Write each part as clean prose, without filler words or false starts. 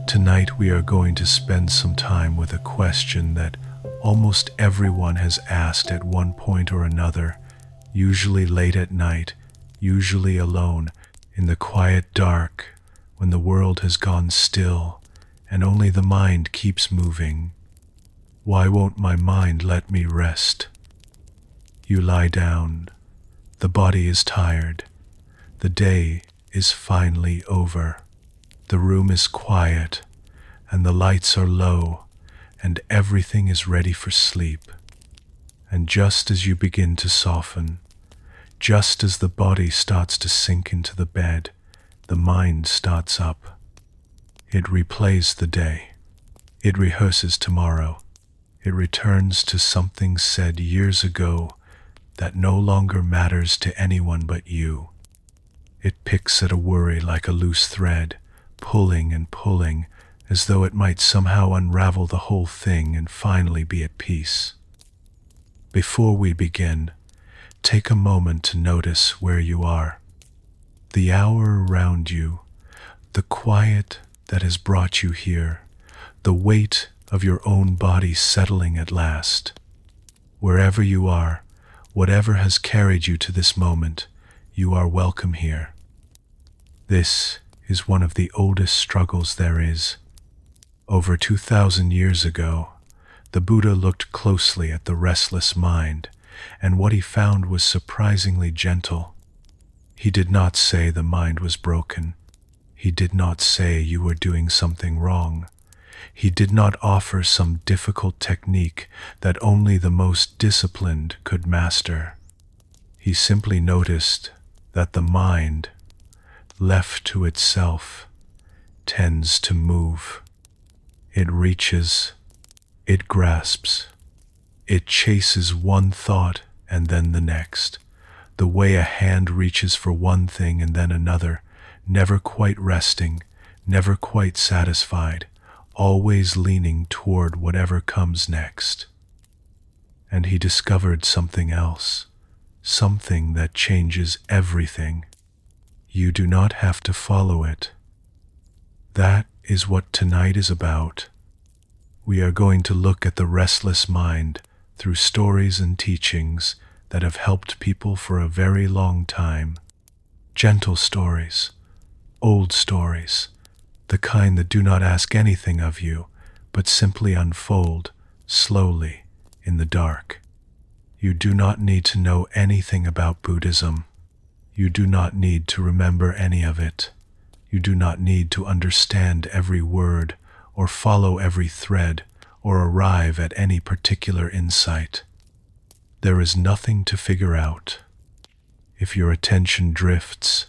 Tonight we are going to spend some time with a question that almost everyone has asked at one point or another, usually late at night, usually alone, in the quiet dark, when the world has gone still and only the mind keeps moving. Why won't my mind let me rest? You lie down. The body is tired. The day is finally over. The room is quiet, and the lights are low, and everything is ready for sleep. And just as you begin to soften, just as the body starts to sink into the bed, the mind starts up. It replays the day. It rehearses tomorrow. It returns to something said years ago that no longer matters to anyone but you. It picks at a worry like a loose thread, pulling and pulling, as though it might somehow unravel the whole thing and finally be at peace. Before we begin, take a moment to notice where you are. The hour around you, the quiet that has brought you here, the weight of your own body settling at last. Wherever you are, whatever has carried you to this moment, you are welcome here. This is one of the oldest struggles there is. Over 2,000 years ago, the Buddha looked closely at the restless mind, and what he found was surprisingly gentle. He did not say the mind was broken. He did not say you were doing something wrong. He did not offer some difficult technique that only the most disciplined could master. He simply noticed that the mind, left to itself, tends to move. It reaches, it grasps, it chases one thought and then the next, the way a hand reaches for one thing and then another, never quite resting, never quite satisfied, always leaning toward whatever comes next. And he discovered something else, something that changes everything. You do not have to follow it. That is what tonight is about. We are going to look at the restless mind through stories and teachings that have helped people for a very long time. Gentle stories, old stories, the kind that do not ask anything of you, but simply unfold slowly in the dark. You do not need to know anything about Buddhism. You do not need to remember any of it. You do not need to understand every word or follow every thread or arrive at any particular insight. There is nothing to figure out. If your attention drifts,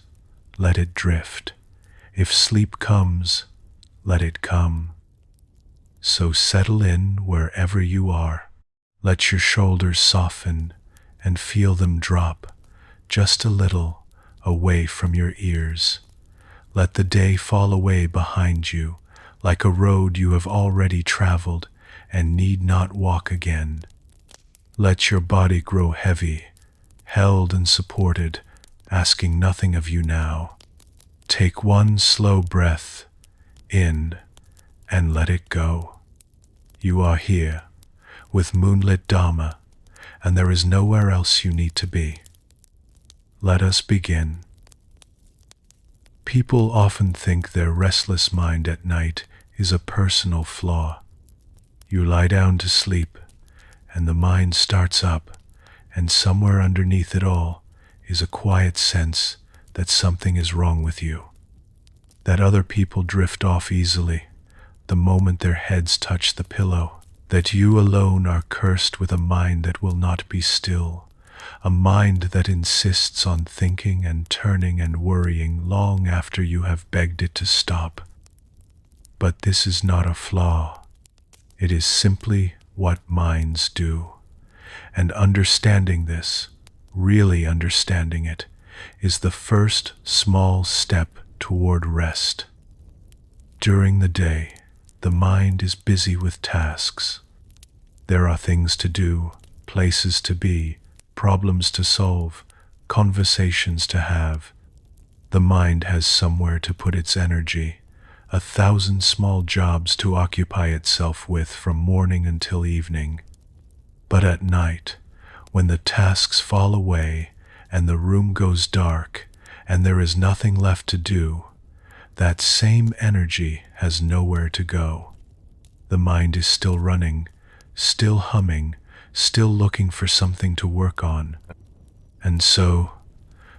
let it drift. If sleep comes, let it come. So settle in wherever you are. Let your shoulders soften and feel them drop just a little away from your ears. Let the day fall away behind you like a road you have already traveled and need not walk again. Let your body grow heavy, held and supported, asking nothing of you now. Take one slow breath in and let it go. You are here with moonlit Dharma, and there is nowhere else you need to be. Let us begin. People often think their restless mind at night is a personal flaw. You lie down to sleep, and the mind starts up, and somewhere underneath it all is a quiet sense that something is wrong with you. That other people drift off easily the moment their heads touch the pillow. That you alone are cursed with a mind that will not be still. A mind that insists on thinking and turning and worrying long after you have begged it to stop. But this is not a flaw. It is simply what minds do. And understanding this, really understanding it, is the first small step toward rest. During the day, the mind is busy with tasks. There are things to do, places to be, problems to solve, conversations to have. The mind has somewhere to put its energy, 1,000 small jobs to occupy itself with from morning until evening. But at night, when the tasks fall away and the room goes dark and there is nothing left to do, that same energy has nowhere to go. The mind is still running, still humming, still looking for something to work on. And so,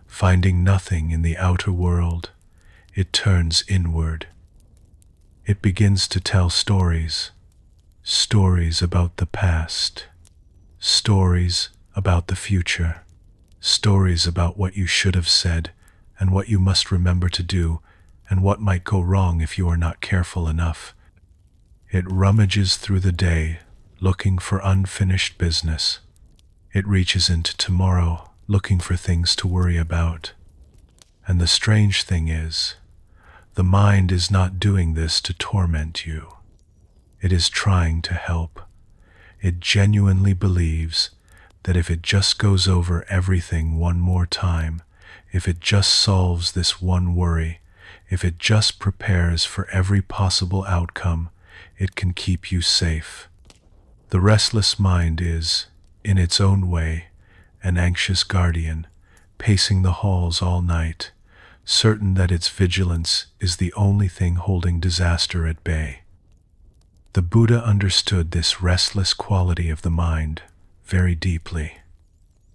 finding nothing in the outer world, it turns inward. It begins to tell stories, stories about the past, stories about the future, stories about what you should have said and what you must remember to do and what might go wrong if you are not careful enough. It rummages through the day, looking for unfinished business. It reaches into tomorrow, looking for things to worry about. And the strange thing is, the mind is not doing this to torment you. It is trying to help. It genuinely believes that if it just goes over everything one more time, if it just solves this one worry, if it just prepares for every possible outcome, it can keep you safe. The restless mind is, in its own way, an anxious guardian, pacing the halls all night, certain that its vigilance is the only thing holding disaster at bay. The Buddha understood this restless quality of the mind very deeply.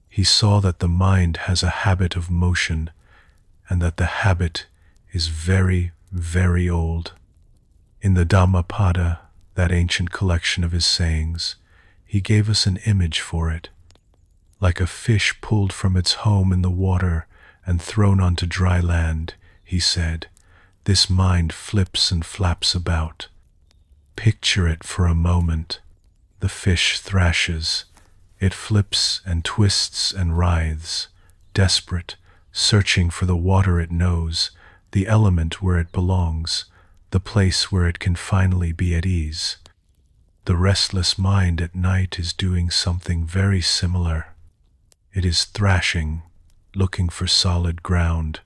He saw that the mind has a habit of motion, and that the habit is very, very old. In the Dhammapada, that ancient collection of his sayings, he gave us an image for it. Like a fish pulled from its home in the water and thrown onto dry land, he said, this mind flips and flaps about. Picture it for a moment. The fish thrashes. It flips and twists and writhes, desperate, searching for the water it knows, the element where it belongs, the place where it can finally be at ease. The restless mind at night is doing something very similar. It is thrashing, looking for solid ground,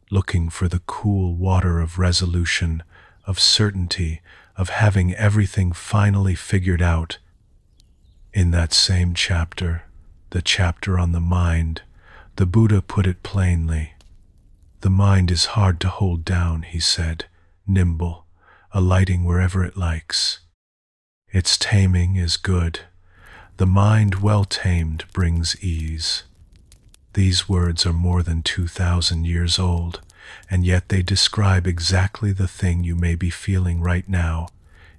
looking for the cool water of resolution, of certainty, of having everything finally figured out. In that same chapter, the chapter on the mind, the Buddha put it plainly. The mind is hard to hold down, he said, nimble, alighting wherever it likes. Its taming is good. The mind well tamed brings ease. These words are more than 2,000 years old, and yet they describe exactly the thing you may be feeling right now,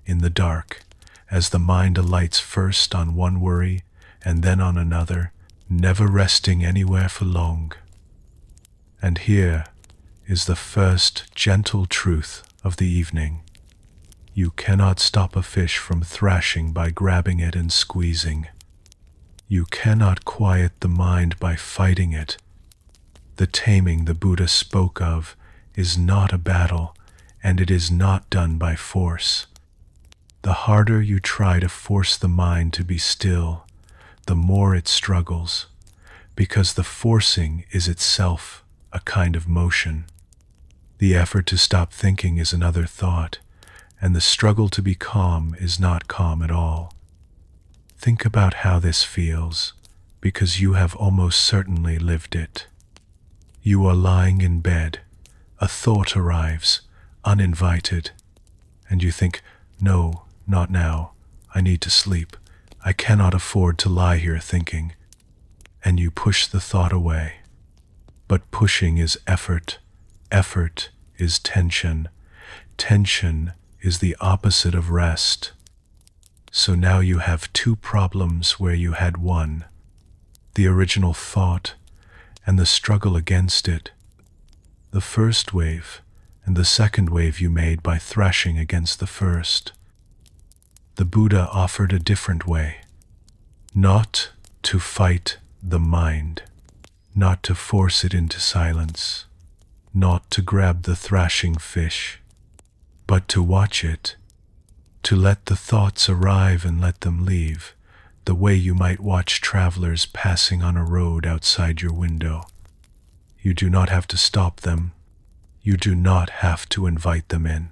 in the dark, as the mind alights first on one worry and then on another, never resting anywhere for long. And here is the first gentle truth of the evening. You cannot stop a fish from thrashing by grabbing it and squeezing. You cannot quiet the mind by fighting it. The taming the Buddha spoke of is not a battle, and it is not done by force. The harder you try to force the mind to be still, the more it struggles, because the forcing is itself a kind of motion. The effort to stop thinking is another thought, and the struggle to be calm is not calm at all. Think about how this feels, because you have almost certainly lived it. You are lying in bed, a thought arrives, uninvited, and you think, no, not now, I need to sleep, I cannot afford to lie here thinking, and you push the thought away. But pushing is effort, effort is tension, tension is the opposite of rest. So now you have two problems where you had one, the original thought and the struggle against it. The first wave and the second wave you made by thrashing against the first. The Buddha offered a different way, not to fight the mind, not to force it into silence, not to grab the thrashing fish, but to watch it, to let the thoughts arrive and let them leave, the way you might watch travelers passing on a road outside your window. You do not have to stop them. You do not have to invite them in.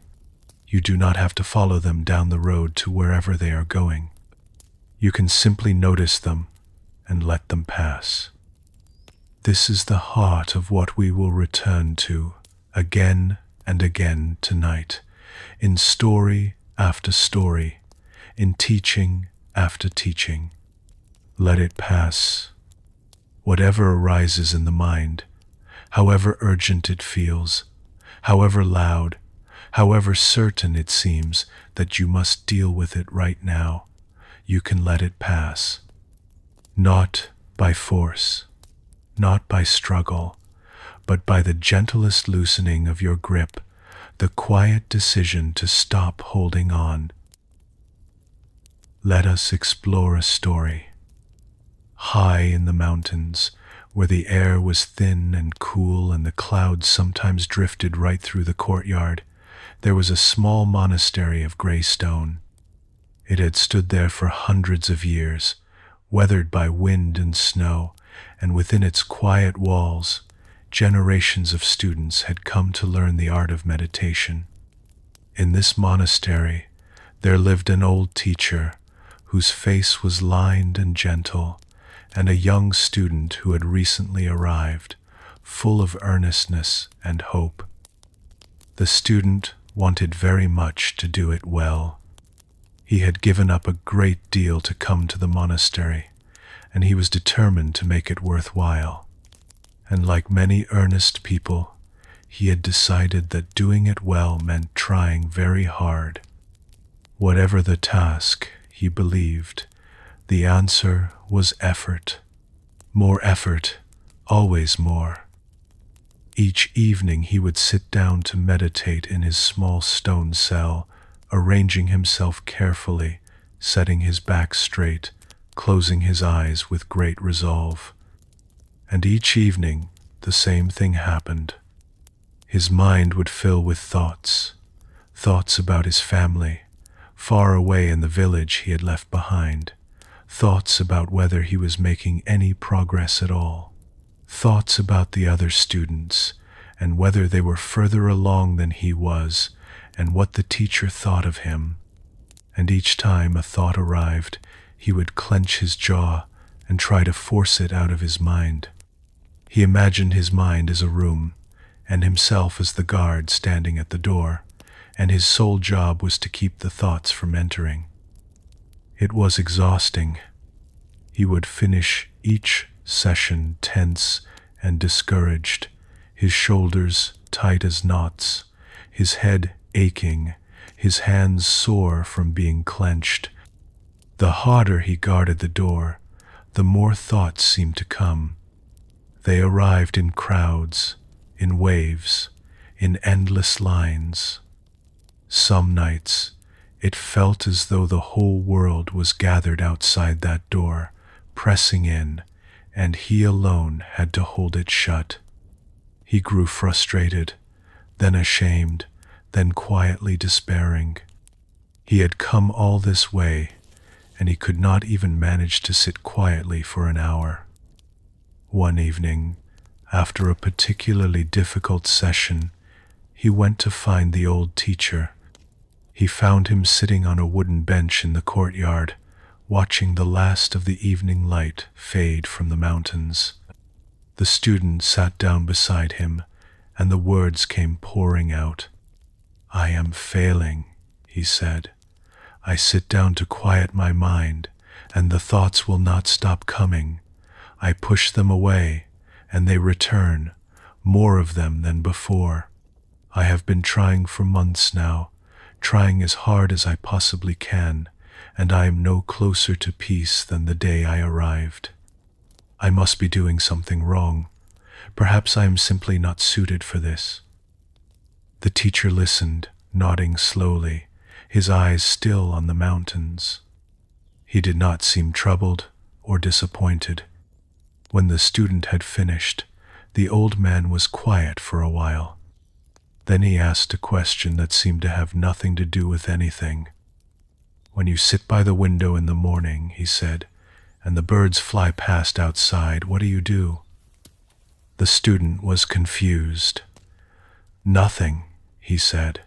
You do not have to follow them down the road to wherever they are going. You can simply notice them and let them pass. This is the heart of what we will return to again and again tonight, in story after story, in teaching after teaching. Let it pass. Whatever arises in the mind, however urgent it feels, however loud, however certain it seems that you must deal with it right now, you can let it pass. Not by force, not by struggle, but by the gentlest loosening of your grip, the quiet decision to stop holding on. Let us explore a story. High in the mountains, where the air was thin and cool and the clouds sometimes drifted right through the courtyard, there was a small monastery of gray stone. It had stood there for hundreds of years, weathered by wind and snow, and within its quiet walls, generations of students had come to learn the art of meditation. In this monastery, there lived an old teacher whose face was lined and gentle, and a young student who had recently arrived, full of earnestness and hope. The student wanted very much to do it well. He had given up a great deal to come to the monastery, and he was determined to make it worthwhile. And like many earnest people, he had decided that doing it well meant trying very hard. Whatever the task, he believed, the answer was effort. More effort, always more. Each evening he would sit down to meditate in his small stone cell, arranging himself carefully, setting his back straight, closing his eyes with great resolve. And each evening the same thing happened. His mind would fill with thoughts about his family, far away in the village he had left behind, thoughts about whether he was making any progress at all, thoughts about the other students, and whether they were further along than he was, and what the teacher thought of him. And each time a thought arrived, he would clench his jaw and try to force it out of his mind. He imagined his mind as a room, and himself as the guard standing at the door, and his sole job was to keep the thoughts from entering. It was exhausting. He would finish each session tense and discouraged, his shoulders tight as knots, his head aching, his hands sore from being clenched. The harder he guarded the door, the more thoughts seemed to come. They arrived in crowds, in waves, in endless lines. Some nights, it felt as though the whole world was gathered outside that door, pressing in, and he alone had to hold it shut. He grew frustrated, then ashamed, then quietly despairing. He had come all this way, and he could not even manage to sit quietly for an hour. One evening, after a particularly difficult session, he went to find the old teacher. He found him sitting on a wooden bench in the courtyard, watching the last of the evening light fade from the mountains. The student sat down beside him, and the words came pouring out. "I am failing," he said. "I sit down to quiet my mind, and the thoughts will not stop coming. I push them away, and they return, more of them than before. I have been trying for months now, trying as hard as I possibly can, and I am no closer to peace than the day I arrived. I must be doing something wrong. Perhaps I am simply not suited for this." The teacher listened, nodding slowly, his eyes still on the mountains. He did not seem troubled or disappointed. When the student had finished, the old man was quiet for a while. Then he asked a question that seemed to have nothing to do with anything. "When you sit by the window in the morning," he said, "and the birds fly past outside, what do you do?" The student was confused. "Nothing," he said.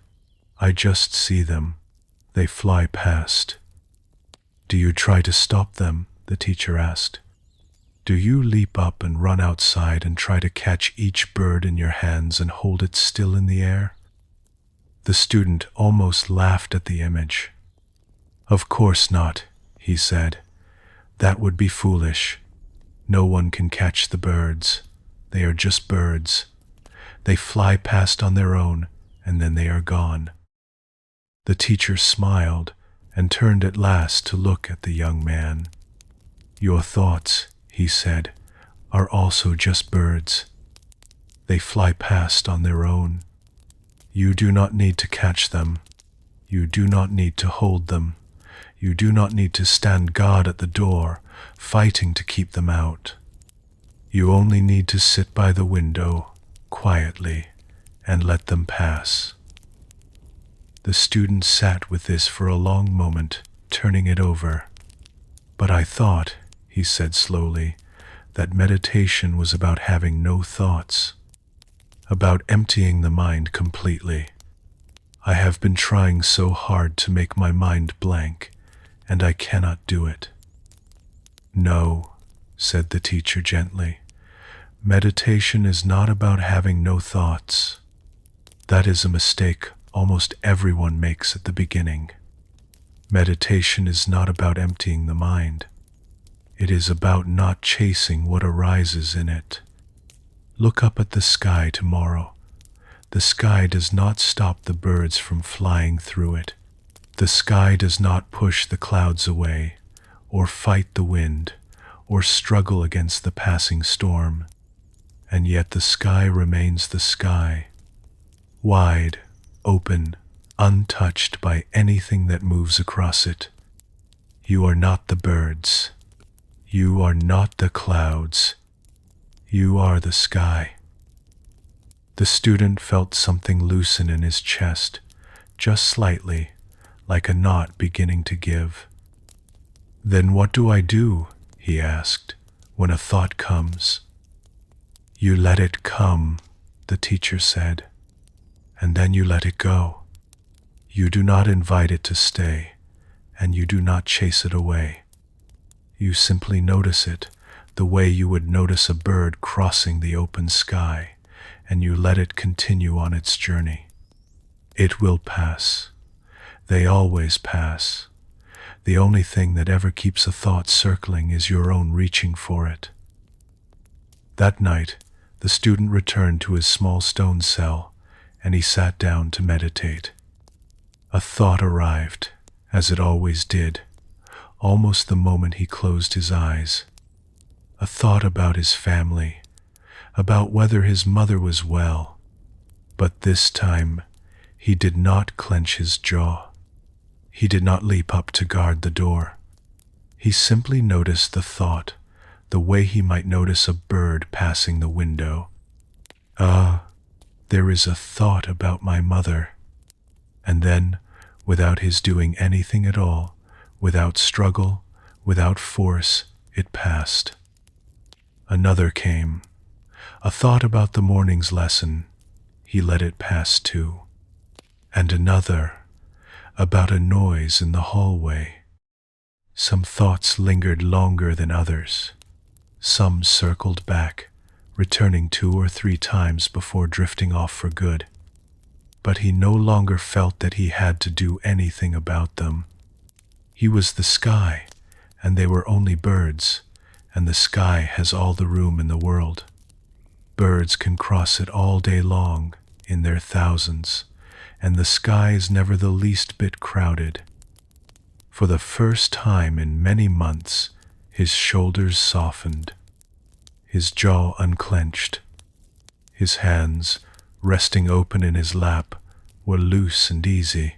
I just see them. They fly past. Do you try to stop them? The teacher asked. Do you leap up and run outside and try to catch each bird in your hands and hold it still in the air? The student almost laughed at the image. Of course not, he said. That would be foolish. No one can catch the birds. They are just birds. They fly past on their own, and then they are gone. The teacher smiled and turned at last to look at the young man. Your thoughts, he said, are also just birds. They fly past on their own. You do not need to catch them. You do not need to hold them. You do not need to stand guard at the door, fighting to keep them out. You only need to sit by the window, quietly, and let them pass. The student sat with this for a long moment, turning it over. But I thought, he said slowly, that meditation was about having no thoughts, about emptying the mind completely. I have been trying so hard to make my mind blank, and I cannot do it. No, said the teacher gently. Meditation is not about having no thoughts. That is a mistake almost everyone makes at the beginning. Meditation is not about emptying the mind. It is about not chasing what arises in it. Look up at the sky tomorrow. The sky does not stop the birds from flying through it. The sky does not push the clouds away, or fight the wind, or struggle against the passing storm. And yet the sky remains the sky, wide, open, untouched by anything that moves across it. You are not the birds. You are not the clouds. You are the sky. The student felt something loosen in his chest, just slightly, like a knot beginning to give. Then what do I do? He asked, when a thought comes. You let it come, the teacher said, and then you let it go. You do not invite it to stay, and you do not chase it away. You simply notice it, the way you would notice a bird crossing the open sky, and you let it continue on its journey. It will pass. They always pass. The only thing that ever keeps a thought circling is your own reaching for it. That night, the student returned to his small stone cell, and he sat down to meditate. A thought arrived, as it always did, almost the moment he closed his eyes. A thought about his family, about whether his mother was well. But this time, he did not clench his jaw. He did not leap up to guard the door. He simply noticed the thought, the way he might notice a bird passing the window. Ah, there is a thought about my mother. And then, without his doing anything at all, without struggle, without force, it passed. Another came. A thought about the morning's lesson. He let it pass too. And another, about a noise in the hallway. Some thoughts lingered longer than others. Some circled back, returning 2 or 3 times before drifting off for good. But he no longer felt that he had to do anything about them. He was the sky, and they were only birds, and the sky has all the room in the world. Birds can cross it all day long, in their thousands, and the sky is never the least bit crowded. For the first time in many months, his shoulders softened, his jaw unclenched, his hands, resting open in his lap, were loose and easy.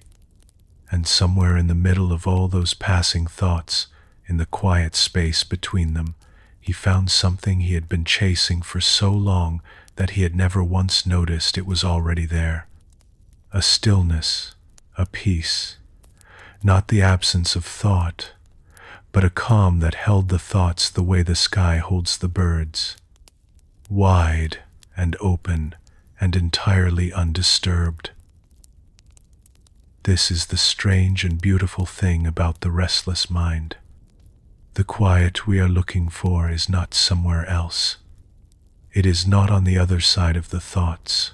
And somewhere in the middle of all those passing thoughts, in the quiet space between them, he found something he had been chasing for so long that he had never once noticed it was already there. A stillness, a peace, not the absence of thought, but a calm that held the thoughts the way the sky holds the birds, wide and open and entirely undisturbed. This is the strange and beautiful thing about the restless mind. The quiet we are looking for is not somewhere else. It is not on the other side of the thoughts,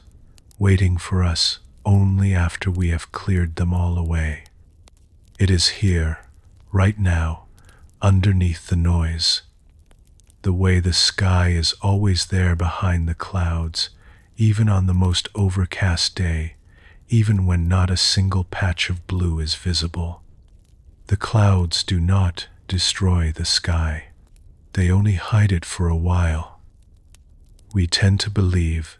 waiting for us only after we have cleared them all away. It is here, right now, underneath the noise. The way the sky is always there behind the clouds, even on the most overcast day, even when not a single patch of blue is visible. The clouds do not destroy the sky. They only hide it for a while. We tend to believe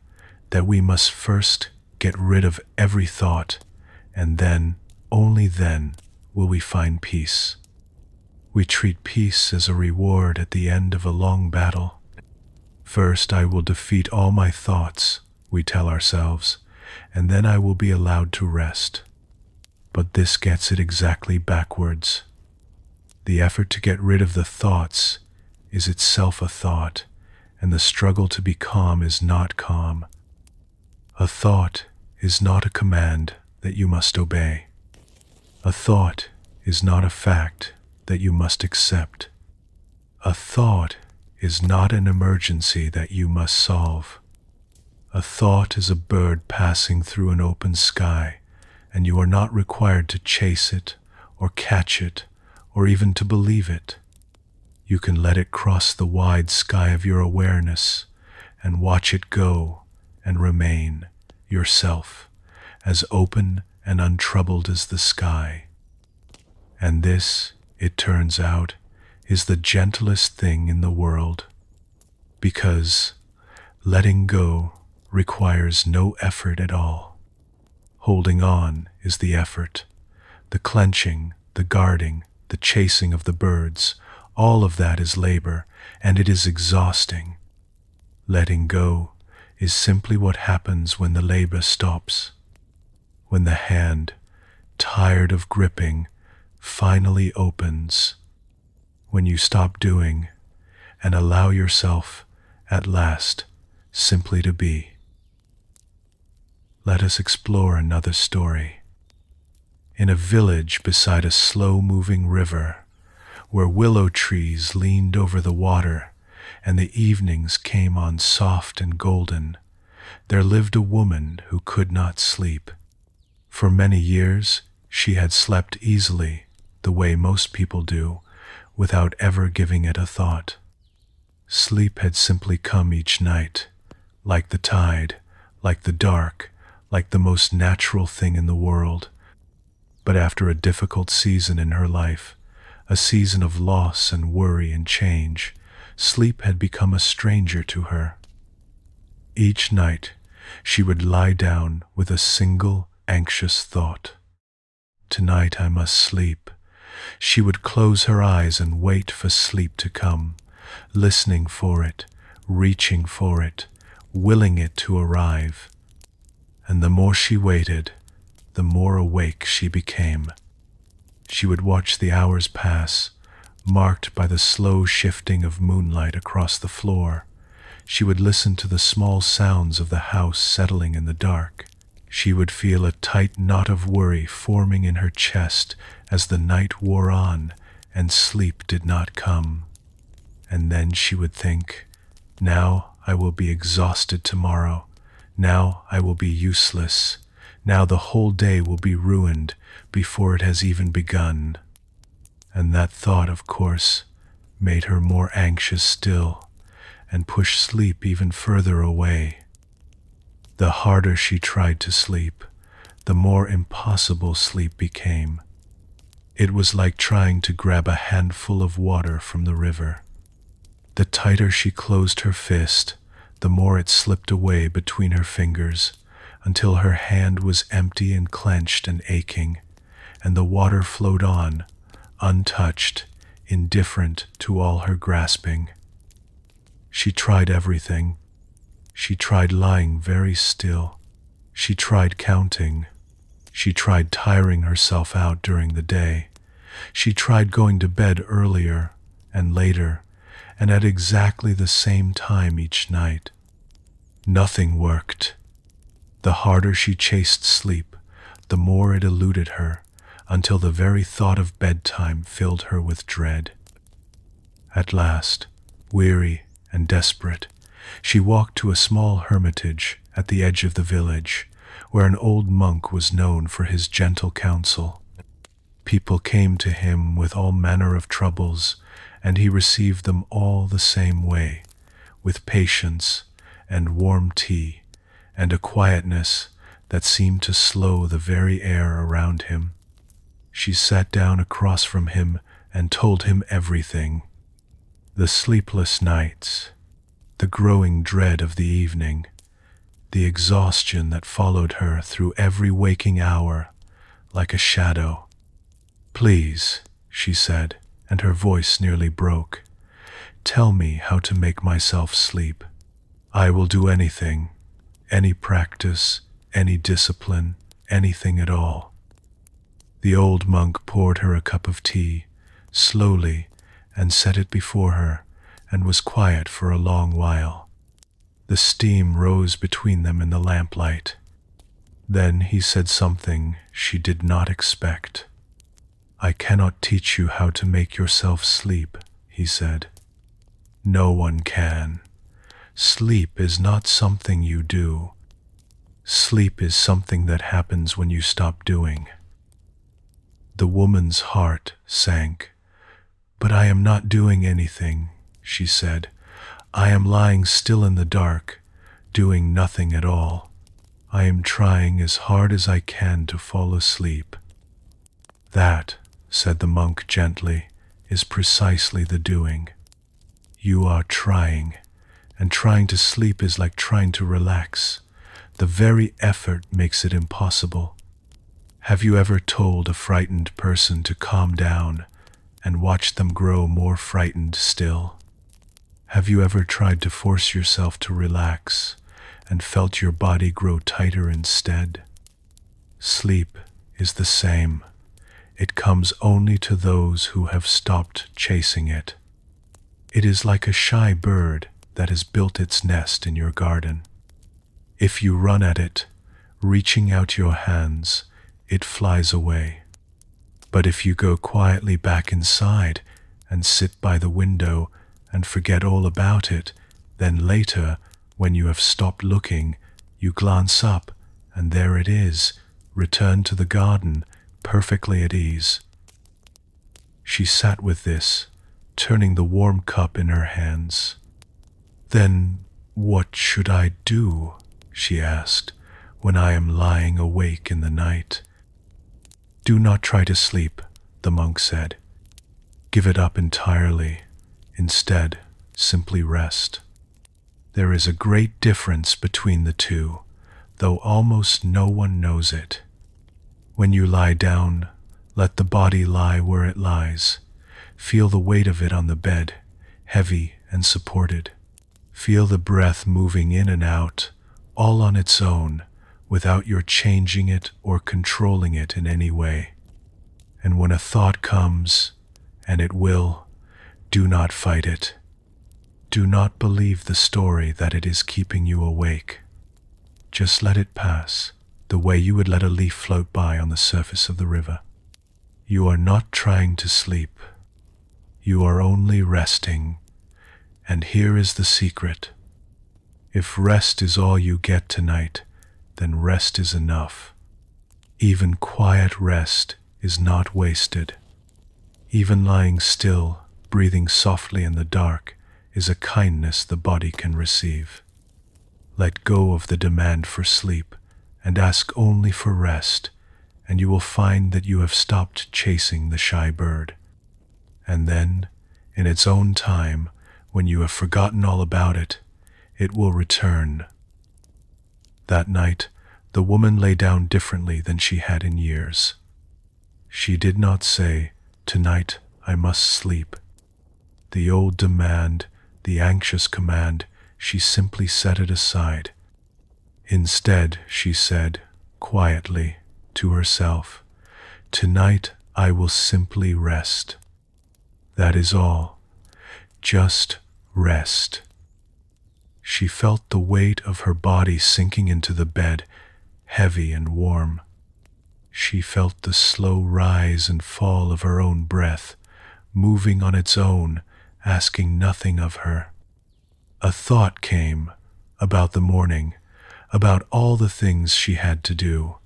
that we must first get rid of every thought, and then, only then, will we find peace. We treat peace as a reward at the end of a long battle. First, I will defeat all my thoughts, we tell ourselves, and then I will be allowed to rest. But this gets it exactly backwards. The effort to get rid of the thoughts is itself a thought, and the struggle to be calm is not calm. A thought is not a command that you must obey. A thought is not a fact that you must accept. A thought is not an emergency that you must solve. A thought is a bird passing through an open sky, and you are not required to chase it, or catch it, or even to believe it. You can let it cross the wide sky of your awareness and watch it go and remain yourself, as open and untroubled as the sky. And this, it turns out, is the gentlest thing in the world, because letting go requires no effort at all. Holding on is the effort. The clenching, the guarding, the chasing of the birds, all of that is labor, and it is exhausting. Letting go is simply what happens when the labor stops. When the hand, tired of gripping, finally opens. When you stop doing and allow yourself, at last, simply to be. Let us explore another story. In a village beside a slow-moving river, where willow trees leaned over the water and the evenings came on soft and golden, there lived a woman who could not sleep. For many years, she had slept easily, the way most people do, without ever giving it a thought. Sleep had simply come each night, like the tide, like the dark, like the most natural thing in the world. But after a difficult season in her life, a season of loss and worry and change, sleep had become a stranger to her. Each night, she would lie down with a single anxious thought. Tonight I must sleep. She would close her eyes and wait for sleep to come, listening for it, reaching for it, willing it to arrive. And the more she waited, the more awake she became. She would watch the hours pass, marked by the slow shifting of moonlight across the floor. She would listen to the small sounds of the house settling in the dark. She would feel a tight knot of worry forming in her chest as the night wore on and sleep did not come. And then she would think, now I will be exhausted tomorrow. Now I will be useless. Now the whole day will be ruined before it has even begun. And that thought, of course, made her more anxious still and pushed sleep even further away. The harder she tried to sleep, the more impossible sleep became. It was like trying to grab a handful of water from the river. The tighter she closed her fist, the more it slipped away between her fingers, until her hand was empty and clenched and aching, and the water flowed on, untouched, indifferent to all her grasping. She tried everything. She tried lying very still. She tried counting. She tried tiring herself out during the day. She tried going to bed earlier and later, and at exactly the same time each night. Nothing worked. The harder she chased sleep, the more it eluded her, until the very thought of bedtime filled her with dread. At last, weary and desperate, she walked to a small hermitage at the edge of the village, where an old monk was known for his gentle counsel. People came to him with all manner of troubles, and he received them all the same way, with patience and warm tea, and a quietness that seemed to slow the very air around him. She sat down across from him and told him everything. The sleepless nights, the growing dread of the evening, the exhaustion that followed her through every waking hour like a shadow. "Please," she said, and her voice nearly broke, "tell me how to make myself sleep. I will do anything, any practice, any discipline, anything at all." The old monk poured her a cup of tea, slowly, and set it before her, and was quiet for a long while. The steam rose between them in the lamplight. Then he said something she did not expect. "I cannot teach you how to make yourself sleep," he said. "No one can. Sleep is not something you do. Sleep is something that happens when you stop doing." The woman's heart sank. "But I am not doing anything," she said. "I am lying still in the dark, doing nothing at all. I am trying as hard as I can to fall asleep." "That," said the monk gently, "is precisely the doing. You are trying, and trying to sleep is like trying to relax. The very effort makes it impossible. Have you ever told a frightened person to calm down and watched them grow more frightened still? Have you ever tried to force yourself to relax and felt your body grow tighter instead? Sleep is the same. It comes only to those who have stopped chasing it. It is like a shy bird that has built its nest in your garden. If you run at it, reaching out your hands, it flies away. But if you go quietly back inside and sit by the window and forget all about it, then later, when you have stopped looking, you glance up, and there it is, returned to the garden, perfectly at ease." She sat with this, turning the warm cup in her hands. "Then what should I do," she asked, "when I am lying awake in the night?" "Do not try to sleep," the monk said. "Give it up entirely. Instead, simply rest. There is a great difference between the two, though almost no one knows it. When you lie down, let the body lie where it lies. Feel the weight of it on the bed, heavy and supported. Feel the breath moving in and out, all on its own, without your changing it or controlling it in any way. And when a thought comes, and it will, do not fight it. Do not believe the story that it is keeping you awake. Just let it pass, the way you would let a leaf float by on the surface of the river. You are not trying to sleep. You are only resting. And here is the secret. If rest is all you get tonight, then rest is enough. Even quiet rest is not wasted. Even lying still, breathing softly in the dark, is a kindness the body can receive. Let go of the demand for sleep and ask only for rest, and you will find that you have stopped chasing the shy bird. And then, in its own time, when you have forgotten all about it, it will return. That night, the woman lay down differently than she had in years. She did not say, "Tonight I must sleep." The old demand, the anxious command, she simply set it aside. Instead, she said, quietly, to herself, "Tonight I will simply rest. That is all. Just rest." She felt the weight of her body sinking into the bed, heavy and warm. She felt the slow rise and fall of her own breath, moving on its own, asking nothing of her. A thought came about the morning, about all the things she had to do.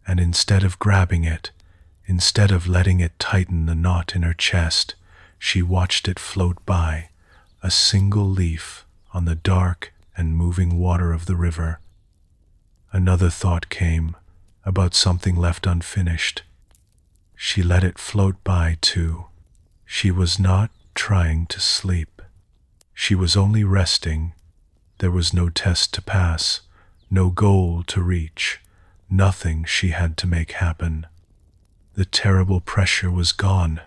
And instead of grabbing it, instead of letting it tighten the knot in her chest, she watched it float by, a single leaf on the dark and moving water of the river. Another thought came about something left unfinished. She let it float by too. She was not trying to sleep. She was only resting. There was no test to pass, no goal to reach, nothing she had to make happen. The terrible pressure was gone.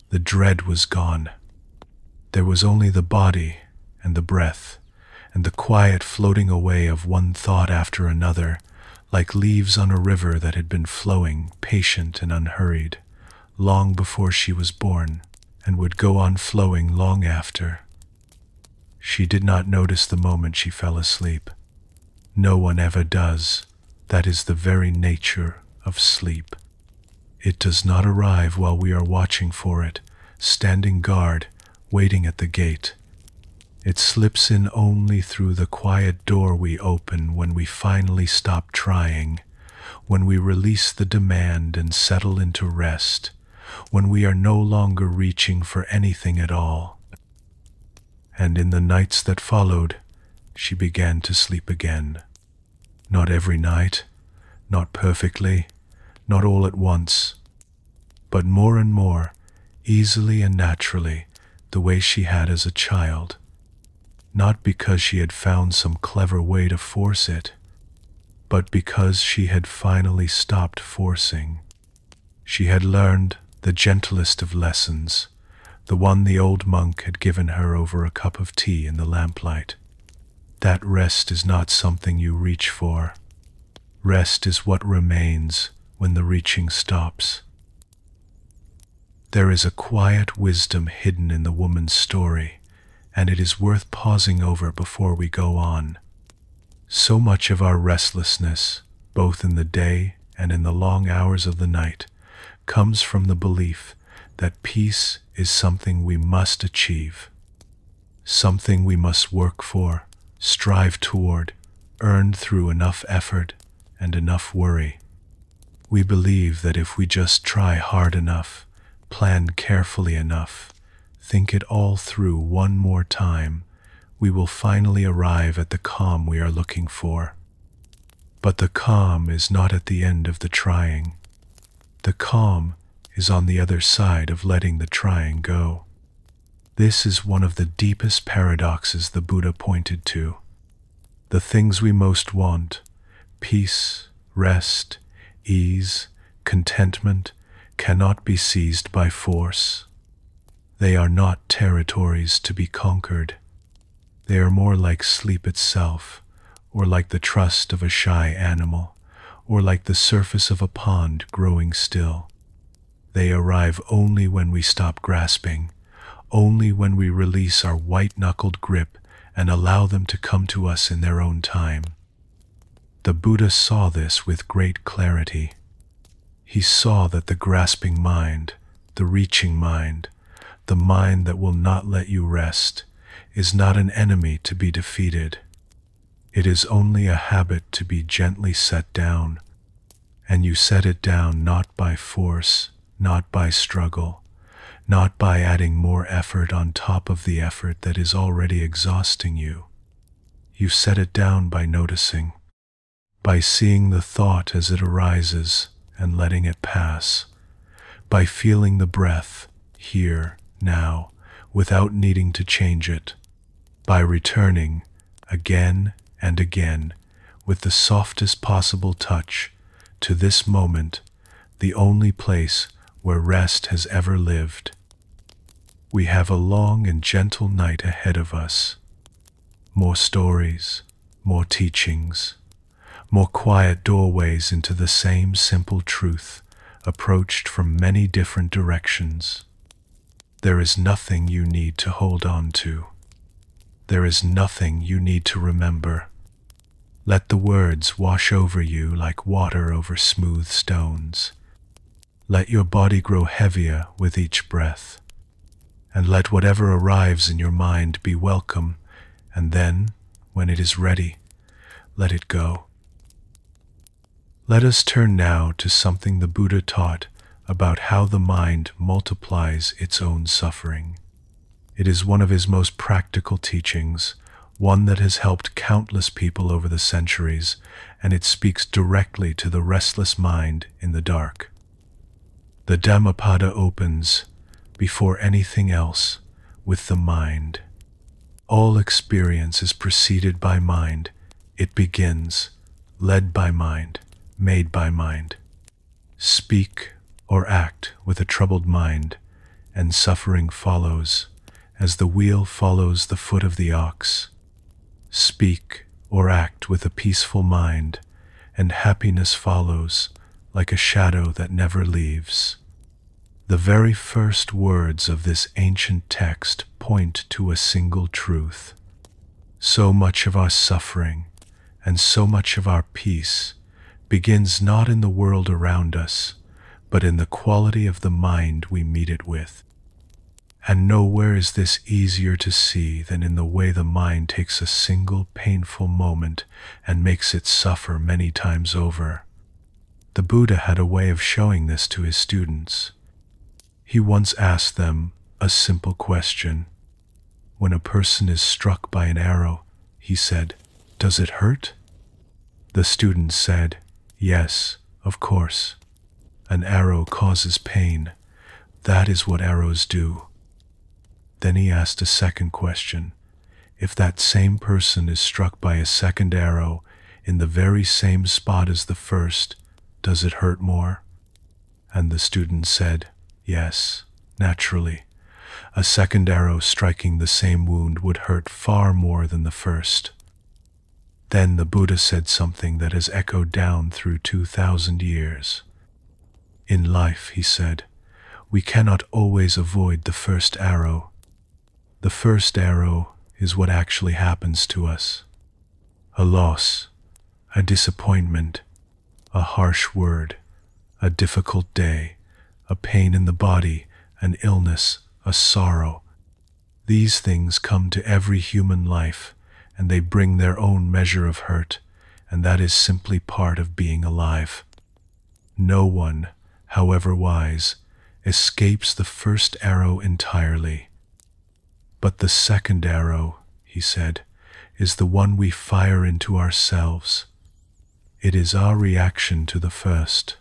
The dread was gone. There was only the body and the breath, and the quiet floating away of one thought after another, like leaves on a river that had been flowing, patient and unhurried, long before she was born, and would go on flowing long after. She did not notice the moment she fell asleep. No one ever does. That is the very nature of sleep. It does not arrive while we are watching for it, standing guard, waiting at the gate. It slips in only through the quiet door we open when we finally stop trying, when we release the demand and settle into rest, when we are no longer reaching for anything at all. And in the nights that followed, she began to sleep again. Not every night, not perfectly, not all at once, but more and more, easily and naturally, the way she had as a child. Not because she had found some clever way to force it, but because she had finally stopped forcing. She had learned the gentlest of lessons, the one the old monk had given her over a cup of tea in the lamplight. That rest is not something you reach for. Rest is what remains when the reaching stops. There is a quiet wisdom hidden in the woman's story, and it is worth pausing over before we go on. So much of our restlessness, both in the day and in the long hours of the night, comes from the belief that peace is something we must achieve, something we must work for, strive toward, earned through enough effort and enough worry. We believe that if we just try hard enough, plan carefully enough, think it all through one more time, we will finally arrive at the calm we are looking for. But the calm is not at the end of the trying. The calm is on the other side of letting the trying go. This is one of the deepest paradoxes the Buddha pointed to. The things we most want, peace, rest, ease, contentment, cannot be seized by force. They are not territories to be conquered. They are more like sleep itself, or like the trust of a shy animal, or like the surface of a pond growing still. They arrive only when we stop grasping, only when we release our white-knuckled grip and allow them to come to us in their own time. The Buddha saw this with great clarity. He saw that the grasping mind, the reaching mind, the mind that will not let you rest, is not an enemy to be defeated. It is only a habit to be gently set down, and you set it down not by force, not by struggle, not by adding more effort on top of the effort that is already exhausting you. You set it down by noticing, by seeing the thought as it arises and letting it pass, by feeling the breath, here, now, without needing to change it, by returning, again and again, with the softest possible touch, to this moment, the only place where rest has ever lived. We have a long and gentle night ahead of us. More stories, more teachings, more quiet doorways into the same simple truth, approached from many different directions. There is nothing you need to hold on to. There is nothing you need to remember. Let the words wash over you like water over smooth stones. Let your body grow heavier with each breath. And let whatever arrives in your mind be welcome, and then, when it is ready, let it go. Let us turn now to something the Buddha taught about how the mind multiplies its own suffering. It is one of his most practical teachings, one that has helped countless people over the centuries, and it speaks directly to the restless mind in the dark. The Dhammapada opens, before anything else, with the mind. All experience is preceded by mind. It begins, led by mind, made by mind. Speak or act with a troubled mind, and suffering follows, as the wheel follows the foot of the ox. Speak or act with a peaceful mind, and happiness follows, like a shadow that never leaves. The very first words of this ancient text point to a single truth. So much of our suffering, and so much of our peace, begins not in the world around us, but in the quality of the mind we meet it with. And nowhere is this easier to see than in the way the mind takes a single painful moment and makes it suffer many times over. The Buddha had a way of showing this to his students. He once asked them a simple question. When a person is struck by an arrow, he said, "Does it hurt?" The students said, "Yes, of course. An arrow causes pain. That is what arrows do." Then he asked a second question. If that same person is struck by a second arrow in the very same spot as the first, does it hurt more? And the student said, "Yes, naturally. A second arrow striking the same wound would hurt far more than the first." Then the Buddha said something that has echoed down through 2,000 years. In life, he said, we cannot always avoid the first arrow. The first arrow is what actually happens to us. A loss, a disappointment, a harsh word, a difficult day, a pain in the body, an illness, a sorrow. These things come to every human life, and they bring their own measure of hurt, and that is simply part of being alive. No one, however wise, escapes the first arrow entirely. But the second arrow, he said, is the one we fire into ourselves. It is our reaction to the first.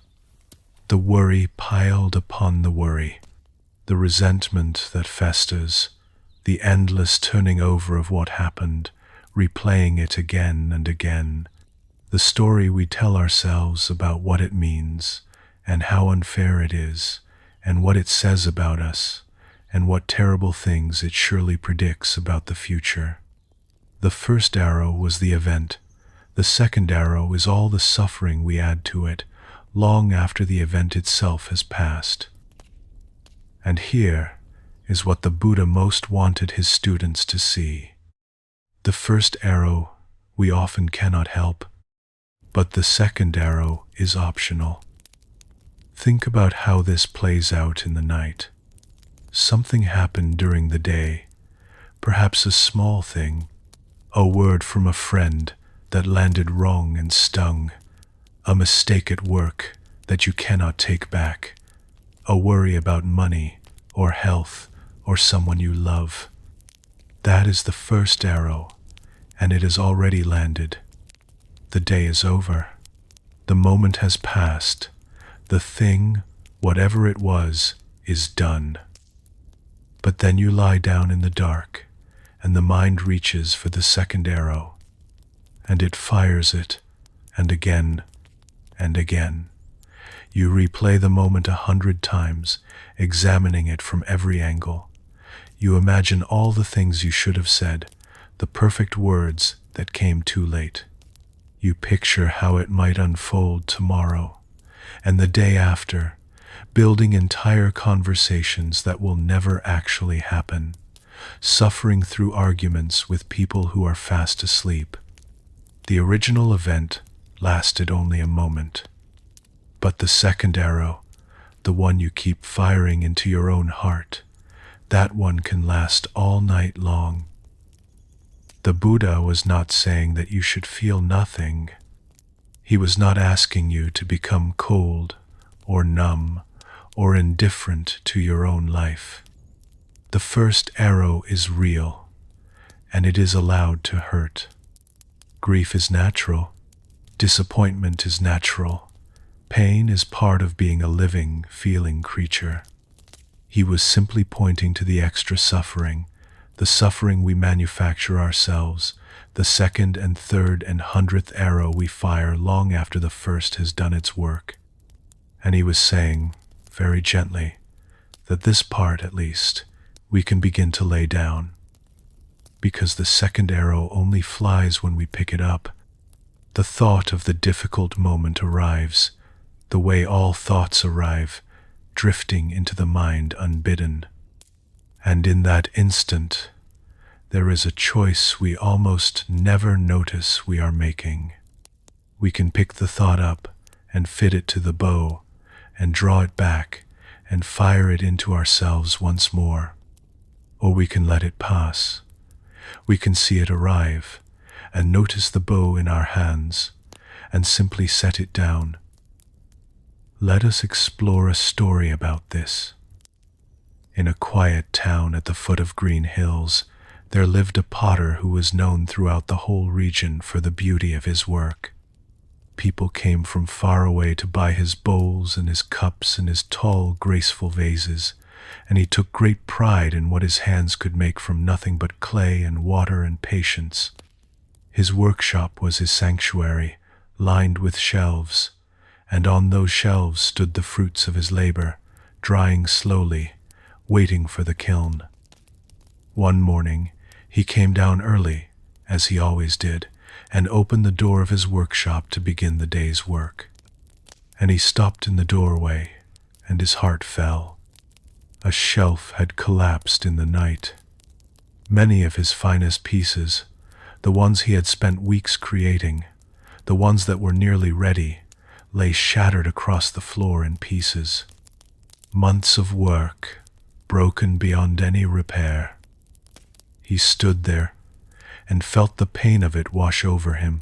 The worry piled upon the worry, the resentment that festers, the endless turning over of what happened, replaying it again and again, the story we tell ourselves about what it means, and how unfair it is, and what it says about us, and what terrible things it surely predicts about the future. The first arrow was the event. The second arrow is all the suffering we add to it, long after the event itself has passed. And here is what the Buddha most wanted his students to see. The first arrow we often cannot help, but the second arrow is optional. Think about how this plays out in the night. Something happened during the day, perhaps a small thing, a word from a friend that landed wrong and stung, a mistake at work that you cannot take back, a worry about money or health or someone you love. That is the first arrow, and it has already landed. The day is over. The moment has passed. The thing, whatever it was, is done. But then you lie down in the dark, and the mind reaches for the second arrow, and it fires it, and again, and again. You replay the moment 100 times, examining it from every angle. You imagine all the things you should have said, the perfect words that came too late. You picture how it might unfold tomorrow, and the day after, building entire conversations that will never actually happen, suffering through arguments with people who are fast asleep. The original event lasted only a moment. But the second arrow, the one you keep firing into your own heart, that one can last all night long. The Buddha was not saying that you should feel nothing. He was not asking you to become cold or numb or indifferent to your own life. The first arrow is real, and it is allowed to hurt. Grief is natural. Disappointment is natural. Pain is part of being a living, feeling creature. He was simply pointing to the extra suffering, the suffering we manufacture ourselves, the second and third and 100th arrow we fire long after the first has done its work. And he was saying, very gently, that this part, at least, we can begin to lay down. Because the second arrow only flies when we pick it up. The thought of the difficult moment arrives, the way all thoughts arrive, drifting into the mind unbidden. And in that instant, there is a choice we almost never notice we are making. We can pick the thought up and fit it to the bow and draw it back and fire it into ourselves once more. Or we can let it pass. We can see it arrive and notice the bow in our hands and simply set it down. Let us explore a story about this. In a quiet town at the foot of green hills, there lived a potter who was known throughout the whole region for the beauty of his work. People came from far away to buy his bowls and his cups and his tall, graceful vases, and he took great pride in what his hands could make from nothing but clay and water and patience. His workshop was his sanctuary, lined with shelves, and on those shelves stood the fruits of his labor, drying slowly, waiting for the kiln. One morning, he came down early, as he always did, and opened the door of his workshop to begin the day's work. And he stopped in the doorway, and his heart fell. A shelf had collapsed in the night. Many of his finest pieces, the ones he had spent weeks creating, the ones that were nearly ready, lay shattered across the floor in pieces. Months of work, broken beyond any repair. He stood there and felt the pain of it wash over him.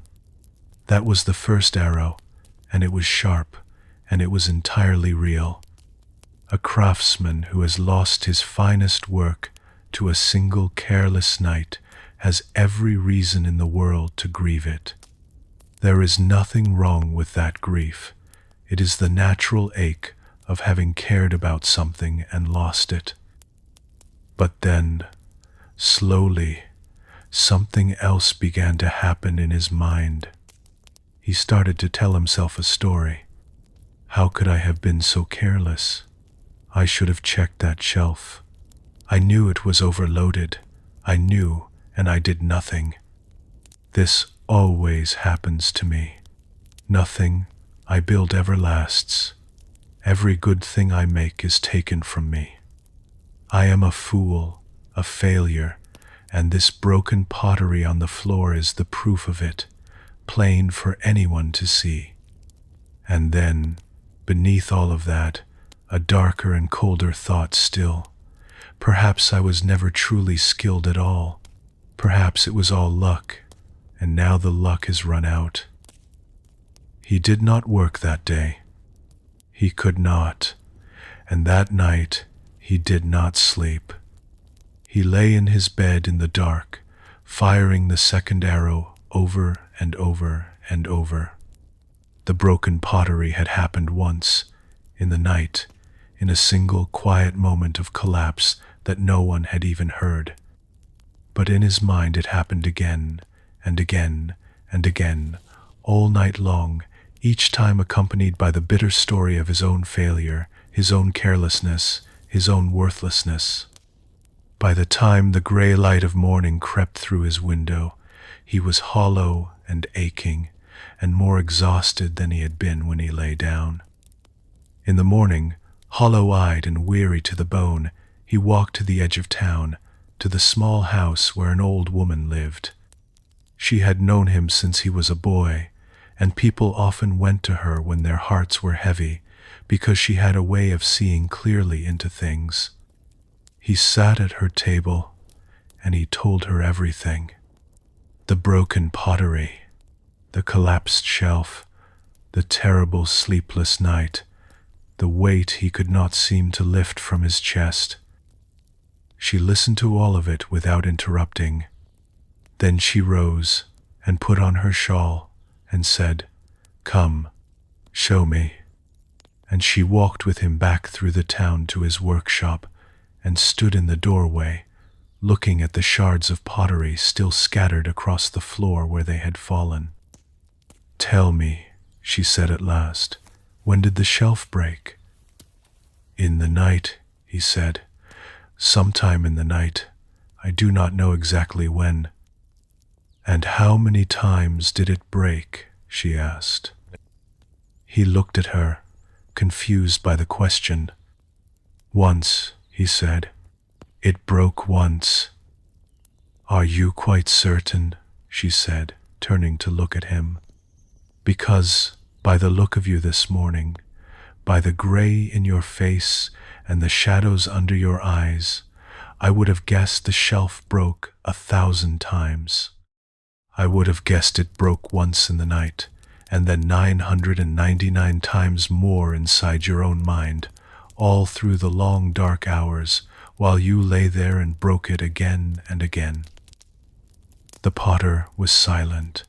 That was the first arrow, and it was sharp, and it was entirely real. A craftsman who has lost his finest work to a single careless night has every reason in the world to grieve it. There is nothing wrong with that grief. It is the natural ache of having cared about something and lost it. But then, slowly, something else began to happen in his mind. He started to tell himself a story. How could I have been so careless? I should have checked that shelf. I knew it was overloaded. I knew, and I did nothing. This always happens to me. Nothing I build ever lasts. Every good thing I make is taken from me. I am a fool, a failure, and this broken pottery on the floor is the proof of it, plain for anyone to see. And then, beneath all of that, a darker and colder thought still. Perhaps I was never truly skilled at all. Perhaps it was all luck, and now the luck has run out. He did not work that day. He could not, and that night he did not sleep. He lay in his bed in the dark, firing the second arrow over and over and over. The broken pottery had happened once, in the night, in a single quiet moment of collapse that no one had even heard. But in his mind it happened again and again and again, all night long, each time accompanied by the bitter story of his own failure, his own carelessness, his own worthlessness. By the time the gray light of morning crept through his window, he was hollow and aching, and more exhausted than he had been when he lay down. In the morning, hollow-eyed and weary to the bone, he walked to the edge of town, to the small house where an old woman lived. She had known him since he was a boy, and people often went to her when their hearts were heavy, because she had a way of seeing clearly into things. He sat at her table, and he told her everything. The broken pottery, the collapsed shelf, the terrible sleepless night, the weight he could not seem to lift from his chest. She listened to all of it without interrupting. Then she rose and put on her shawl and said, "Come, show me." And she walked with him back through the town to his workshop and stood in the doorway, looking at the shards of pottery still scattered across the floor where they had fallen. "Tell me," she said at last, "when did the shelf break?" "In the night," he said. "Sometime in the night. I do not know exactly when." "And how many times did it break?" she asked. He looked at her, confused by the question. "Once," he said. "It broke once." "Are you quite certain?" she said, turning to look at him. "Because, by the look of you this morning, by the gray in your face and the shadows under your eyes, I would have guessed the shelf broke 1,000 times. I would have guessed it broke once in the night, and then 999 times more inside your own mind, all through the long dark hours, while you lay there and broke it again and again." The potter was silent.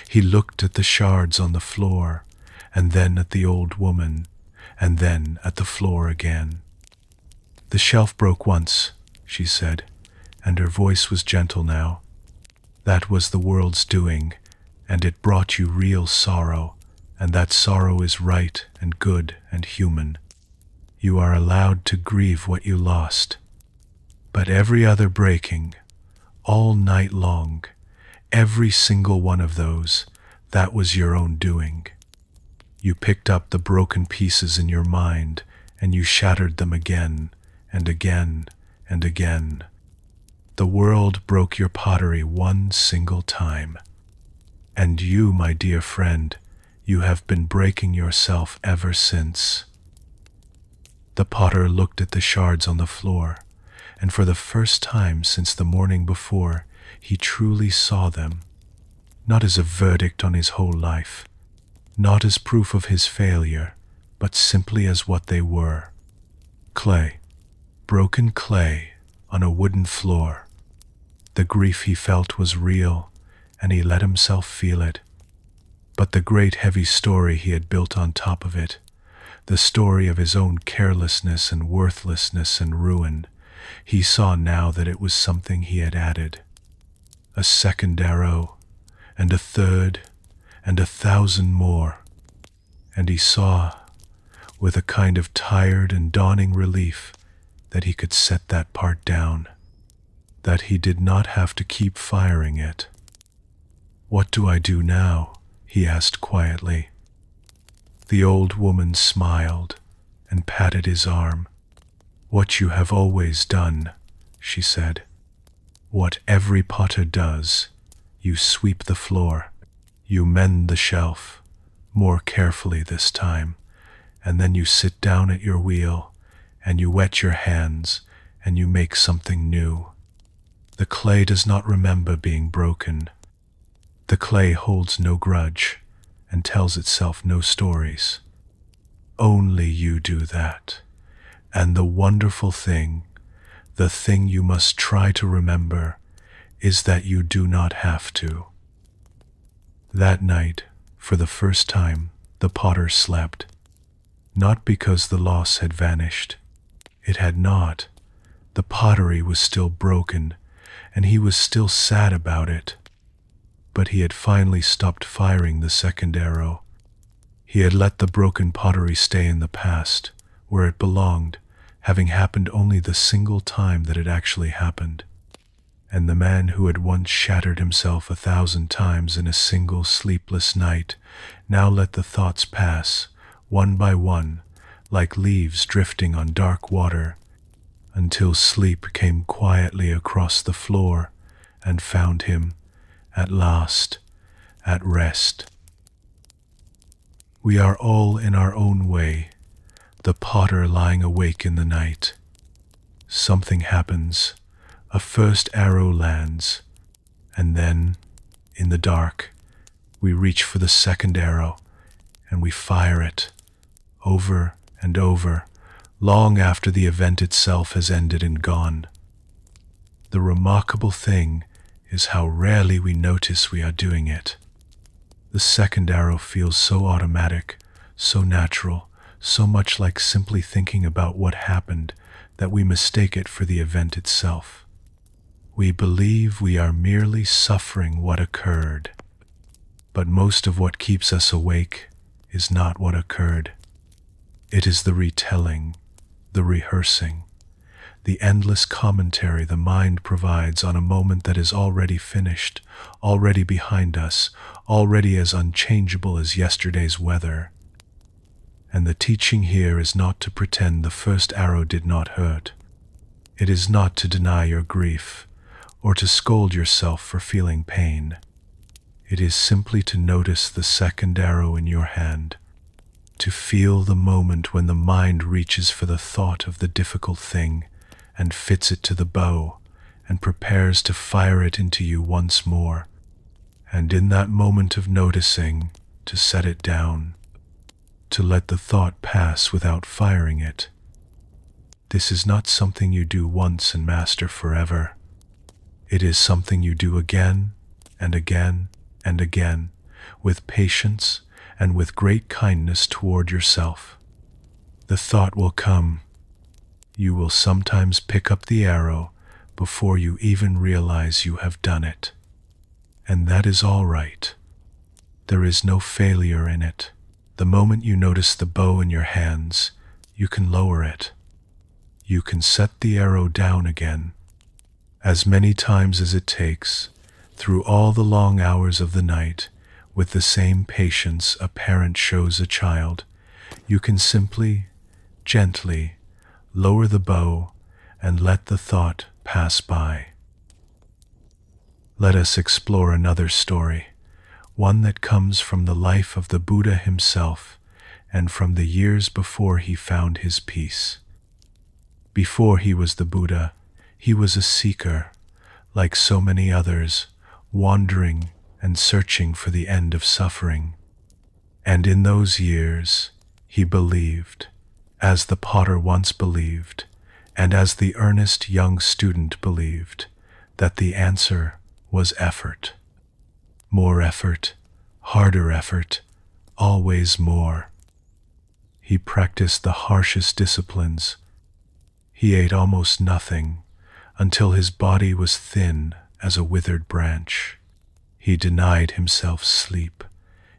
He looked at the shards on the floor, and then at the old woman, and then at the floor again. "The shelf broke once," she said, and her voice was gentle now. "That was the world's doing, and it brought you real sorrow, and that sorrow is right and good and human. You are allowed to grieve what you lost. But every other breaking, all night long, every single one of those, that was your own doing. You picked up the broken pieces in your mind, and you shattered them again and again and again. The world broke your pottery one single time. And you, my dear friend, you have been breaking yourself ever since." The potter looked at the shards on the floor, and for the first time since the morning before, he truly saw them, not as a verdict on his whole life, not as proof of his failure, but simply as what they were. Clay, broken clay on a wooden floor. The grief he felt was real, and he let himself feel it. But the great heavy story he had built on top of it, the story of his own carelessness and worthlessness and ruin, he saw now that it was something he had added. A second arrow, and a third, and 1,000 more. And he saw, with a kind of tired and dawning relief, that he could set that part down, that he did not have to keep firing it. "What do I do now?" he asked quietly. The old woman smiled and patted his arm. "What you have always done," she said. "What every potter does. You sweep the floor. You mend the shelf, more carefully this time, and then you sit down at your wheel, and you wet your hands, and you make something new. The clay does not remember being broken. The clay holds no grudge and tells itself no stories. Only you do that. And the wonderful thing, the thing you must try to remember, is that you do not have to." That night, for the first time, the potter slept. Not because the loss had vanished. It had not. The pottery was still broken, and he was still sad about it. But he had finally stopped firing the second arrow. He had let the broken pottery stay in the past, where it belonged, having happened only the single time that it actually happened. And the man who had once shattered himself 1,000 times in a single sleepless night now let the thoughts pass, one by one, like leaves drifting on dark water, until sleep came quietly across the floor and found him, at last, at rest. We are all in our own way, the potter lying awake in the night. Something happens, a first arrow lands, and then, in the dark, we reach for the second arrow, and we fire it, over and over, long after the event itself has ended and gone. The remarkable thing is how rarely we notice we are doing it. The second arrow feels so automatic, so natural, so much like simply thinking about what happened that we mistake it for the event itself. We believe we are merely suffering what occurred. But most of what keeps us awake is not what occurred. It is the retelling, the rehearsing, the endless commentary the mind provides on a moment that is already finished, already behind us, already as unchangeable as yesterday's weather. And the teaching here is not to pretend the first arrow did not hurt. It is not to deny your grief, or to scold yourself for feeling pain. It is simply to notice the second arrow in your hand, to feel the moment when the mind reaches for the thought of the difficult thing and fits it to the bow and prepares to fire it into you once more, and in that moment of noticing, to set it down, to let the thought pass without firing it. This is not something you do once and master forever. It is something you do again and again and again, with patience and with great kindness toward yourself. The thought will come. You will sometimes pick up the arrow before you even realize you have done it. And that is all right. There is no failure in it. The moment you notice the bow in your hands, you can lower it. You can set the arrow down again, as many times as it takes, through all the long hours of the night, with the same patience a parent shows a child. You can simply, gently, lower the bow and let the thought pass by. Let us explore another story, one that comes from the life of the Buddha himself and from the years before he found his peace. Before he was the Buddha, he was a seeker, like so many others, wandering and searching for the end of suffering. And in those years, he believed, as the potter once believed, and as the earnest young student believed, that the answer was effort. More effort, harder effort, always more. He practiced the harshest disciplines. He ate almost nothing, until his body was thin as a withered branch. He denied himself sleep.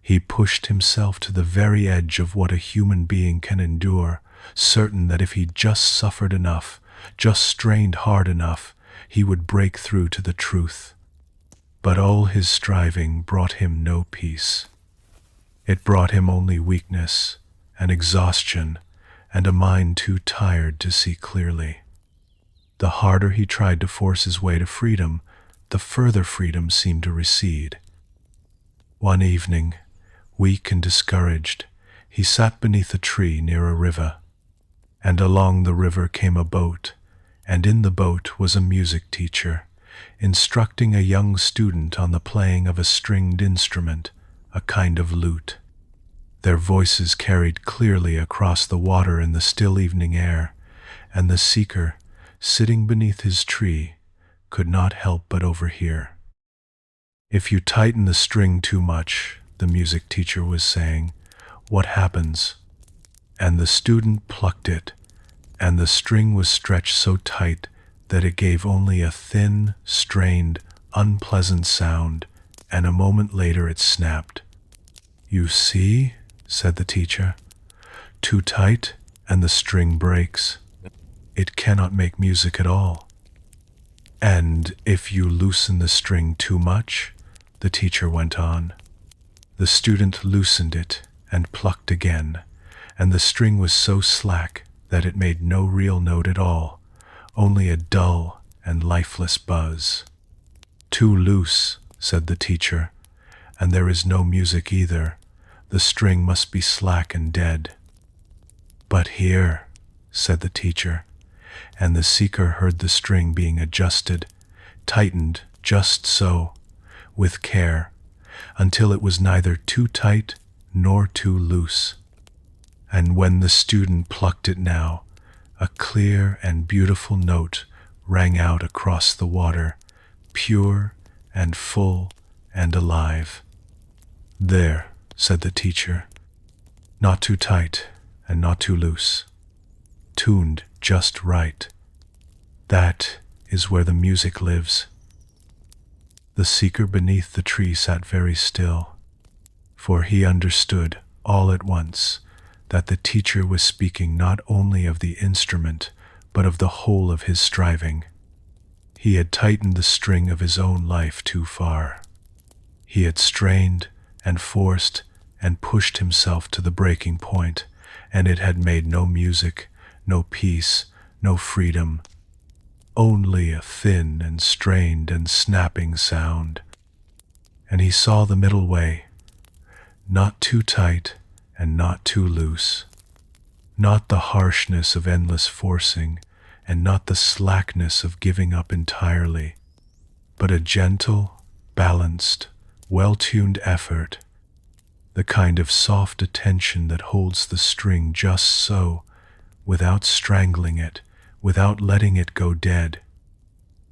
He pushed himself to the very edge of what a human being can endure, certain that if he just suffered enough, just strained hard enough, he would break through to the truth. But all his striving brought him no peace. It brought him only weakness and exhaustion and a mind too tired to see clearly. The harder he tried to force his way to freedom, the further freedom seemed to recede. One evening, weak and discouraged, he sat beneath a tree near a river. And along the river came a boat, and in the boat was a music teacher, instructing a young student on the playing of a stringed instrument, a kind of lute. Their voices carried clearly across the water in the still evening air, and the seeker, sitting beneath his tree, could not help but overhear. If you tighten the string too much, the music teacher was saying, what happens? And the student plucked it, and the string was stretched so tight that it gave only a thin, strained, unpleasant sound, and a moment later it snapped. You see, said the teacher, too tight and the string breaks. It cannot make music at all. And if you loosen the string too much, the teacher went on. The student loosened it and plucked again, and the string was so slack that it made no real note at all, only a dull and lifeless buzz. Too loose, said the teacher, and there is no music either. The string must be slack and dead. But here, said the teacher, and the seeker heard the string being adjusted, tightened just so, with care, until it was neither too tight nor too loose. And when the student plucked it now, a clear and beautiful note rang out across the water, pure and full and alive. There, said the teacher, not too tight and not too loose, tuned just right. That is where the music lives. The seeker beneath the tree sat very still, for he understood all at once that the teacher was speaking not only of the instrument, but of the whole of his striving. He had tightened the string of his own life too far. He had strained and forced and pushed himself to the breaking point, and it had made no music, no peace, no freedom, only a thin and strained and snapping sound. And he saw the middle way, not too tight and not too loose, not the harshness of endless forcing and not the slackness of giving up entirely, but a gentle, balanced, well-tuned effort, the kind of soft attention that holds the string just so, without strangling it, without letting it go dead.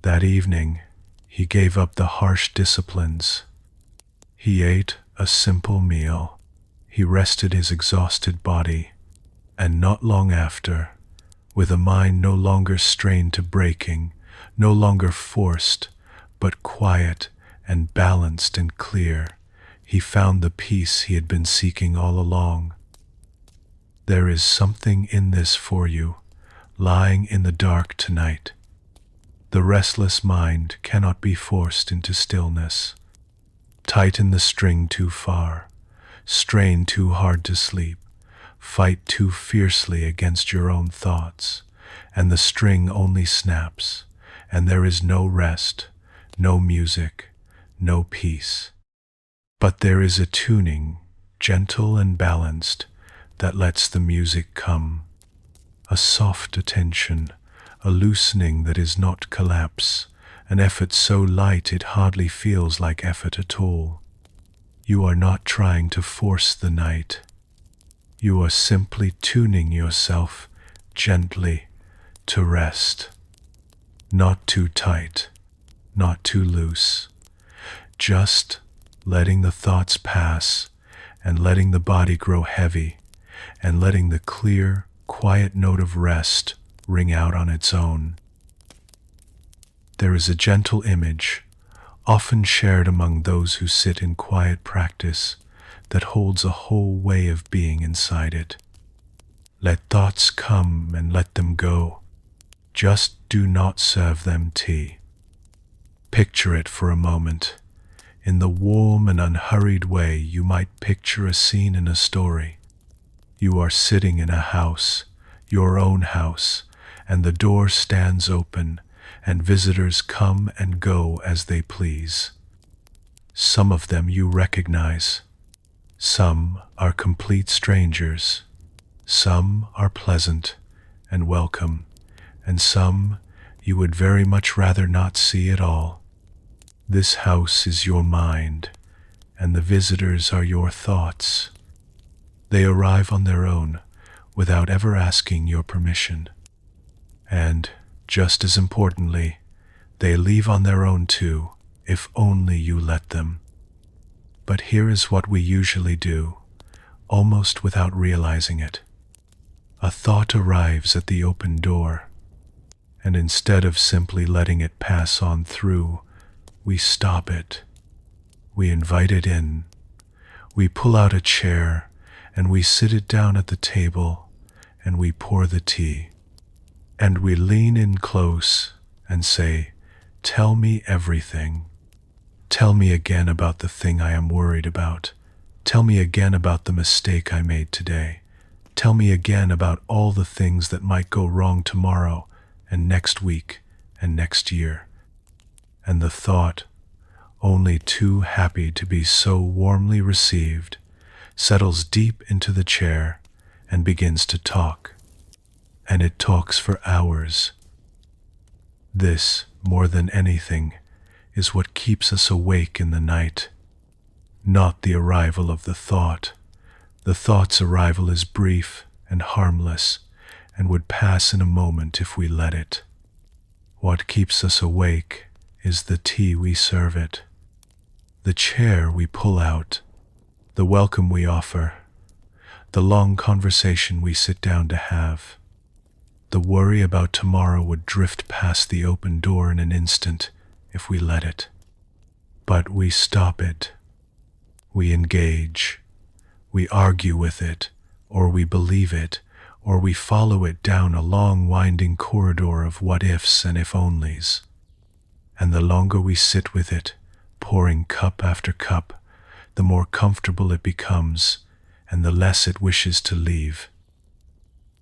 That evening, he gave up the harsh disciplines. He ate a simple meal. He rested his exhausted body, and not long after, with a mind no longer strained to breaking, no longer forced, but quiet and balanced and clear, he found the peace he had been seeking all along. There is something in this for you, lying in the dark tonight. The restless mind cannot be forced into stillness. Tighten the string too far, strain too hard to sleep, fight too fiercely against your own thoughts, and the string only snaps, and there is no rest, no music, no peace. But there is a tuning, gentle and balanced, that lets the music come, a soft attention, a loosening that is not collapse, an effort so light it hardly feels like effort at all. You are not trying to force the night. You are simply tuning yourself gently to rest. Not too tight, not too loose. Just letting the thoughts pass and letting the body grow heavy and letting the clear, quiet note of rest ring out on its own. There is a gentle image, often shared among those who sit in quiet practice, that holds a whole way of being inside it. Let thoughts come and let them go. Just do not serve them tea. Picture it for a moment. In the warm and unhurried way you might picture a scene in a story. You are sitting in a house, your own house, and the door stands open, and visitors come and go as they please. Some of them you recognize. Some are complete strangers. Some are pleasant and welcome, and some you would very much rather not see at all. This house is your mind, and the visitors are your thoughts. They arrive on their own, without ever asking your permission. And, just as importantly, they leave on their own too, if only you let them. But here is what we usually do, almost without realizing it. A thought arrives at the open door, and instead of simply letting it pass on through, we stop it. We invite it in. We pull out a chair, and we sit it down at the table, and we pour the tea. And we lean in close and say, "Tell me everything. Tell me again about the thing I am worried about. Tell me again about the mistake I made today. Tell me again about all the things that might go wrong tomorrow and next week and next year." And the thought, only too happy to be so warmly received, settles deep into the chair and begins to talk. And it talks for hours. This, more than anything, is what keeps us awake in the night. Not the arrival of the thought. The thought's arrival is brief and harmless and would pass in a moment if we let it. What keeps us awake is the tea we serve it, the chair we pull out, the welcome we offer, the long conversation we sit down to have. The worry about tomorrow would drift past the open door in an instant if we let it. But we stop it. We engage. We argue with it, or we believe it, or we follow it down a long winding corridor of what-ifs and if-onlys. And the longer we sit with it, pouring cup after cup, the more comfortable it becomes, and the less it wishes to leave.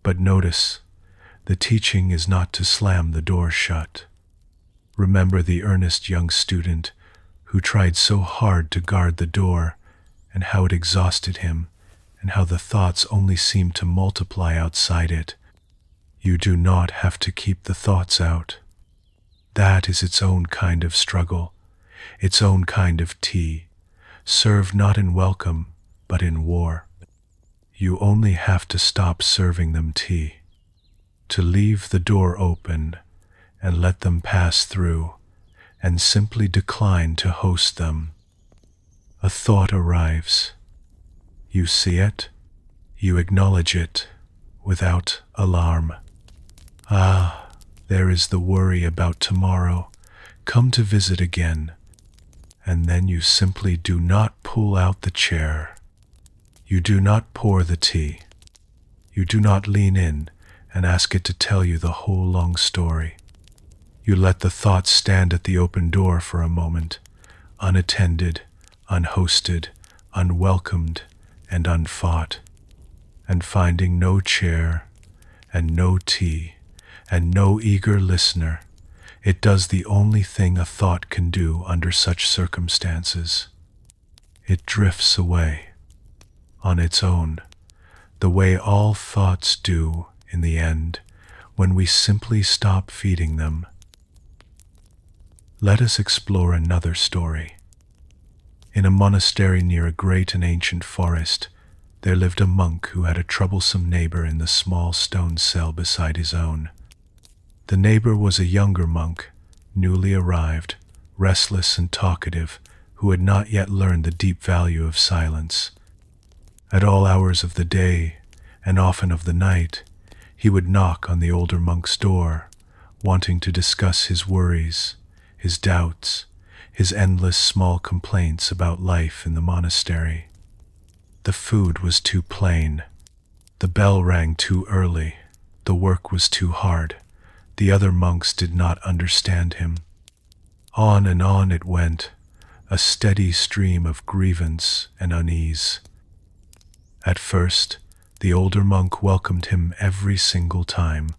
But notice, the teaching is not to slam the door shut. Remember the earnest young student who tried so hard to guard the door, and how it exhausted him, and how the thoughts only seemed to multiply outside it. You do not have to keep the thoughts out. That is its own kind of struggle, its own kind of tea, served not in welcome, but in war. You only have to stop serving them tea, to leave the door open and let them pass through, and simply decline to host them. A thought arrives. You see it, you acknowledge it, without alarm. Ah, there is the worry about tomorrow, come to visit again, and then you simply do not pull out the chair. You do not pour the tea. You do not lean in and ask it to tell you the whole long story. You let the thought stand at the open door for a moment, unattended, unhosted, unwelcomed, and unfought, and finding no chair, and no tea, and no eager listener, it does the only thing a thought can do under such circumstances. It drifts away, on its own, the way all thoughts do in the end, when we simply stop feeding them. Let us explore another story. In a monastery near a great and ancient forest, there lived a monk who had a troublesome neighbor in the small stone cell beside his own. The neighbor was a younger monk, newly arrived, restless and talkative, who had not yet learned the deep value of silence. At all hours of the day, and often of the night, he would knock on the older monk's door, wanting to discuss his worries, his doubts, his endless small complaints about life in the monastery. The food was too plain. The bell rang too early. The work was too hard. The other monks did not understand him. On and on it went, a steady stream of grievance and unease. At first, the older monk welcomed him every single time.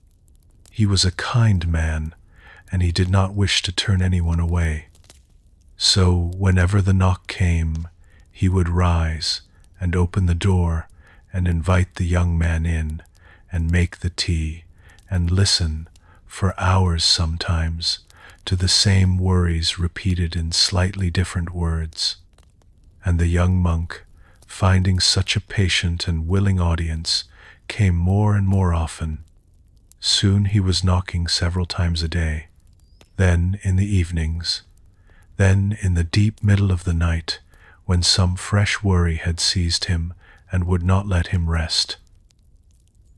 He was a kind man, and he did not wish to turn anyone away. So, whenever the knock came, he would rise and open the door and invite the young man in and make the tea and listen, for hours sometimes, to the same worries repeated in slightly different words. And the young monk, finding such a patient and willing audience, came more and more often. Soon he was knocking several times a day, then in the evenings, then in the deep middle of the night, when some fresh worry had seized him and would not let him rest.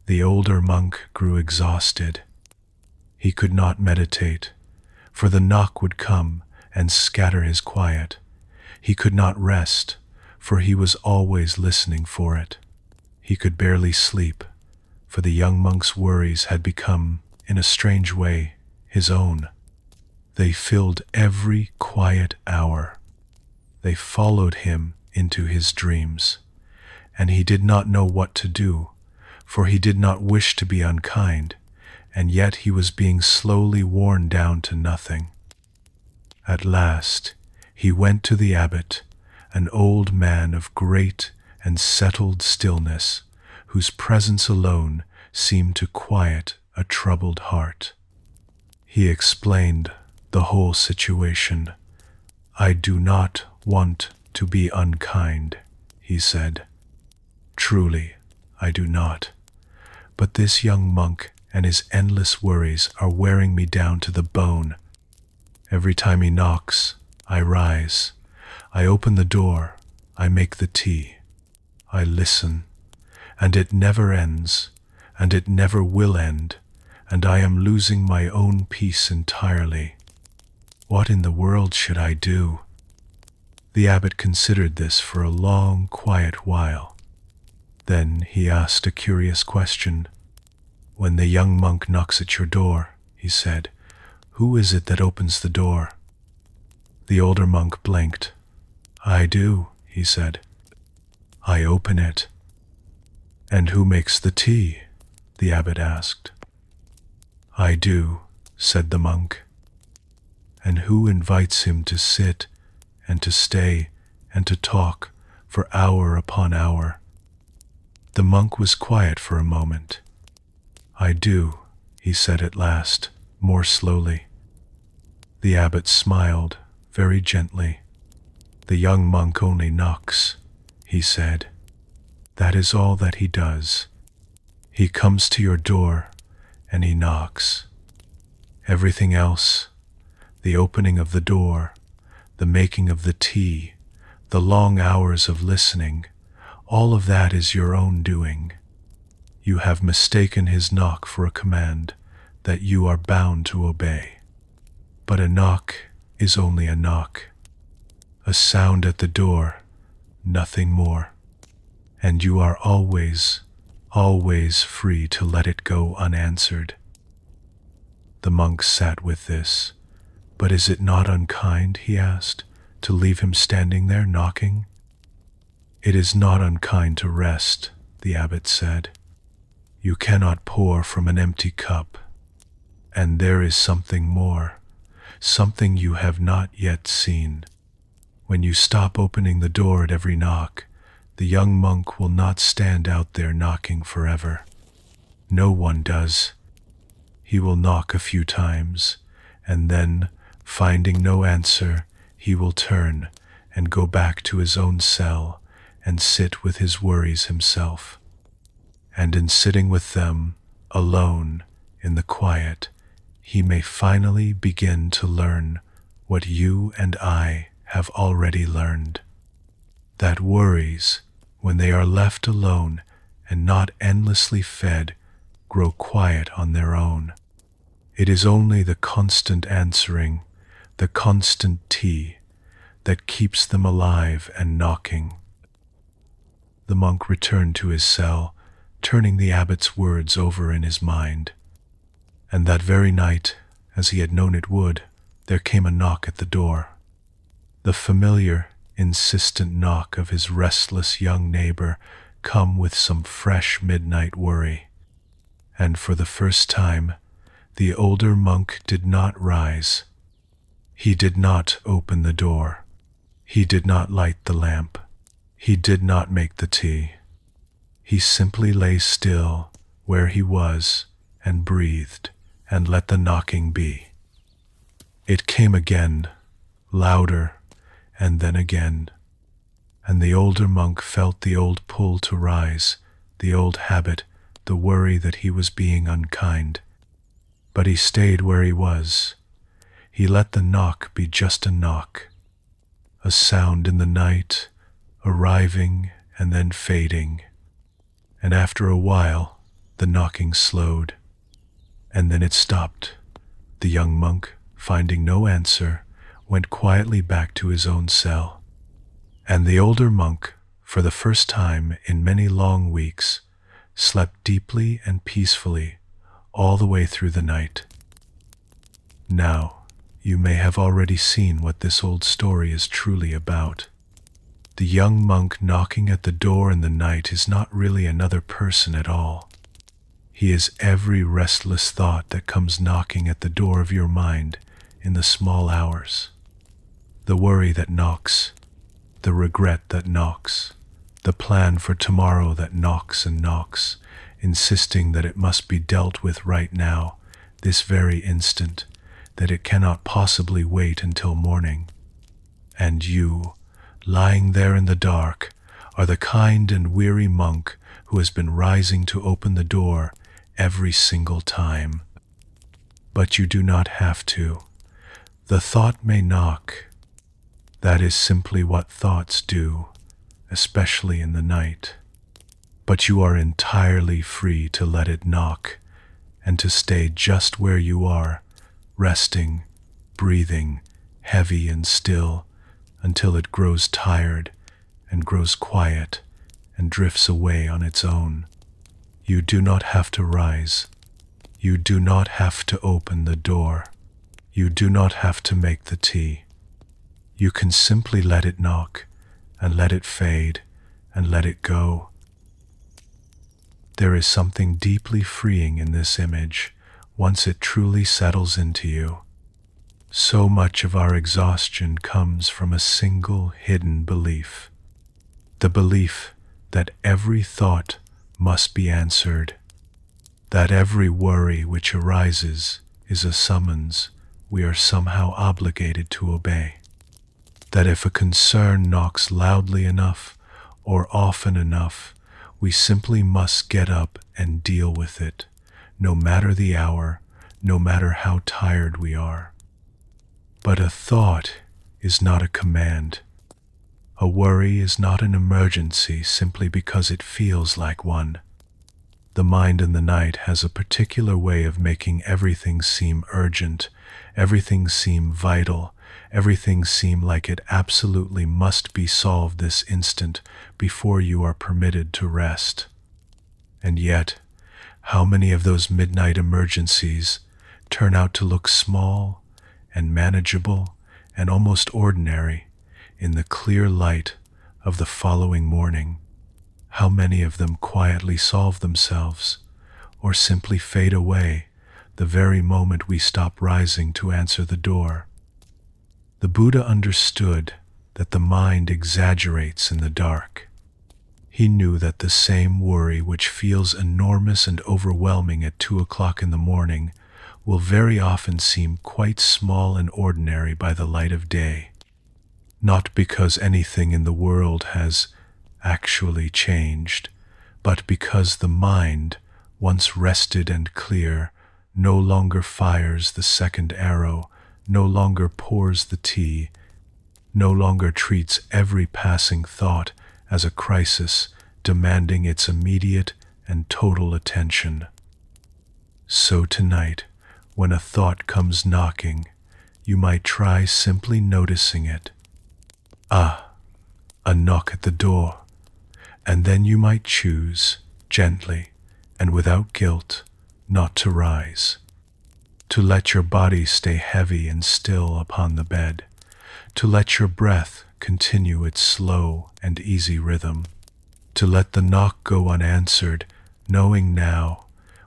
The older monk grew exhausted. He could not meditate, for the knock would come and scatter his quiet. He could not rest, for he was always listening for it. He could barely sleep, for the young monk's worries had become, in a strange way, his own. They filled every quiet hour. They followed him into his dreams, and he did not know what to do, for he did not wish to be unkind, and yet he was being slowly worn down to nothing. At last, He went to the abbot, an old man of great and settled stillness, whose presence alone seemed to quiet a troubled heart. He explained the whole situation. "I do not want to be unkind," he said. "Truly, I do not. But this young monk and his endless worries are wearing me down to the bone. Every time he knocks, I rise. I open the door. I make the tea. I listen. And it never ends, and it never will end, and I am losing my own peace entirely. What in the world should I do?" The abbot considered this for a long, quiet while. Then he asked a curious question. "When the young monk knocks at your door," he said, "who is it that opens the door?" The older monk blinked. "I do," he said. "I open it." "And who makes the tea?" the abbot asked. "I do," said the monk. "And who invites him to sit and to stay and to talk for hour upon hour?" The monk was quiet for a moment. "I do," he said at last, more slowly. The abbot smiled very gently. "The young monk only knocks," he said. "That is all that he does. He comes to your door and he knocks. Everything else, the opening of the door, the making of the tea, the long hours of listening, all of that is your own doing. You have mistaken his knock for a command that you are bound to obey. But a knock is only a knock, a sound at the door, nothing more. And you are always, always free to let it go unanswered." The monk sat with this. "But is it not unkind," he asked, "to leave him standing there knocking?" "It is not unkind to rest," the abbot said. "You cannot pour from an empty cup. And there is something more, something you have not yet seen. When you stop opening the door at every knock, the young monk will not stand out there knocking forever. No one does. He will knock a few times, and then, finding no answer, he will turn and go back to his own cell and sit with his worries himself. And in sitting with them, alone, in the quiet, he may finally begin to learn what you and I have already learned. That worries, when they are left alone and not endlessly fed, grow quiet on their own. It is only the constant answering, the constant tea, that keeps them alive and knocking." The monk returned to his cell, turning the abbot's words over in his mind. And that very night, as he had known it would, there came a knock at the door. The familiar, insistent knock of his restless young neighbor, come with some fresh midnight worry. And for the first time, the older monk did not rise. He did not open the door. He did not light the lamp. He did not make the tea. He simply lay still where he was and breathed and let the knocking be. It came again, louder, and then again. And the older monk felt the old pull to rise, the old habit, the worry that he was being unkind. But he stayed where he was. He let the knock be just a knock, a sound in the night, arriving and then fading. And after a while, the knocking slowed. And then it stopped. The young monk, finding no answer, went quietly back to his own cell. And the older monk, for the first time in many long weeks, slept deeply and peacefully all the way through the night. Now, you may have already seen what this old story is truly about. The young monk knocking at the door in the night is not really another person at all. He is every restless thought that comes knocking at the door of your mind in the small hours. the worry that knocks, the regret that knocks, the plan for tomorrow that knocks and knocks, insisting that it must be dealt with right now, this very instant, that it cannot possibly wait until morning. And you, lying there in the dark, are the kind and weary monk who has been rising to open the door every single time. But you do not have to. The thought may knock. That is simply what thoughts do, especially in the night. But you are entirely free to let it knock and to stay just where you are, resting, breathing, heavy and still, until it grows tired and grows quiet and drifts away on its own. You do not have to rise. You do not have to open the door. You do not have to make the tea. You can simply let it knock and let it fade and let it go. There is something deeply freeing in this image once it truly settles into you. So much of our exhaustion comes from a single hidden belief. The belief that every thought must be answered, that every worry which arises is a summons we are somehow obligated to obey, that if a concern knocks loudly enough or often enough, we simply must get up and deal with it, no matter the hour, no matter how tired we are. But a thought is not a command. A worry is not an emergency simply because it feels like one. The mind in the night has a particular way of making everything seem urgent, everything seem vital, everything seem like it absolutely must be solved this instant before you are permitted to rest. And yet, how many of those midnight emergencies turn out to look small and manageable and almost ordinary in the clear light of the following morning? How many of them quietly solve themselves or simply fade away the very moment we stop rising to answer the door? The Buddha understood that the mind exaggerates in the dark. He knew that the same worry which feels enormous and overwhelming at 2 o'clock in the morning will very often seem quite small and ordinary by the light of day. Not because anything in the world has actually changed, but because the mind, once rested and clear, no longer fires the second arrow, no longer pours the tea, no longer treats every passing thought as a crisis demanding its immediate and total attention. So tonight, when a thought comes knocking, you might try simply noticing it. A knock at the door. And then you might choose, gently and without guilt, not to rise, to let your body stay heavy and still upon the bed, to let your breath continue its slow and easy rhythm, to let the knock go unanswered, knowing now,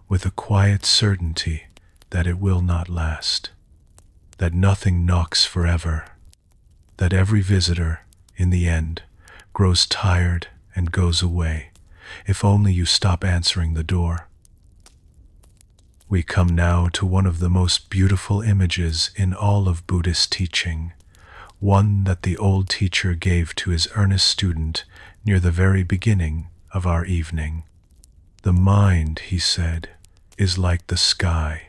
with a quiet certainty, that it will not last, that nothing knocks forever, that every visitor, in the end, grows tired and goes away, if only you stop answering the door. We come now to one of the most beautiful images in all of Buddhist teaching, one that the old teacher gave to his earnest student near the very beginning of our evening. The mind, he said, is like the sky,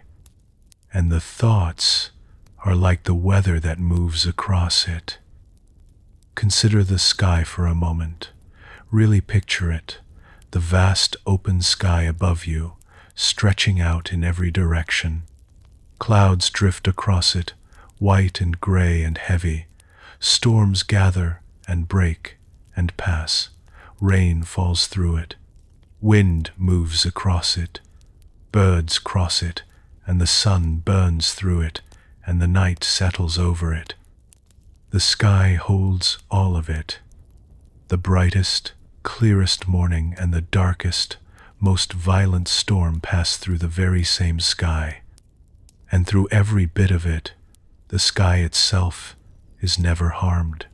and the thoughts are like the weather that moves across it. Consider the sky for a moment. Really picture it, the vast open sky above you, stretching out in every direction. Clouds drift across it, white and gray and heavy. Storms gather and break and pass. Rain falls through it. Wind moves across it. Birds cross it, and the sun burns through it, and the night settles over it. The sky holds all of it. The brightest, clearest morning and the darkest, most violent storm pass through the very same sky. And through every bit of it, the sky itself is never harmed.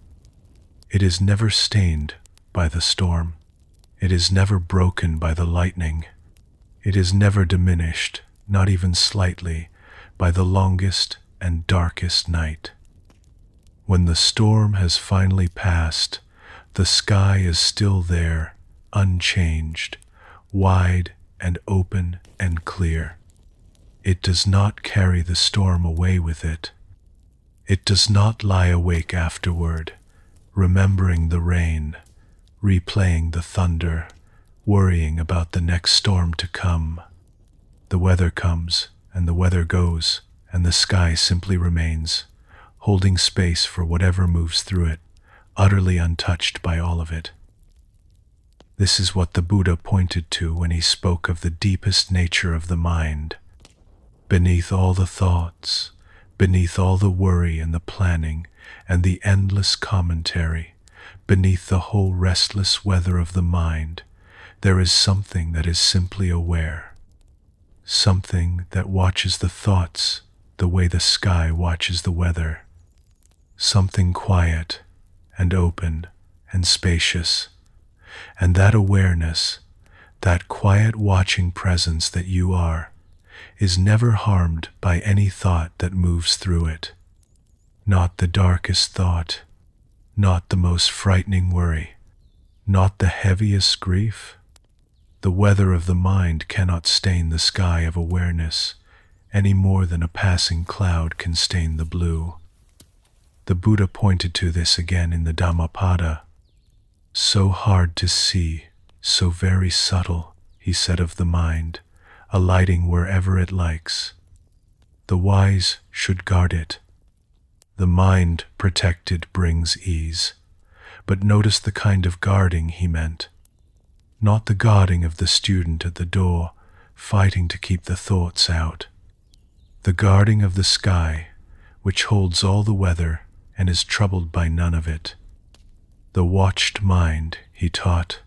It is never stained by the storm. It is never broken by the lightning. It is never diminished, not even slightly, by the longest and darkest night. When the storm has finally passed, the sky is still there, unchanged, wide and open and clear. It does not carry the storm away with it. It does not lie awake afterward, remembering the rain, replaying the thunder, worrying about the next storm to come. The weather comes, and the weather goes, and the sky simply remains, holding space for whatever moves through it, utterly untouched by all of it. This is what the Buddha pointed to when he spoke of the deepest nature of the mind. Beneath all the thoughts, beneath all the worry and the planning and the endless commentary, beneath the whole restless weather of the mind, there is something that is simply aware. Something that watches the thoughts the way the sky watches the weather. Something quiet and open and spacious. And that awareness, that quiet watching presence that you are, is never harmed by any thought that moves through it. Not the darkest thought, not the most frightening worry, not the heaviest grief. The weather of the mind cannot stain the sky of awareness any more than a passing cloud can stain the blue. The Buddha pointed to this again in the Dhammapada. So hard to see, so very subtle, he said of the mind, alighting wherever it likes. The wise should guard it. The mind protected brings ease. But notice the kind of guarding he meant. Not the guarding of the student at the door, fighting to keep the thoughts out. The guarding of the sky, which holds all the weather and is troubled by none of it. The watched mind, he taught,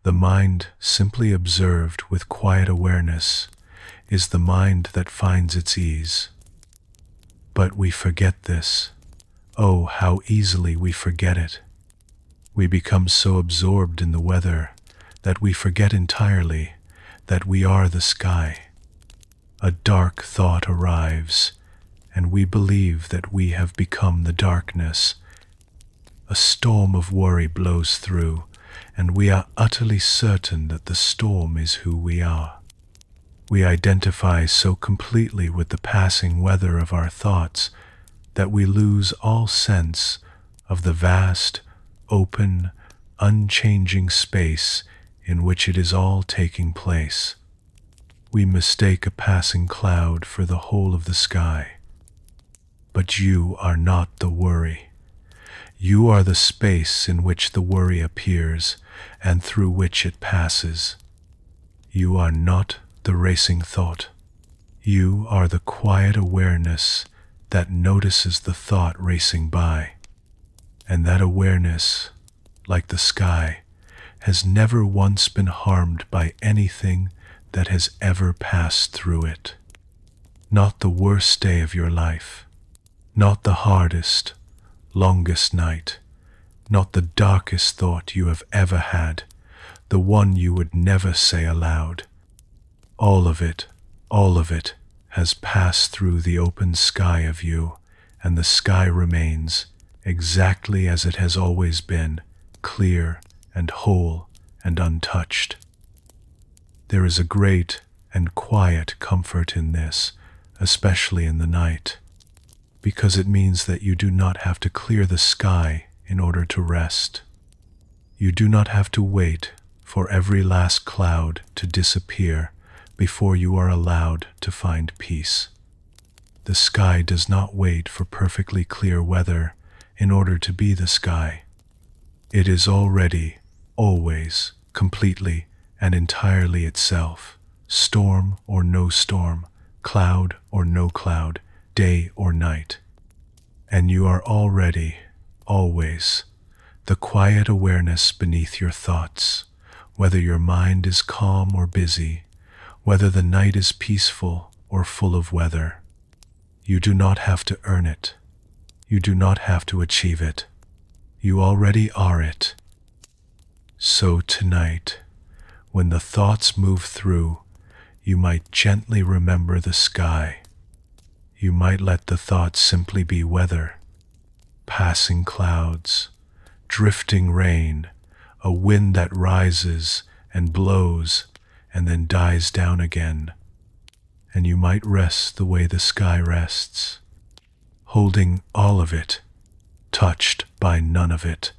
the mind simply observed with quiet awareness, is the mind that finds its ease. But we forget this. Oh, how easily we forget it. We become so absorbed in the weather that we forget entirely that we are the sky. A dark thought arrives, and we believe that we have become the darkness. A storm of worry blows through, and we are utterly certain that the storm is who we are. We identify so completely with the passing weather of our thoughts that we lose all sense of the vast, open, unchanging space in which it is all taking place. We mistake a passing cloud for the whole of the sky. But you are not the worry. You are the space in which the worry appears and through which it passes. You are not the racing thought. You are the quiet awareness that notices the thought racing by. And that awareness, like the sky, has never once been harmed by anything that has ever passed through it. Not the worst day of your life, not the hardest, longest night, not the darkest thought you have ever had, the one you would never say aloud. All of it has passed through the open sky of you, and the sky remains exactly as it has always been, clear and whole and untouched. There is a great and quiet comfort in this, especially in the night, because it means that you do not have to clear the sky in order to rest. You do not have to wait for every last cloud to disappear before you are allowed to find peace. The sky does not wait for perfectly clear weather in order to be the sky. It is already, always, completely and entirely itself, storm or no storm, cloud or no cloud, day or night. And you are already, always, the quiet awareness beneath your thoughts, whether your mind is calm or busy, whether the night is peaceful or full of weather. You do not have to earn it. You do not have to achieve it. You already are it. So tonight, when the thoughts move through, you might gently remember the sky. You might let the thoughts simply be weather, passing clouds, drifting rain, a wind that rises and blows and then dies down again. And you might rest the way the sky rests, holding all of it, touched by none of it,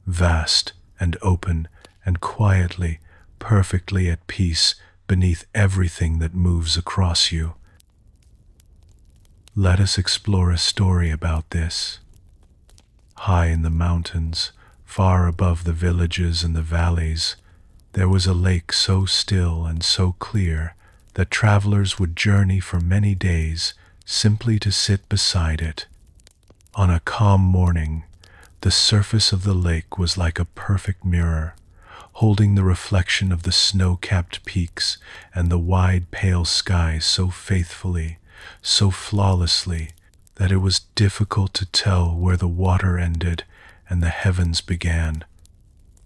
vast and open and quietly, perfectly at peace beneath everything that moves across you. Let us explore a story about this. High in the mountains, far above the villages and the valleys, there was a lake so still and so clear that travelers would journey for many days simply to sit beside it. On a calm morning, the surface of the lake was like a perfect mirror, holding the reflection of the snow-capped peaks and the wide pale sky so faithfully, so flawlessly, that it was difficult to tell where the water ended and the heavens began.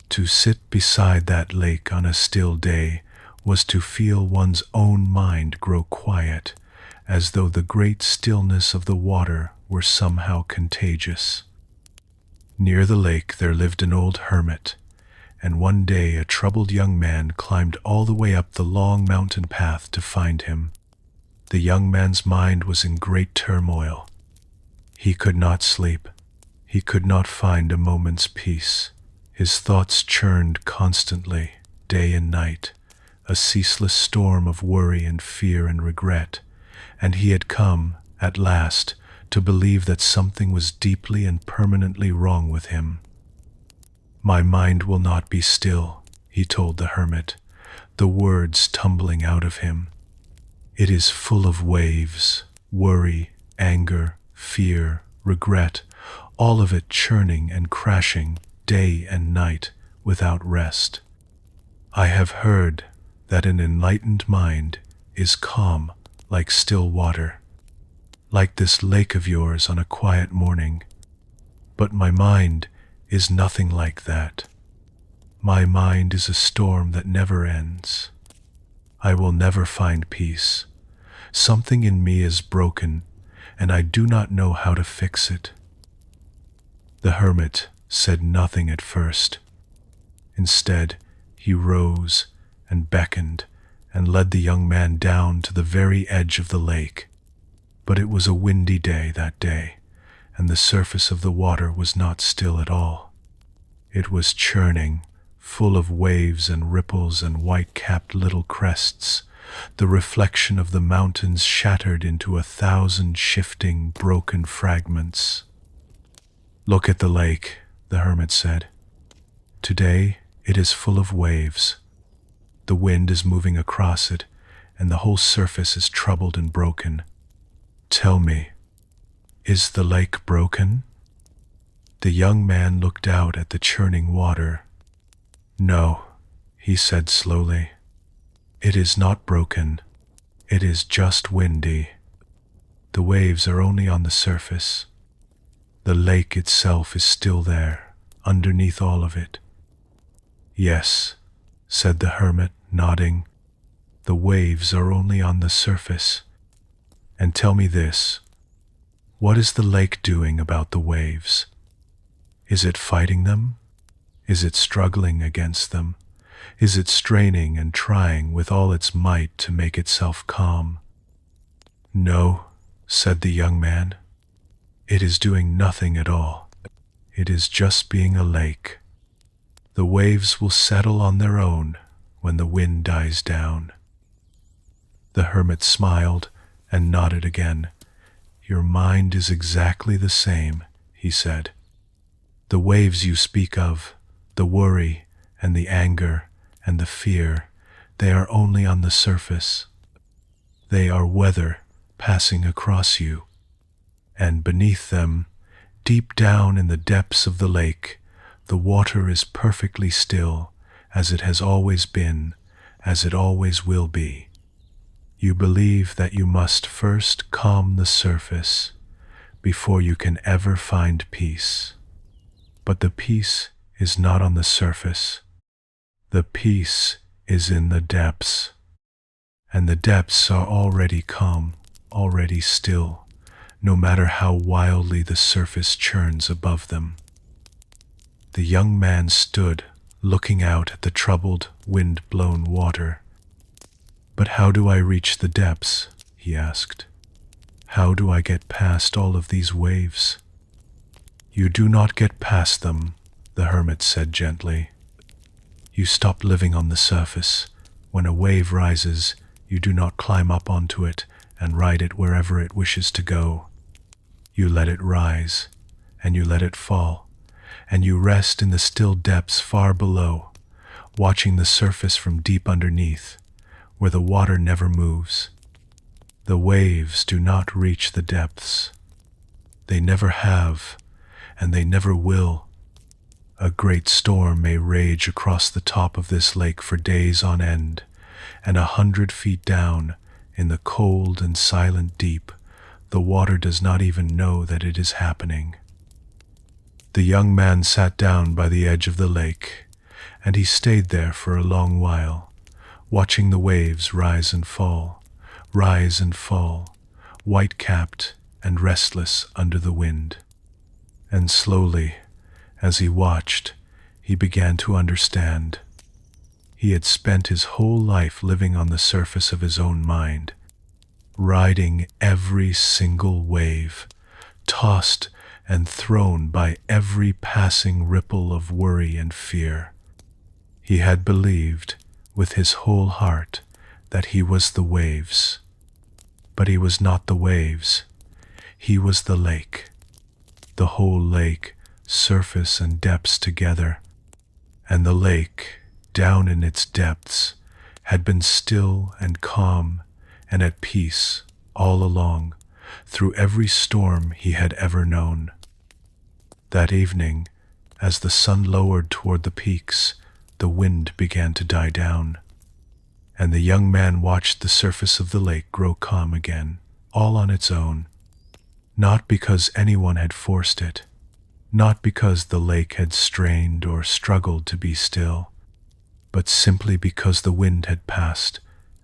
To sit beside that lake on a still day was to feel one's own mind grow quiet, as though the great stillness of the water were somehow contagious. Near the lake there lived an old hermit, and one day a troubled young man climbed all the way up the long mountain path to find him. The young man's mind was in great turmoil. He could not sleep. He could not find a moment's peace. His thoughts churned constantly, day and night, a ceaseless storm of worry and fear and regret, and he had come, at last, to believe that something was deeply and permanently wrong with him. "My mind will not be still," he told the hermit, the words tumbling out of him. "It is full of waves, worry, anger, fear, regret, all of it churning and crashing day and night without rest. I have heard that an enlightened mind is calm like still water, like this lake of yours on a quiet morning. But my mind is nothing like that. My mind is a storm that never ends. I will never find peace. Something in me is broken, and I do not know how to fix it." The hermit said nothing at first. Instead, he rose and beckoned and led the young man down to the very edge of the lake. But it was a windy day that day, and the surface of the water was not still at all. It was churning, full of waves and ripples and white-capped little crests, the reflection of the mountains shattered into 1,000 shifting, broken fragments. "Look at the lake," the hermit said. "Today it is full of waves. The wind is moving across it, and the whole surface is troubled and broken. Tell me, is the lake broken?" The young man looked out at the churning water. "No," he said slowly. "It is not broken. It is just windy. The waves are only on the surface. The lake itself is still there, underneath all of it." "Yes," said the hermit, nodding. "The waves are only on the surface. And tell me this, what is the lake doing about the waves? Is it fighting them? Is it struggling against them? Is it straining and trying with all its might to make itself calm?" "No," said the young man. "It is doing nothing at all. It is just being a lake. The waves will settle on their own when the wind dies down." The hermit smiled and nodded again. "Your mind is exactly the same," he said. "The waves you speak of, the worry and the anger and the fear, they are only on the surface. They are weather passing across you. And beneath them, deep down in the depths of the lake, the water is perfectly still, as it has always been, as it always will be. You believe that you must first calm the surface, before you can ever find peace. But the peace is not on the surface. The peace is in the depths. And the depths are already calm, already still, no matter how wildly the surface churns above them. The young man stood, looking out at the troubled, wind-blown water. "But how do I reach the depths?" he asked. "How do I get past all of these waves?" "You do not get past them," the hermit said gently. "You stop living on the surface. When a wave rises, you do not climb up onto it and ride it wherever it wishes to go. You let it rise, and you let it fall, and you rest in the still depths far below, watching the surface from deep underneath, where the water never moves. The waves do not reach the depths. They never have, and they never will. A great storm may rage across the top of this lake for days on end, and 100 feet down, in the cold and silent deep, the water does not even know that it is happening." The young man sat down by the edge of the lake, and he stayed there for a long while, watching the waves rise and fall, white-capped and restless under the wind. And slowly, as he watched, he began to understand. He had spent his whole life living on the surface of his own mind, riding every single wave, tossed and thrown by every passing ripple of worry and fear. He had believed, with his whole heart, that he was the waves. But he was not the waves. He was the lake. The whole lake, surface and depths together. And the lake, down in its depths, had been still and calm and at peace all along, through every storm he had ever known. That evening, as the sun lowered toward the peaks, the wind began to die down, and the young man watched the surface of the lake grow calm again, all on its own, not because anyone had forced it, not because the lake had strained or struggled to be still, but simply because the wind had passed,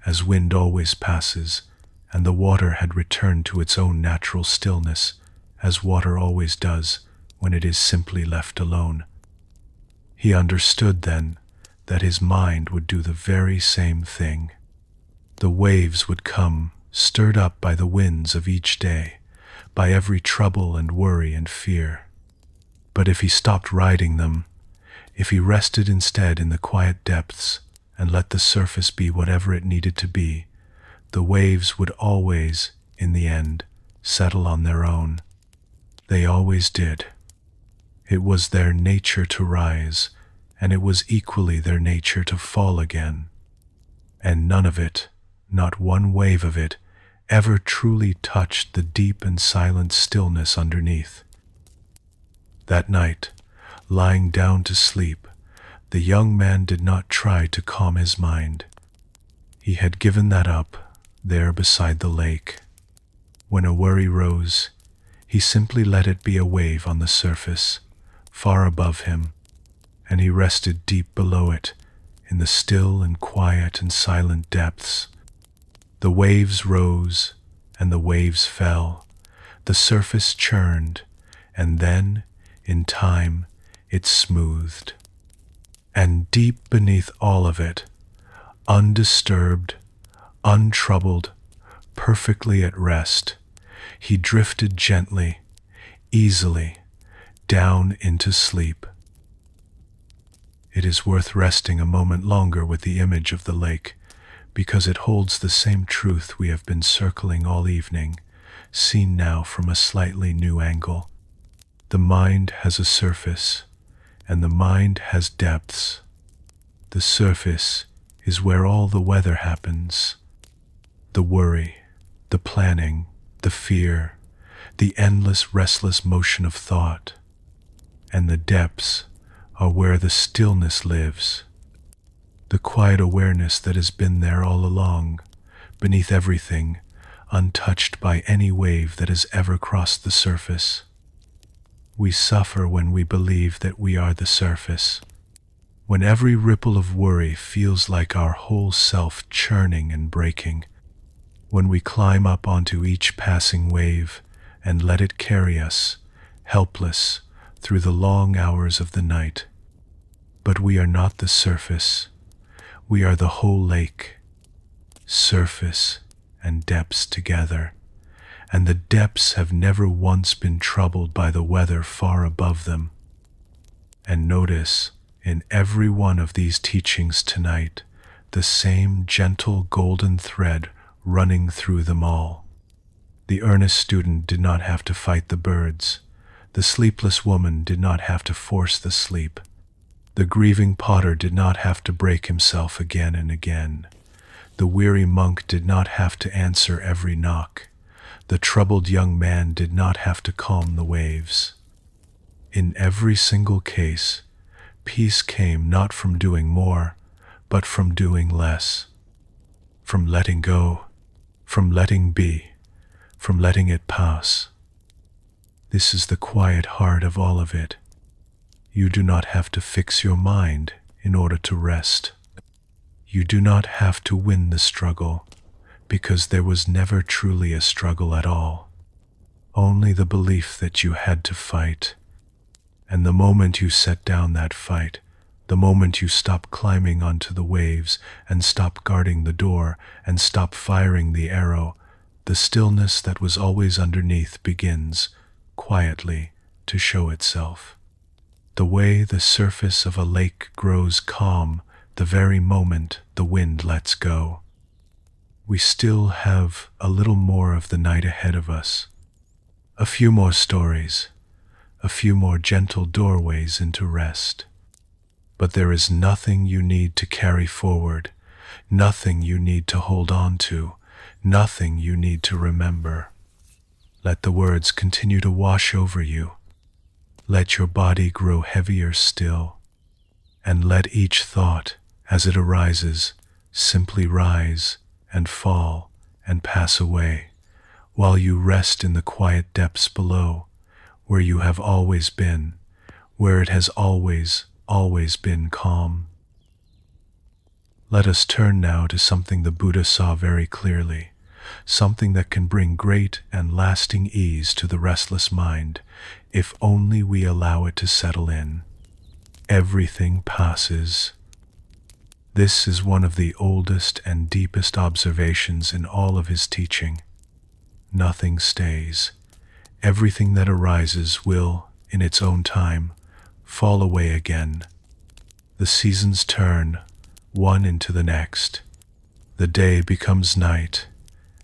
as wind always passes, and the water had returned to its own natural stillness, as water always does when it is simply left alone. He understood then that his mind would do the very same thing. The waves would come, stirred up by the winds of each day, by every trouble and worry and fear. But if he stopped riding them, if he rested instead in the quiet depths and let the surface be whatever it needed to be, the waves would always, in the end, settle on their own. They always did. It was their nature to rise, and it was equally their nature to fall again. And none of it, not one wave of it, ever truly touched the deep and silent stillness underneath. That night, lying down to sleep, the young man did not try to calm his mind. He had given that up, there beside the lake. When a worry rose, he simply let it be a wave on the surface, far above him, and he rested deep below it, in the still and quiet and silent depths. The waves rose, and the waves fell. The surface churned, and then, in time, it smoothed. And deep beneath all of it, undisturbed, untroubled, perfectly at rest, he drifted gently, easily, down into sleep. It is worth resting a moment longer with the image of the lake, because it holds the same truth we have been circling all evening, seen now from a slightly new angle. The mind has a surface, and the mind has depths. The surface is where all the weather happens. The worry, the planning, the fear, the endless restless motion of thought. And the depths are where the stillness lives. The quiet awareness that has been there all along, beneath everything, untouched by any wave that has ever crossed the surface. We suffer when we believe that we are the surface, when every ripple of worry feels like our whole self churning and breaking, when we climb up onto each passing wave and let it carry us, helpless, through the long hours of the night. But we are not the surface. We are the whole lake, surface and depths together, and the depths have never once been troubled by the weather far above them. And notice, in every one of these teachings tonight, the same gentle golden thread running through them all. The earnest student did not have to fight the birds. The sleepless woman did not have to force the sleep. The grieving potter did not have to break himself again and again. The weary monk did not have to answer every knock. The troubled young man did not have to calm the waves. In every single case, peace came not from doing more, but from doing less. From letting go, from letting be, from letting it pass. This is the quiet heart of all of it. You do not have to fix your mind in order to rest. You do not have to win the struggle, because there was never truly a struggle at all. Only the belief that you had to fight. And the moment you set down that fight, the moment you stop climbing onto the waves and stop guarding the door and stop firing the arrow, the stillness that was always underneath begins, quietly, to show itself. The way the surface of a lake grows calm the very moment the wind lets go. We still have a little more of the night ahead of us. A few more stories, a few more gentle doorways into rest. But there is nothing you need to carry forward, nothing you need to hold on to, nothing you need to remember. Let the words continue to wash over you. Let your body grow heavier still, and let each thought, as it arises, simply rise and fall and pass away, while you rest in the quiet depths below, where you have always been, where it has always been calm. Let us turn now to something the Buddha saw very clearly, something that can bring great and lasting ease to the restless mind, if only we allow it to settle in. Everything passes. This is one of the oldest and deepest observations in all of his teaching. Nothing stays. Everything that arises will, in its own time, fall away again. The seasons turn, one into the next. The day becomes night,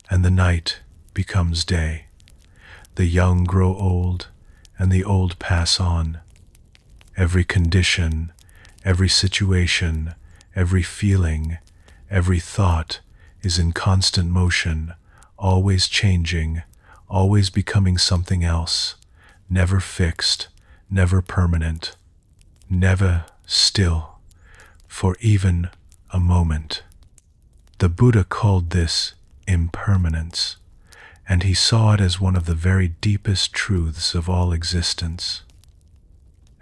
and the night becomes day. The young grow old, and the old pass on. Every condition, every situation, every feeling, every thought is in constant motion, always changing, always becoming something else, never fixed, never permanent, never still, for even a moment. The Buddha called this impermanence, and he saw it as one of the very deepest truths of all existence.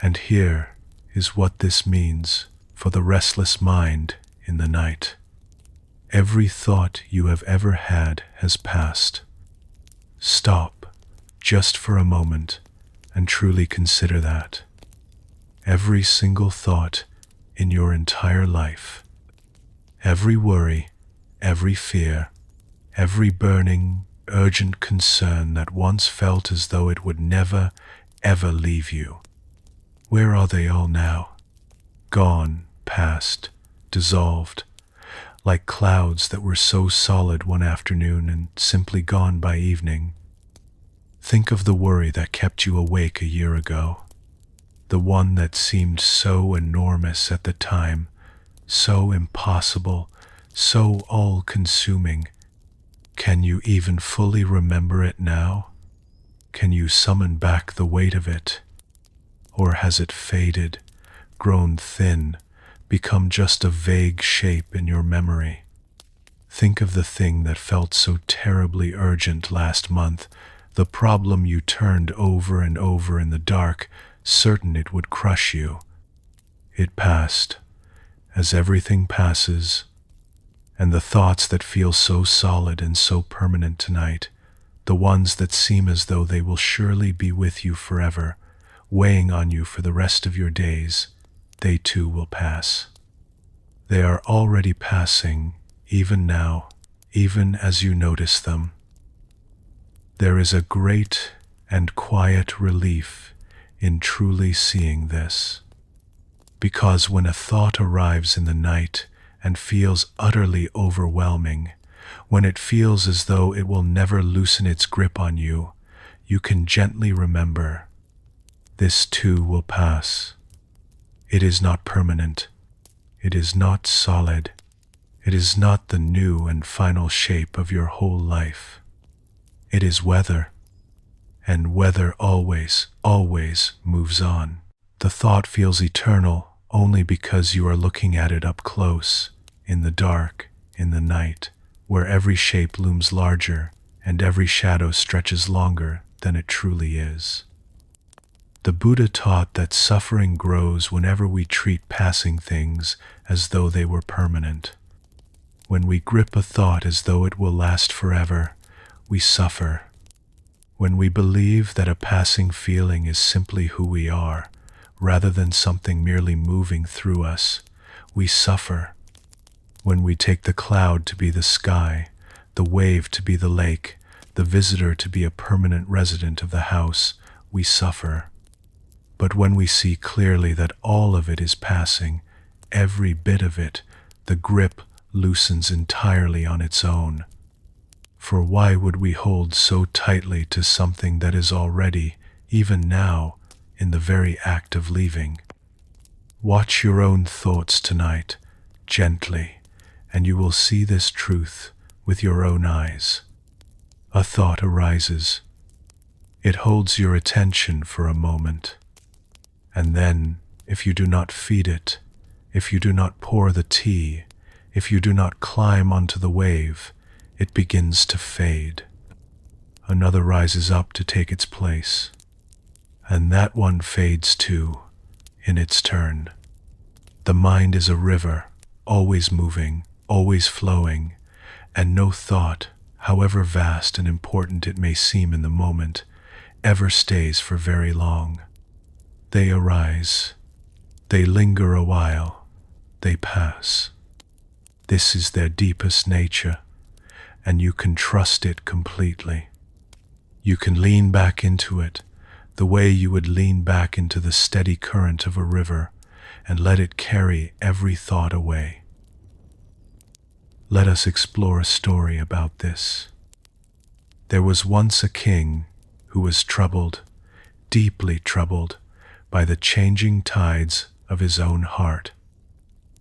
And here is what this means for the restless mind in the night. Every thought you have ever had has passed. Stop, just for a moment, and truly consider that. Every single thought in your entire life, every worry, every fear, every burning, urgent concern that once felt as though it would never, ever leave you. Where are they all now? Gone, past, dissolved, like clouds that were so solid one afternoon and simply gone by evening. Think of the worry that kept you awake a year ago, the one that seemed so enormous at the time, so impossible, so all-consuming. Can you even fully remember it now? Can you summon back the weight of it? Or has it faded, grown thin, become just a vague shape in your memory? Think of the thing that felt so terribly urgent last month, the problem you turned over and over in the dark, certain it would crush you. It passed, as everything passes, and the thoughts that feel so solid and so permanent tonight, the ones that seem as though they will surely be with you forever, weighing on you for the rest of your days, they too will pass. They are already passing, even now, even as you notice them. There is a great and quiet relief in truly seeing this, because when a thought arrives in the night and feels utterly overwhelming, when it feels as though it will never loosen its grip on you, you can gently remember, this too will pass. It is not permanent. It is not solid. It is not the new and final shape of your whole life. It is weather, and weather always, always moves on. The thought feels eternal only because you are looking at it up close, in the dark, in the night, where every shape looms larger and every shadow stretches longer than it truly is. The Buddha taught that suffering grows whenever we treat passing things as though they were permanent. When we grip a thought as though it will last forever, we suffer. When we believe that a passing feeling is simply who we are, rather than something merely moving through us, we suffer. When we take the cloud to be the sky, the wave to be the lake, the visitor to be a permanent resident of the house, we suffer. But when we see clearly that all of it is passing, every bit of it, the grip loosens entirely on its own. For why would we hold so tightly to something that is already, even now, in the very act of leaving? Watch your own thoughts tonight, gently, and you will see this truth with your own eyes. A thought arises. It holds your attention for a moment. And then, if you do not feed it, if you do not pour the tea, if you do not climb onto the wave, it begins to fade. Another rises up to take its place, and that one fades too, in its turn. The mind is a river, always moving, always flowing, and no thought, however vast and important it may seem in the moment, ever stays for very long. They arise, they linger a while, they pass. This is their deepest nature, and you can trust it completely. You can lean back into it, the way you would lean back into the steady current of a river, and let it carry every thought away. Let us explore a story about this. There was once a king who was troubled, deeply troubled, by the changing tides of his own heart.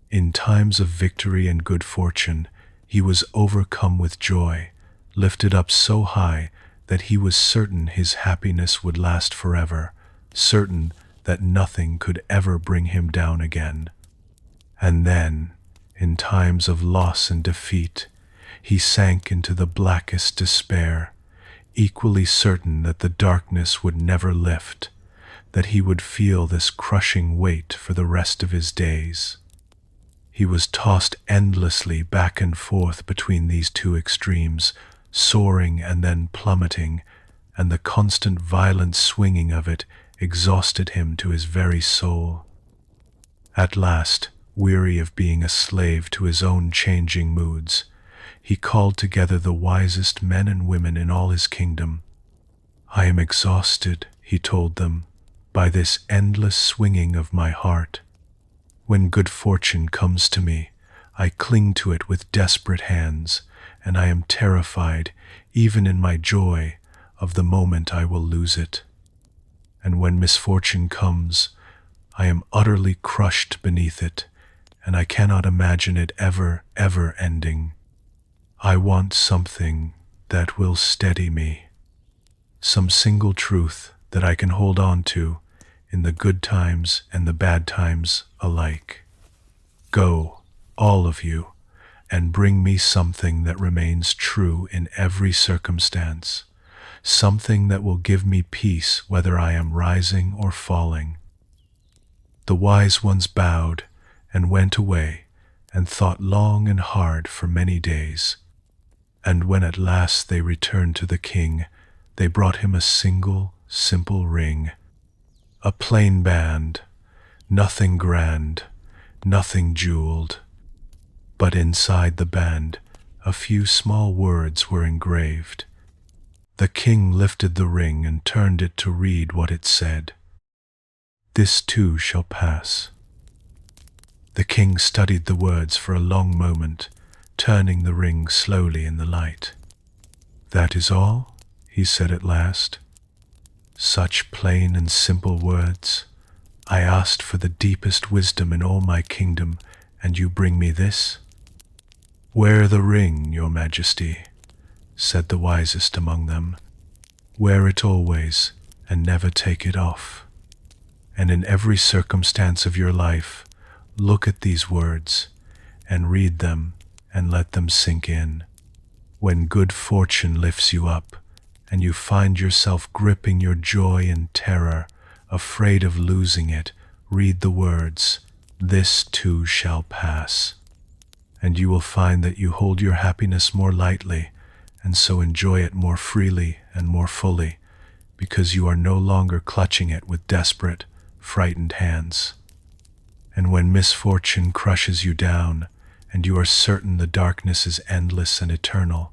In times of victory and good fortune, he was overcome with joy, lifted up so high that he was certain his happiness would last forever, certain that nothing could ever bring him down again. And then, in times of loss and defeat, he sank into the blackest despair, equally certain that the darkness would never lift, that he would feel this crushing weight for the rest of his days. He was tossed endlessly back and forth between these two extremes, soaring and then plummeting, and the constant violent swinging of it exhausted him to his very soul. At last, weary of being a slave to his own changing moods, he called together the wisest men and women in all his kingdom. "I am exhausted," he told them, "by this endless swinging of my heart. When good fortune comes to me, I cling to it with desperate hands, and I am terrified, even in my joy, of the moment I will lose it. And when misfortune comes, I am utterly crushed beneath it, and I cannot imagine it ever, ever ending. I want something that will steady me, some single truth that I can hold on to in the good times and the bad times alike. Go, all of you, and bring me something that remains true in every circumstance, something that will give me peace whether I am rising or falling." The wise ones bowed and went away and thought long and hard for many days. And when at last they returned to the king, they brought him a single, simple ring, a plain band, nothing grand, nothing jeweled. But inside the band, a few small words were engraved. The king lifted the ring and turned it to read what it said. "This too shall pass." The king studied the words for a long moment, turning the ring slowly in the light. "That is all?" he said at last. "Such plain and simple words. I asked for the deepest wisdom in all my kingdom, and you bring me this?" "Wear the ring, your majesty," said the wisest among them. "Wear it always, and never take it off. And in every circumstance of your life, look at these words, and read them, and let them sink in. When good fortune lifts you up, and you find yourself gripping your joy in terror, afraid of losing it, read the words, 'This too shall pass.' And you will find that you hold your happiness more lightly, and so enjoy it more freely and more fully, because you are no longer clutching it with desperate, frightened hands. And when misfortune crushes you down, and you are certain the darkness is endless and eternal,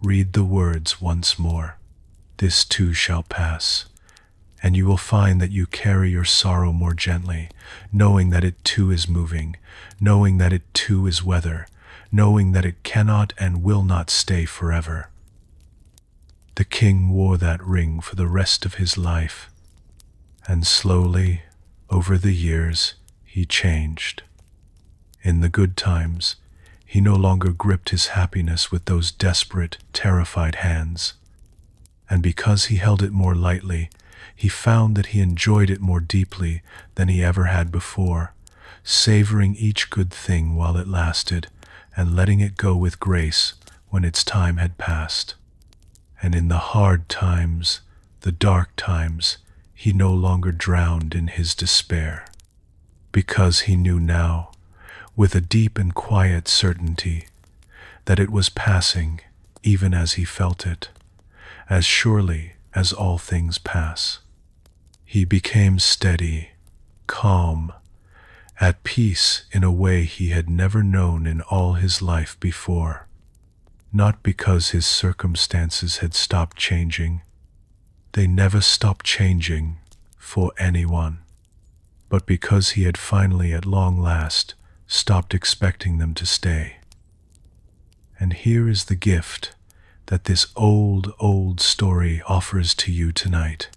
read the words once more, 'This too shall pass,' and you will find that you carry your sorrow more gently, knowing that it too is moving, knowing that it too is weather, knowing that it cannot and will not stay forever." The king wore that ring for the rest of his life, and slowly, over the years, he changed. In the good times, he no longer gripped his happiness with those desperate, terrified hands. And because he held it more lightly, he found that he enjoyed it more deeply than he ever had before, savoring each good thing while it lasted, and letting it go with grace when its time had passed. And in the hard times, the dark times, he no longer drowned in his despair, because he knew now, with a deep and quiet certainty, that it was passing even as he felt it, as surely as all things pass. He became steady, calm, at peace in a way he had never known in all his life before, not because his circumstances had stopped changing. They never stopped changing for anyone, but because he had finally at long last stopped expecting them to stay. And here is the gift that this old story offers to you tonight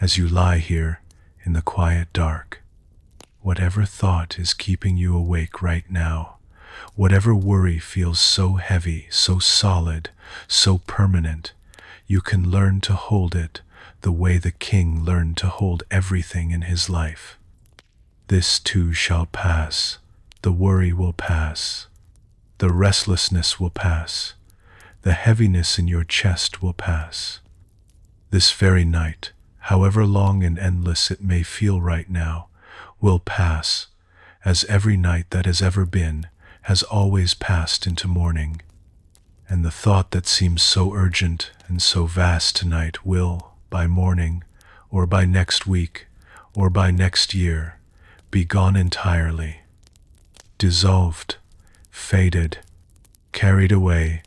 as you lie here in the quiet dark. Whatever thought is keeping you awake right now, whatever worry feels so heavy, so solid, so permanent, you can learn to hold it the way the king learned to hold everything in his life. This too shall pass. The worry will pass. The restlessness will pass. The heaviness in your chest will pass. This very night, however long and endless it may feel right now, will pass, as every night that has ever been has always passed into morning. And the thought that seems so urgent and so vast tonight will, by morning, or by next week, or by next year, be gone entirely, dissolved, faded, carried away,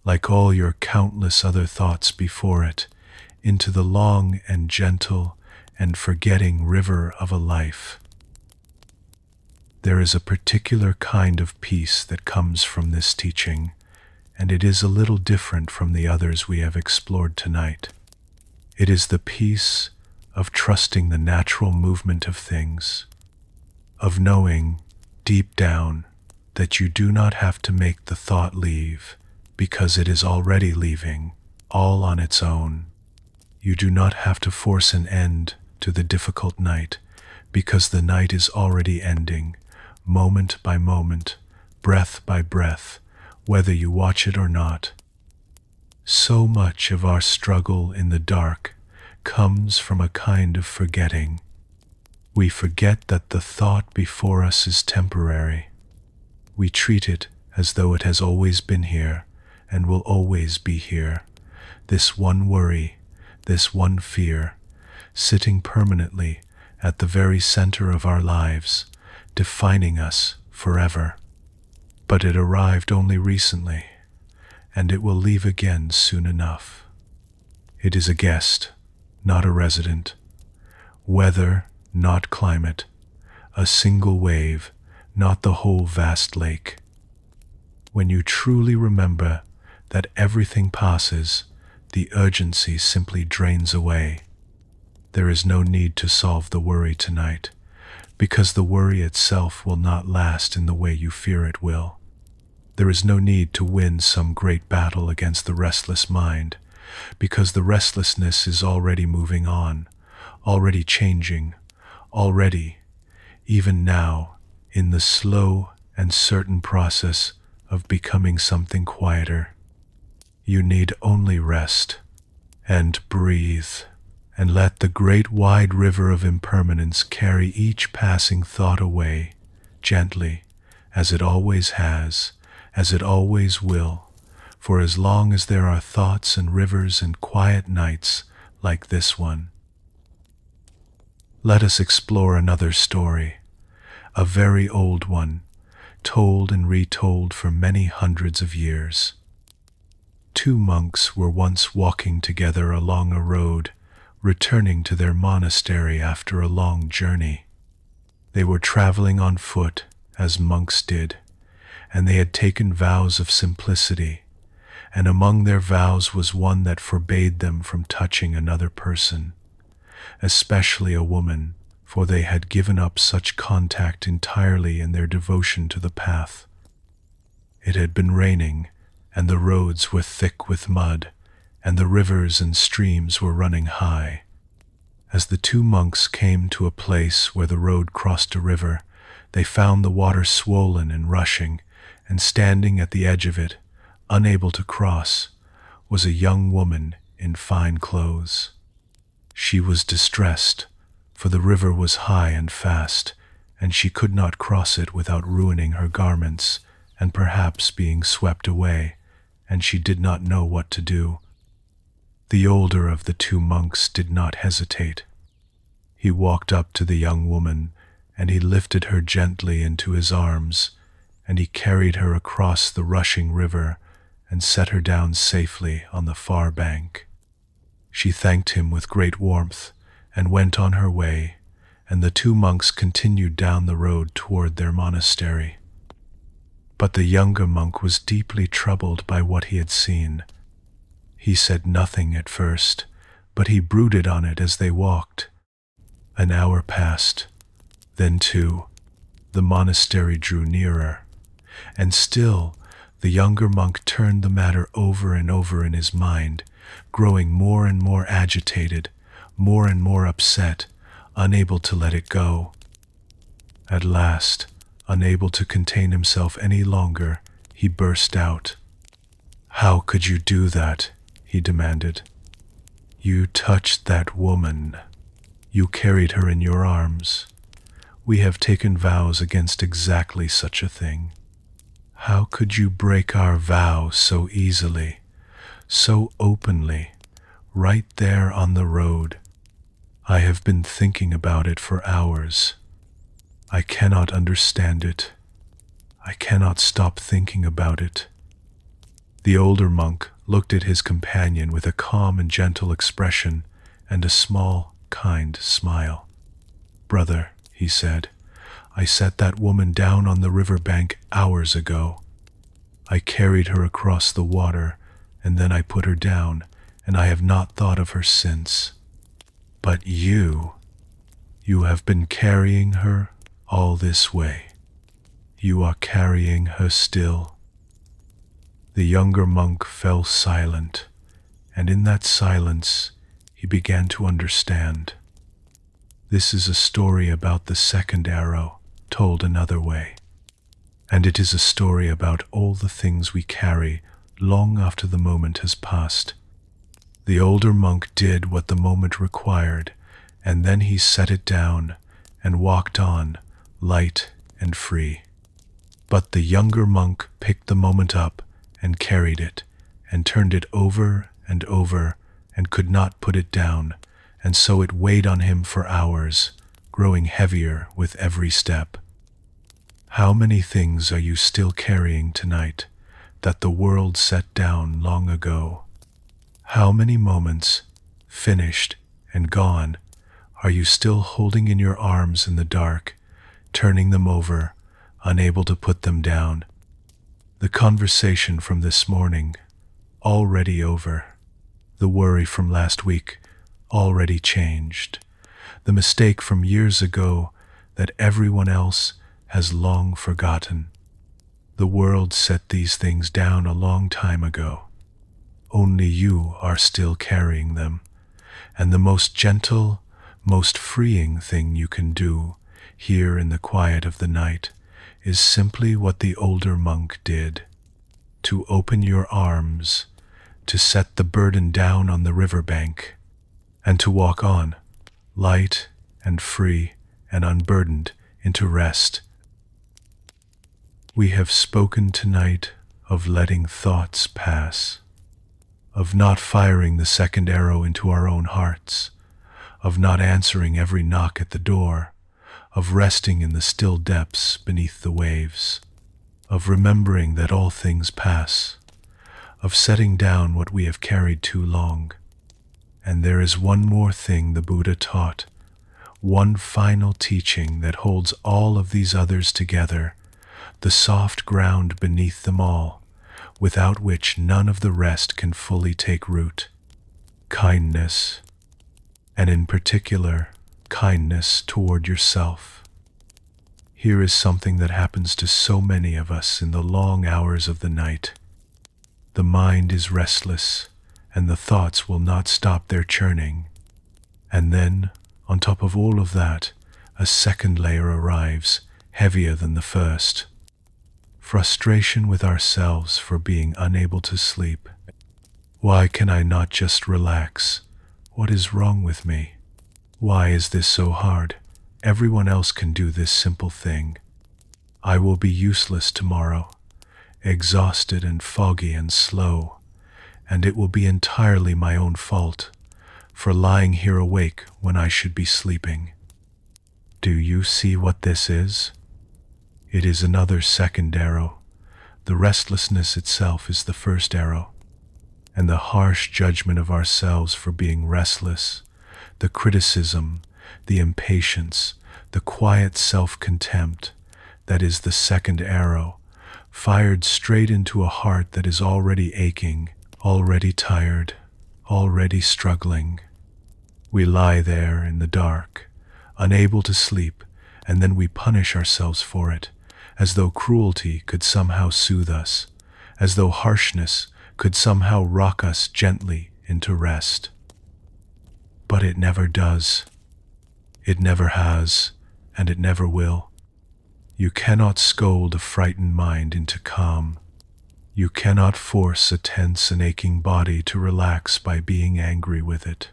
like all your countless other thoughts before it, into the long and gentle and forgetting river of a life. There is a particular kind of peace that comes from this teaching, and it is a little different from the others we have explored tonight. It is the peace of trusting the natural movement of things, of knowing, deep down, that you do not have to make the thought leave, because it is already leaving, all on its own. You do not have to force an end to the difficult night, because the night is already ending, moment by moment, breath by breath, whether you watch it or not. So much of our struggle in the dark comes from a kind of forgetting. We forget that the thought before us is temporary. We treat it as though it has always been here and will always be here. This one worry, this one fear, sitting permanently at the very center of our lives, defining us forever. But it arrived only recently, and it will leave again soon enough. It is a guest, not a resident. Weather, not climate. A single wave, not the whole vast lake. When you truly remember that everything passes, the urgency simply drains away. There is no need to solve the worry tonight, because the worry itself will not last in the way you fear it will. There is no need to win some great battle against the restless mind, because the restlessness is already moving on, already changing, already, even now, in the slow and certain process of becoming something quieter. You need only rest and breathe, and let the great wide river of impermanence carry each passing thought away, gently, as it always has, as it always will, for as long as there are thoughts and rivers and quiet nights like this one. Let us explore another story, a very old one, told and retold for many hundreds of years. Two monks were once walking together along a road, returning to their monastery after a long journey. They were traveling on foot, as monks did, and they had taken vows of simplicity, and among their vows was one that forbade them from touching another person, especially a woman, for they had given up such contact entirely in their devotion to the path. It had been raining, and the roads were thick with mud, and the rivers and streams were running high. As the two monks came to a place where the road crossed a river, they found the water swollen and rushing, and standing at the edge of it, unable to cross, was a young woman in fine clothes. She was distressed, for the river was high and fast, and she could not cross it without ruining her garments, and perhaps being swept away, and she did not know what to do. The older of the two monks did not hesitate. He walked up to the young woman, and he lifted her gently into his arms, and he carried her across the rushing river and set her down safely on the far bank. She thanked him with great warmth and went on her way, and the two monks continued down the road toward their monastery. But the younger monk was deeply troubled by what he had seen. He said nothing at first, but he brooded on it as they walked. An hour passed, then two. The monastery drew nearer, and still the younger monk turned the matter over and over in his mind, growing more and more agitated, more and more upset, unable to let it go. At last, unable to contain himself any longer, he burst out. "How could you do that?" he demanded. "You touched that woman. You carried her in your arms. We have taken vows against exactly such a thing. How could you break our vow so easily, so openly, right there on the road? I have been thinking about it for hours. I cannot understand it. I cannot stop thinking about it." The older monk looked at his companion with a calm and gentle expression and a small, kind smile. "Brother," he said, "I set that woman down on the river bank hours ago. I carried her across the water, and then I put her down, and I have not thought of her since. But you have been carrying her all this way. You are carrying her still." The younger monk fell silent, and in that silence he began to understand. This is a story about the second arrow, told another way. And it is a story about all the things we carry long after the moment has passed. The older monk did what the moment required, and then he set it down and walked on, light and free. But the younger monk picked the moment up and carried it, and turned it over and over, and could not put it down, and so it weighed on him for hours, growing heavier with every step. How many things are you still carrying tonight that the world set down long ago? How many moments, finished and gone, are you still holding in your arms in the dark, turning them over, unable to put them down? The conversation from this morning, already over. The worry from last week, already changed. The mistake from years ago that everyone else has long forgotten. The world set these things down a long time ago. Only you are still carrying them. And the most gentle, most freeing thing you can do here in the quiet of the night is simply what the older monk did. To open your arms, to set the burden down on the riverbank, and to walk on, light and free and unburdened, into rest. We have spoken tonight of letting thoughts pass, of not firing the second arrow into our own hearts, of not answering every knock at the door, of resting in the still depths beneath the waves, of remembering that all things pass, of setting down what we have carried too long. And there is one more thing the Buddha taught, one final teaching that holds all of these others together, the soft ground beneath them all, without which none of the rest can fully take root. Kindness, and in particular, kindness toward yourself. Here is something that happens to so many of us in the long hours of the night. The mind is restless, and the thoughts will not stop their churning. And then, on top of all of that, a second layer arrives, heavier than the first. Frustration with ourselves for being unable to sleep. Why can I not just relax? What is wrong with me? Why is this so hard? Everyone else can do this simple thing. I will be useless tomorrow, exhausted and foggy and slow, and it will be entirely my own fault for lying here awake when I should be sleeping. Do you see what this is? It is another second arrow. The restlessness itself is the first arrow, and the harsh judgment of ourselves for being restless, the criticism, the impatience, the quiet self-contempt, that is the second arrow, fired straight into a heart that is already aching, already tired, already struggling. We lie there in the dark, unable to sleep, and then we punish ourselves for it, as though cruelty could somehow soothe us, as though harshness could somehow rock us gently into rest. But it never does. It never has, and it never will. You cannot scold a frightened mind into calm. You cannot force a tense and aching body to relax by being angry with it.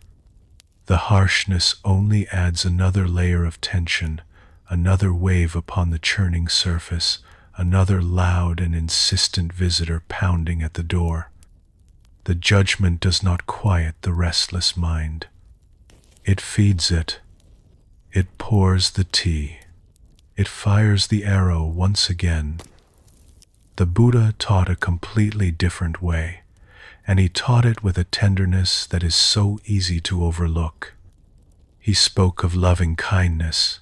The harshness only adds another layer of tension, another wave upon the churning surface, another loud and insistent visitor pounding at the door. The judgment does not quiet the restless mind. It feeds it. It pours the tea. It fires the arrow once again. The Buddha taught a completely different way, and he taught it with a tenderness that is so easy to overlook. He spoke of loving kindness,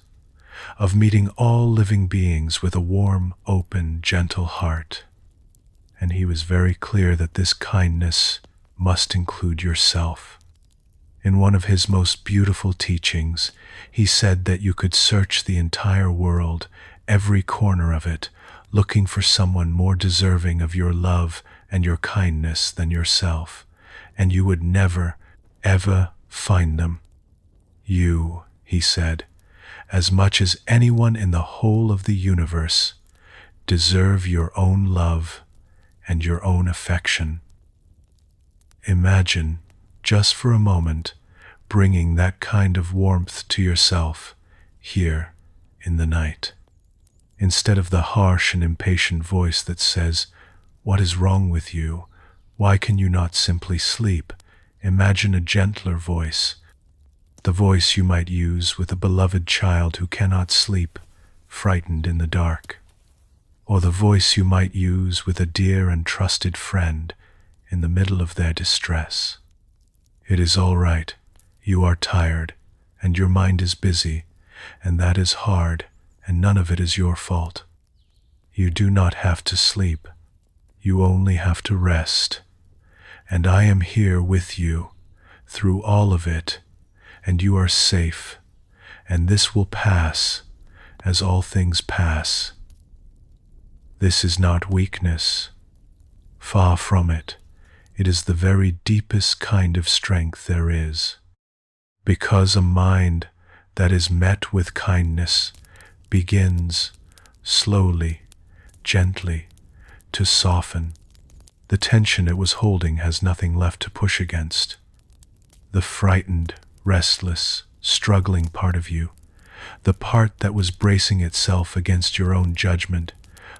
of meeting all living beings with a warm, open, gentle heart. And he was very clear that this kindness must include yourself. In one of his most beautiful teachings, he said that you could search the entire world, every corner of it, looking for someone more deserving of your love and your kindness than yourself, and you would never, ever find them. You, he said, as much as anyone in the whole of the universe, deserve your own love and your own affection. Imagine, just for a moment, bringing that kind of warmth to yourself here in the night. Instead of the harsh and impatient voice that says, "What is wrong with you? Why can you not simply sleep?" Imagine a gentler voice, the voice you might use with a beloved child who cannot sleep, frightened in the dark, or the voice you might use with a dear and trusted friend in the middle of their distress. "It is all right. You are tired, and your mind is busy, and that is hard, and none of it is your fault. You do not have to sleep. You only have to rest. And I am here with you through all of it, and you are safe, and this will pass as all things pass." This is not weakness. Far from it. It is the very deepest kind of strength there is. Because a mind that is met with kindness begins, slowly, gently, to soften. The tension it was holding has nothing left to push against. The frightened, restless, struggling part of you, the part that was bracing itself against your own judgment,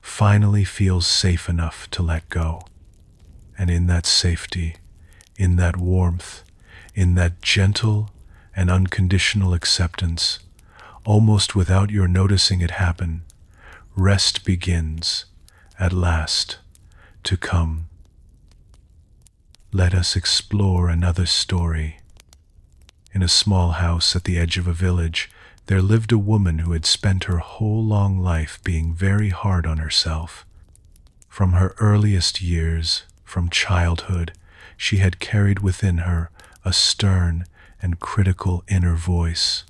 finally feels safe enough to let go. And in that safety, in that warmth, in that gentle and unconditional acceptance, almost without your noticing it happen, rest begins, at last, to come. Let us explore another story. In a small house at the edge of a village, there lived a woman who had spent her whole long life being very hard on herself. From her earliest years, from childhood, she had carried within her a stern and critical inner voice.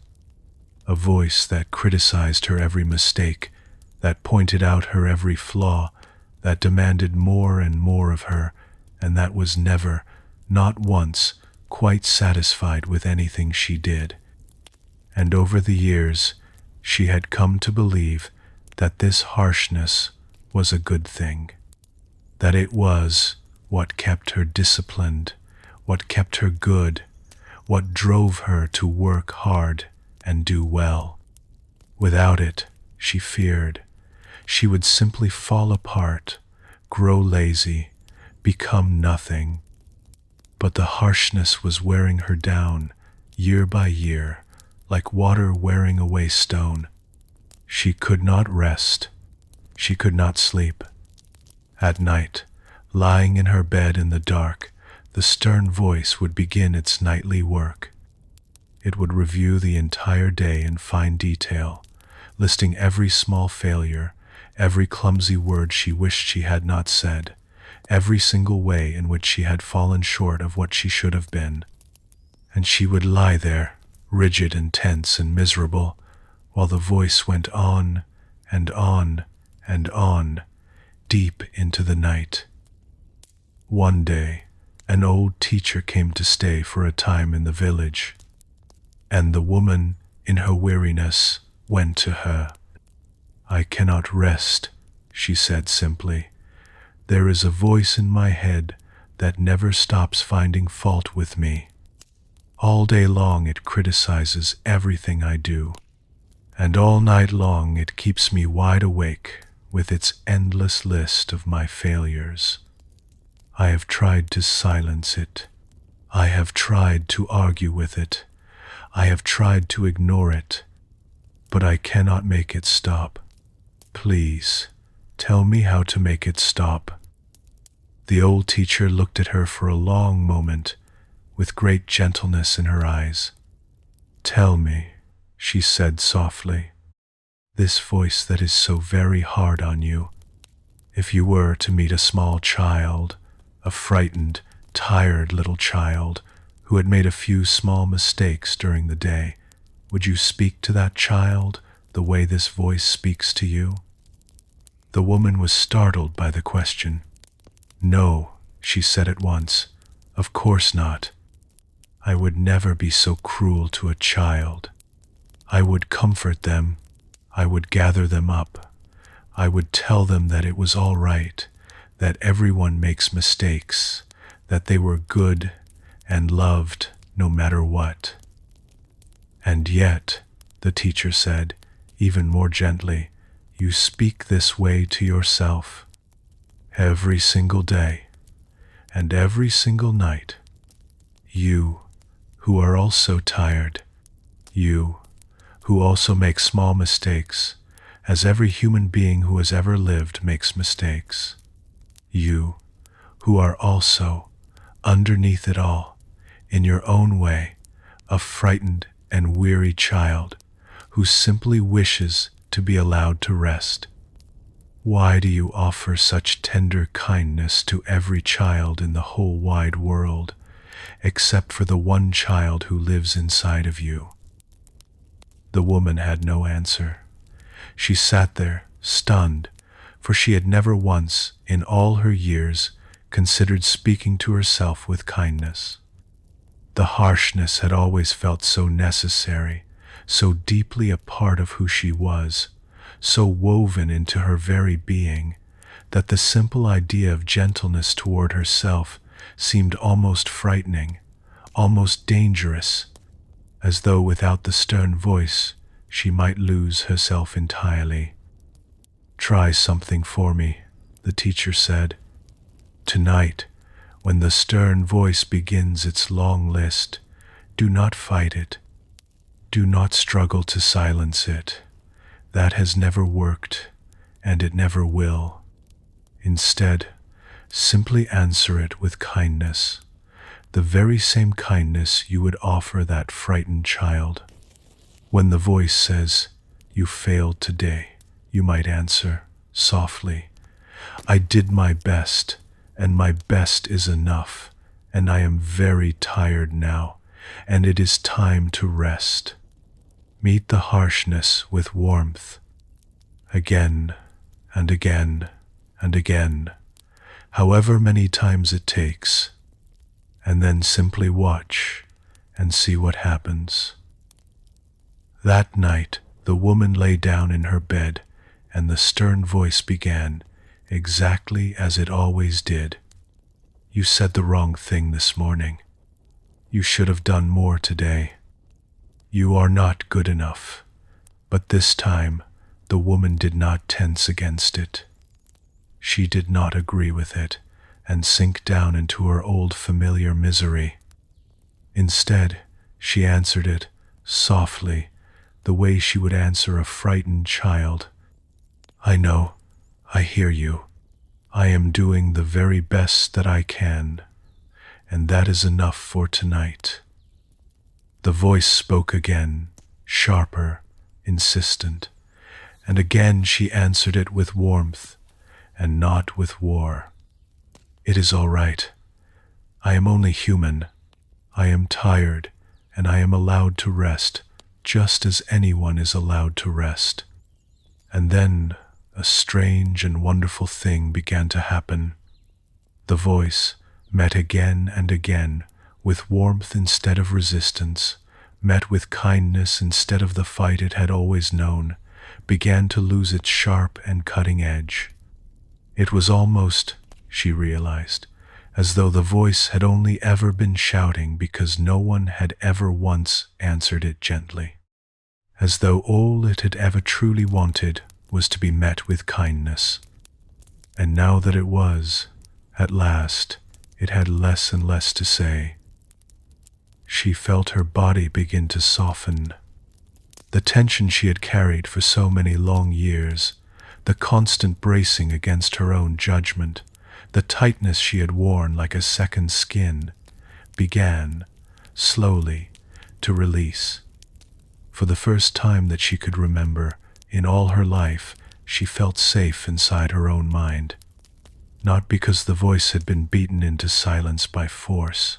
A voice that criticized her every mistake, that pointed out her every flaw, that demanded more and more of her, and that was never, not once, quite satisfied with anything she did. And over the years, she had come to believe that this harshness was a good thing, that it was what kept her disciplined, what kept her good, what drove her to work hard and do well. Without it, she feared, she would simply fall apart, grow lazy, become nothing. But the harshness was wearing her down, year by year, like water wearing away stone. She could not rest. She could not sleep. At night, lying in her bed in the dark, the stern voice would begin its nightly work. It would review the entire day in fine detail, listing every small failure, every clumsy word she wished she had not said, every single way in which she had fallen short of what she should have been. And she would lie there, rigid and tense and miserable, while the voice went on and on and on, deep into the night. One day, an old teacher came to stay for a time in the village, and the woman, in her weariness, went to her. "I cannot rest," she said simply. "There is a voice in my head that never stops finding fault with me. All day long it criticizes everything I do, and all night long it keeps me wide awake with its endless list of my failures. I have tried to silence it. I have tried to argue with it. I have tried to ignore it, but I cannot make it stop. Please, tell me how to make it stop." The old teacher looked at her for a long moment, with great gentleness in her eyes. "Tell me," she said softly, "this voice that is so very hard on you. If you were to meet a small child, a frightened, tired little child, who had made a few small mistakes during the day, would you speak to that child the way this voice speaks to you?" The woman was startled by the question. "No," she said at once, "of course not. I would never be so cruel to a child. I would comfort them. I would gather them up. I would tell them that it was all right, that everyone makes mistakes, that they were good and loved no matter what. And yet, the teacher said, even more gently, you speak this way to yourself every single day and every single night. You, who are also tired, you, who also make small mistakes, as every human being who has ever lived makes mistakes. You, who are also, underneath it all, in your own way, a frightened and weary child who simply wishes to be allowed to rest. Why do you offer such tender kindness to every child in the whole wide world, except for the one child who lives inside of you? The woman had no answer. She sat there, stunned, for she had never once, in all her years, considered speaking to herself with kindness. The harshness had always felt so necessary, so deeply a part of who she was, so woven into her very being, that the simple idea of gentleness toward herself seemed almost frightening, almost dangerous, as though without the stern voice she might lose herself entirely. Try something for me, the teacher said. Tonight, when the stern voice begins its long list, do not fight it. Do not struggle to silence it. That has never worked, and it never will. Instead, simply answer it with kindness, the very same kindness you would offer that frightened child. When the voice says, "You failed today," you might answer, softly, "I did my best, and my best is enough, and I am very tired now, and it is time to rest." Meet the harshness with warmth, again and again and again, however many times it takes, and then simply watch and see what happens. That night, the woman lay down in her bed, and the stern voice began, exactly as it always did. "You said the wrong thing this morning. You should have done more today. You are not good enough." But this time, the woman did not tense against it. She did not agree with it and sink down into her old familiar misery. Instead, she answered it softly, the way she would answer a frightened child. "I know, I hear you. I am doing the very best that I can, and that is enough for tonight." The voice spoke again, sharper, insistent, and again she answered it with warmth, and not with war. "It is all right. I am only human. I am tired, and I am allowed to rest, just as anyone is allowed to rest." And then a strange and wonderful thing began to happen. The voice, met again and again, with warmth instead of resistance, met with kindness instead of the fight it had always known, began to lose its sharp and cutting edge. It was almost, she realized, as though the voice had only ever been shouting because no one had ever once answered it gently. As though all it had ever truly wanted was to be met with kindness. And now that it was, at last, it had less and less to say. She felt her body begin to soften. The tension she had carried for so many long years, the constant bracing against her own judgment, the tightness she had worn like a second skin, began, slowly, to release. For the first time that she could remember, in all her life, she felt safe inside her own mind. Not because the voice had been beaten into silence by force,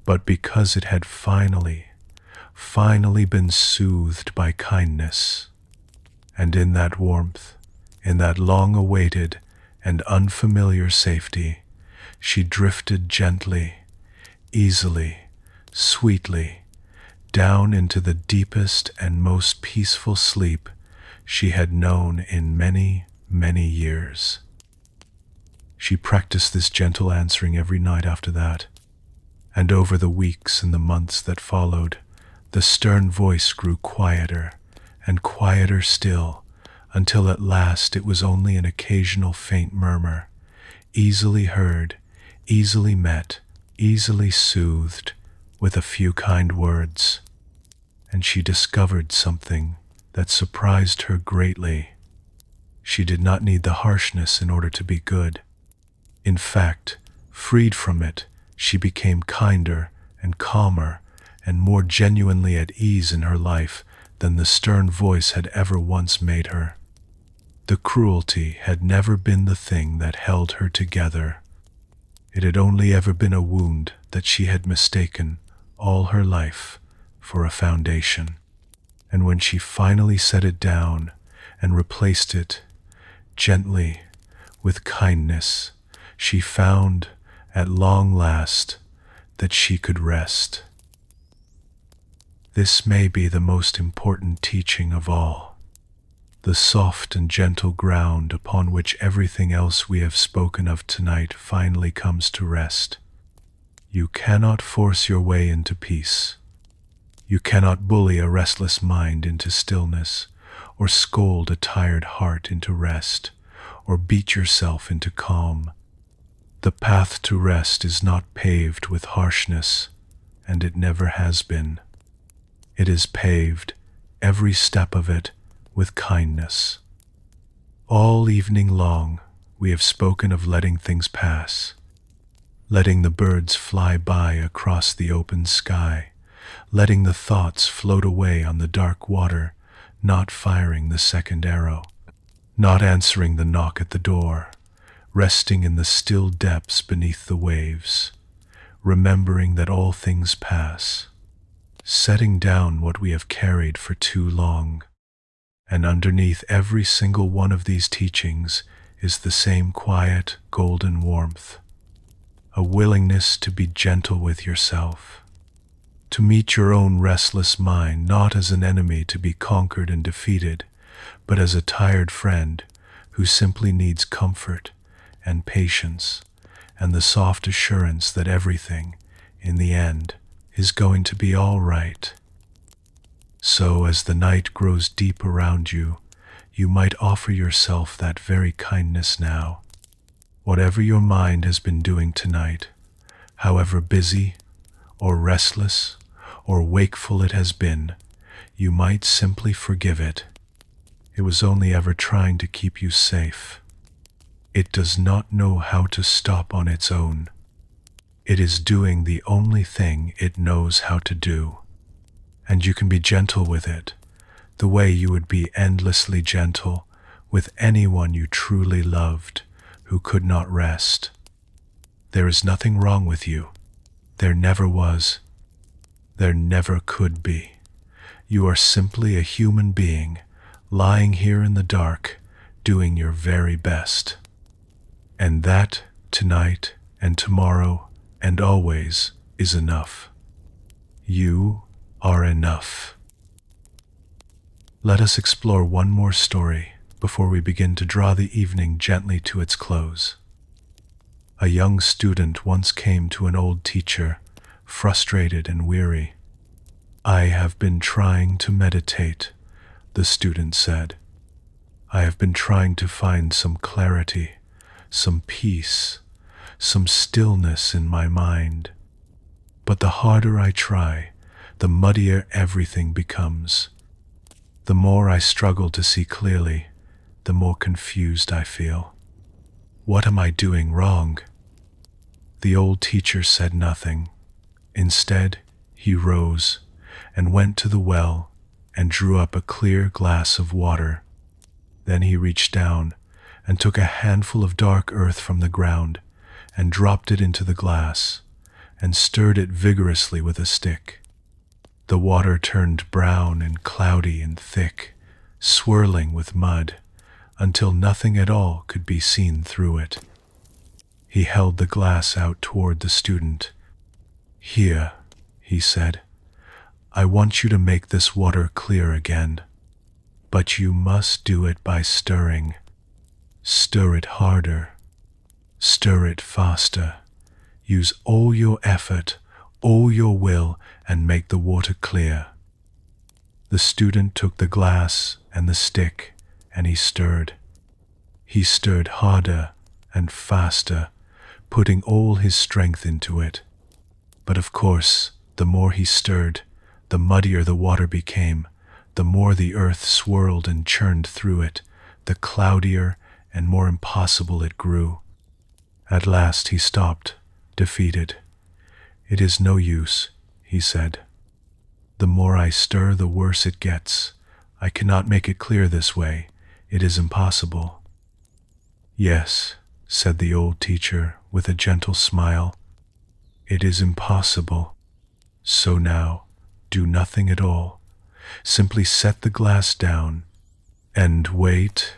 but because it had finally been soothed by kindness. And in that warmth, in that long-awaited and unfamiliar safety, she drifted gently, easily, sweetly, down into the deepest and most peaceful sleep she had known in many, many years. She practiced this gentle answering every night after that, and over the weeks and the months that followed, the stern voice grew quieter and quieter still, until at last it was only an occasional faint murmur, easily heard, easily met, easily soothed, with a few kind words. And she discovered something that surprised her greatly. She did not need the harshness in order to be good. In fact, freed from it, she became kinder and calmer and more genuinely at ease in her life than the stern voice had ever once made her. The cruelty had never been the thing that held her together. It had only ever been a wound that she had mistaken all her life for a foundation. And when she finally set it down and replaced it gently with kindness, she found, at long last, that she could rest. This may be the most important teaching of all. The soft and gentle ground upon which everything else we have spoken of tonight finally comes to rest. You cannot force your way into peace. You cannot bully a restless mind into stillness, or scold a tired heart into rest, or beat yourself into calm. The path to rest is not paved with harshness, and it never has been. It is paved, every step of it, with kindness. All evening long, we have spoken of letting things pass, letting the birds fly by across the open sky, letting the thoughts float away on the dark water, not firing the second arrow, not answering the knock at the door, resting in the still depths beneath the waves, remembering that all things pass, setting down what we have carried for too long. And underneath every single one of these teachings is the same quiet, golden warmth, a willingness to be gentle with yourself, to meet your own restless mind not as an enemy to be conquered and defeated, but as a tired friend who simply needs comfort and patience and the soft assurance that everything, in the end, is going to be all right. So as the night grows deep around you, you might offer yourself that very kindness now. Whatever your mind has been doing tonight, however busy or restless or wakeful it has been, you might simply forgive it. It was only ever trying to keep you safe. It does not know how to stop on its own. It is doing the only thing it knows how to do. And you can be gentle with it, the way you would be endlessly gentle with anyone you truly loved who could not rest. There is nothing wrong with you. There never was. There never could be. You are simply a human being, lying here in the dark, doing your very best. And that, tonight and tomorrow and always, is enough. You are enough. Let us explore one more story before we begin to draw the evening gently to its close. A young student once came to an old teacher, frustrated and weary. "I have been trying to meditate," the student said. "I have been trying to find some clarity, some peace, some stillness in my mind. But the harder I try, the muddier everything becomes. The more I struggle to see clearly, the more confused I feel. What am I doing wrong?" The old teacher said nothing. Instead, he rose and went to the well and drew up a clear glass of water. Then he reached down and took a handful of dark earth from the ground and dropped it into the glass and stirred it vigorously with a stick. The water turned brown and cloudy and thick, swirling with mud, until nothing at all could be seen through it. He held the glass out toward the student. "Here," he said, "I want you to make this water clear again, but you must do it by stirring. Stir it harder. Stir it faster. Use all your effort, all your will, and make the water clear. The student took the glass and the stick, and he stirred. He stirred harder and faster, putting all his strength into it. But of course, the more he stirred, the muddier the water became, the more the earth swirled and churned through it, the cloudier and more impossible it grew. At last he stopped, defeated. "It is no use," he said. "The more I stir, the worse it gets. I cannot make it clear this way. It is impossible." "Yes," said the old teacher with a gentle smile, "it is impossible. So now, do nothing at all. Simply set the glass down and wait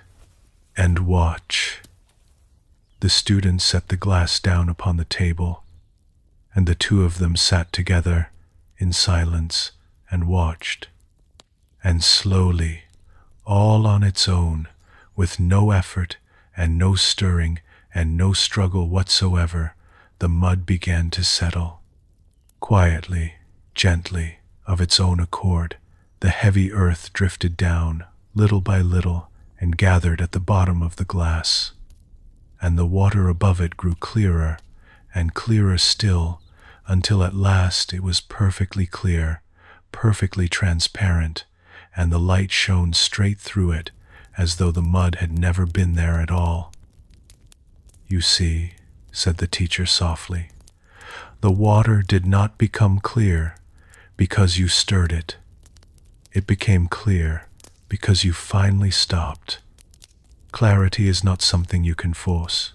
and watch." The student set the glass down upon the table, and the two of them sat together in silence and watched. And slowly, all on its own, with no effort and no stirring and no struggle whatsoever, the mud began to settle. Quietly, gently, of its own accord, the heavy earth drifted down, little by little, and gathered at the bottom of the glass. And the water above it grew clearer and clearer still, until at last it was perfectly clear, perfectly transparent, and the light shone straight through it, as though the mud had never been there at all. "You see," said the teacher softly, "the water did not become clear because you stirred it. It became clear because you finally stopped. Clarity is not something you can force.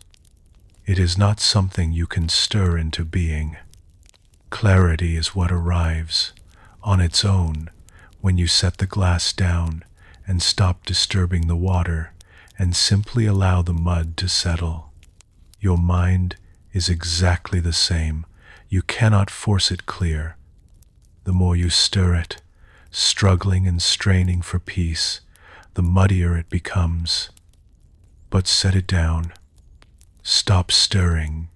It is not something you can stir into being. Clarity is what arrives, on its own, when you set the glass down and stop disturbing the water and simply allow the mud to settle. Your mind is exactly the same. You cannot force it clear. The more you stir it, struggling and straining for peace, the muddier it becomes. But set it down. Stop stirring,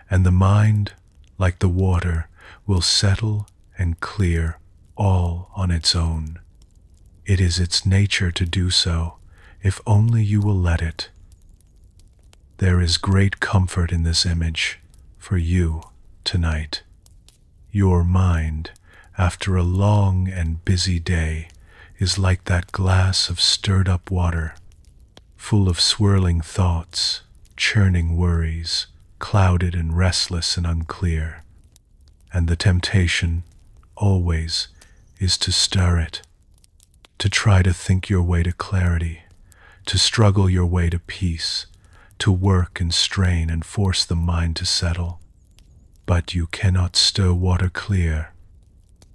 and the mind, like the water, will settle and clear all on its own. It is its nature to do so, if only you will let it. There is great comfort in this image for you tonight. Your mind, after a long and busy day, is like that glass of stirred-up water, full of swirling thoughts, churning worries, clouded and restless and unclear. And the temptation, always, is to stir it, to try to think your way to clarity, to struggle your way to peace, to work and strain and force the mind to settle. But you cannot stir water clear,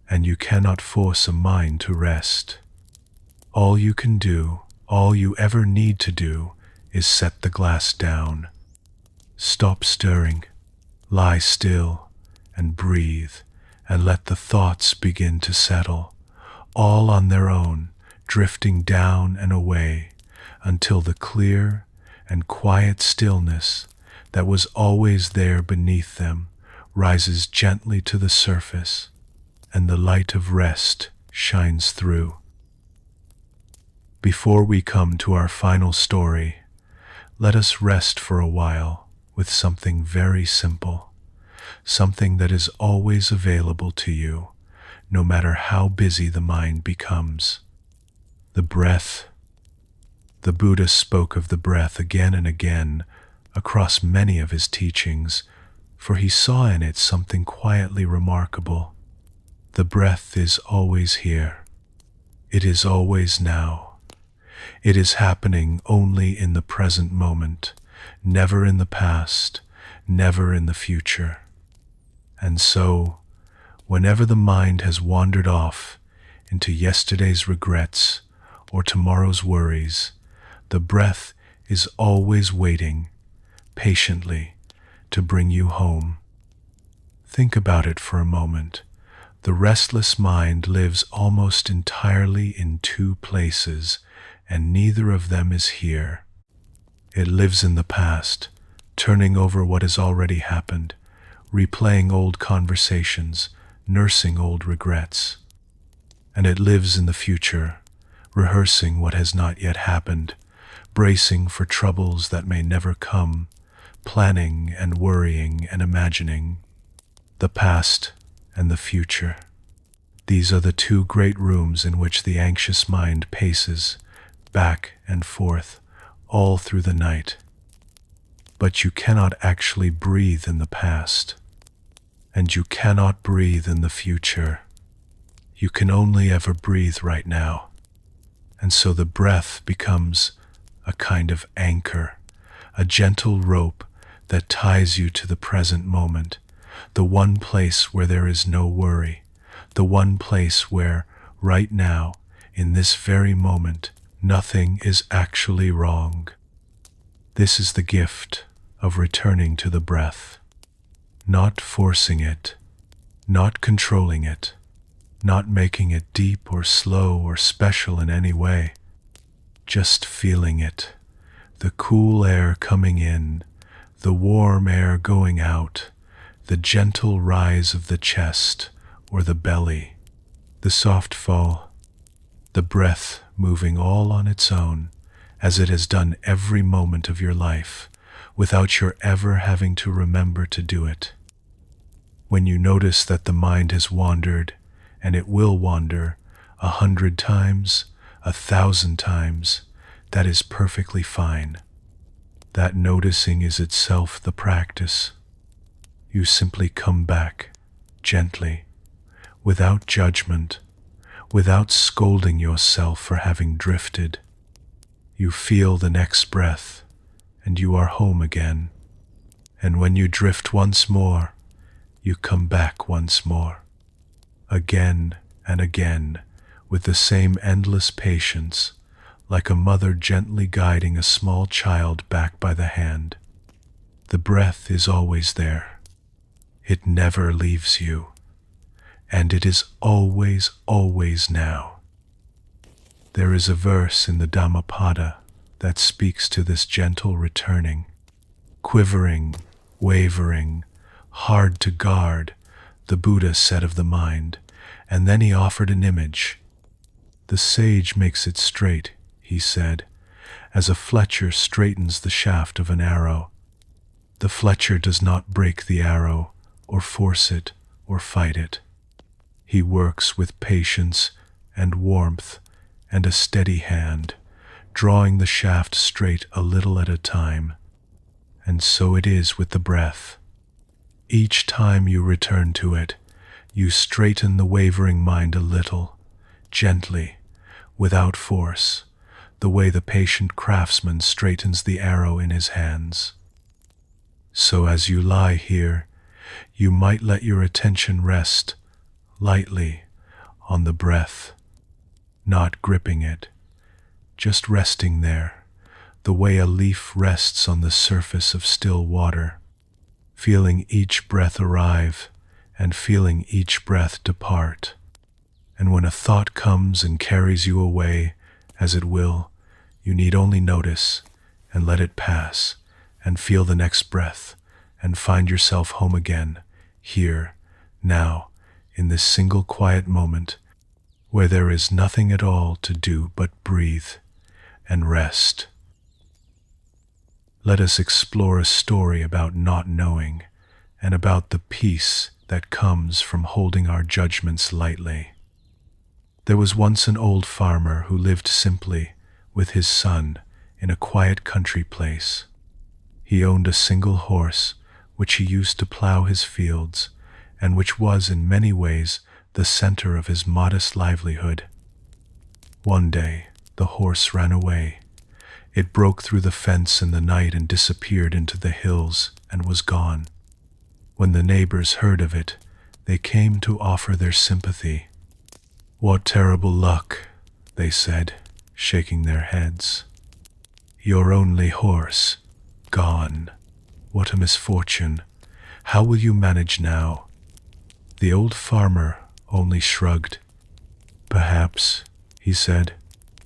and you cannot force a mind to rest. All you can do, all you ever need to do, is set the glass down. Stop stirring, lie still, and breathe, and let the thoughts begin to settle, all on their own, drifting down and away, until the clear and quiet stillness that was always there beneath them rises gently to the surface, and the light of rest shines through. Before we come to our final story, let us rest for a while with something very simple, something that is always available to you, no matter how busy the mind becomes. The breath. The Buddha spoke of the breath again and again across many of his teachings, for he saw in it something quietly remarkable. The breath is always here. It is always now. It is happening only in the present moment, never in the past, never in the future. And so, whenever the mind has wandered off into yesterday's regrets or tomorrow's worries, the breath is always waiting, patiently, to bring you home. Think about it for a moment. The restless mind lives almost entirely in two places, and neither of them is here. It lives in the past, turning over what has already happened, replaying old conversations, nursing old regrets. And it lives in the future, rehearsing what has not yet happened, bracing for troubles that may never come, planning and worrying and imagining. The past and the future. These are the two great rooms in which the anxious mind paces, back and forth, all through the night. But you cannot actually breathe in the past, and you cannot breathe in the future. You can only ever breathe right now. And so the breath becomes a kind of anchor, a gentle rope that ties you to the present moment, the one place where there is no worry, the one place where, right now, in this very moment, nothing is actually wrong. This is the gift of returning to the breath, not forcing it, not controlling it, not making it deep or slow or special in any way, just feeling it, the cool air coming in, the warm air going out, the gentle rise of the chest or the belly, the soft fall, the breath moving all on its own, as it has done every moment of your life, without your ever having to remember to do it. When you notice that the mind has wandered, and it will wander 100 times, 1,000 times, that is perfectly fine. That noticing is itself the practice. You simply come back, gently, without judgment, without scolding yourself for having drifted. You feel the next breath, and you are home again. And when you drift once more, you come back once more, again and again, with the same endless patience, like a mother gently guiding a small child back by the hand. The breath is always there. It never leaves you, and it is always, always now. There is a verse in the Dhammapada that speaks to this gentle returning, quivering, wavering, hard to guard, the Buddha said of the mind, and then he offered an image. The sage makes it straight, he said, as a fletcher straightens the shaft of an arrow. The fletcher does not break the arrow, or force it, or fight it. He works with patience and warmth and a steady hand, drawing the shaft straight a little at a time. And so it is with the breath. Each time you return to it, you straighten the wavering mind a little, gently, without force, the way the patient craftsman straightens the arrow in his hands. So as you lie here, you might let your attention rest lightly on the breath, not gripping it, just resting there, the way a leaf rests on the surface of still water, feeling each breath arrive and feeling each breath depart. And when a thought comes and carries you away, as it will, you need only notice and let it pass and feel the next breath and find yourself home again, here, now, in this single quiet moment where there is nothing at all to do but breathe and rest. Let us explore a story about not knowing and about the peace that comes from holding our judgments lightly. There was once an old farmer who lived simply with his son in a quiet country place. He owned a single horse which he used to plow his fields, and which was in many ways the center of his modest livelihood. One day, the horse ran away. It broke through the fence in the night and disappeared into the hills and was gone. When the neighbors heard of it, they came to offer their sympathy. "What terrible luck," they said, shaking their heads. "Your only horse, gone. What a misfortune. How will you manage now?" The old farmer only shrugged. "Perhaps," he said,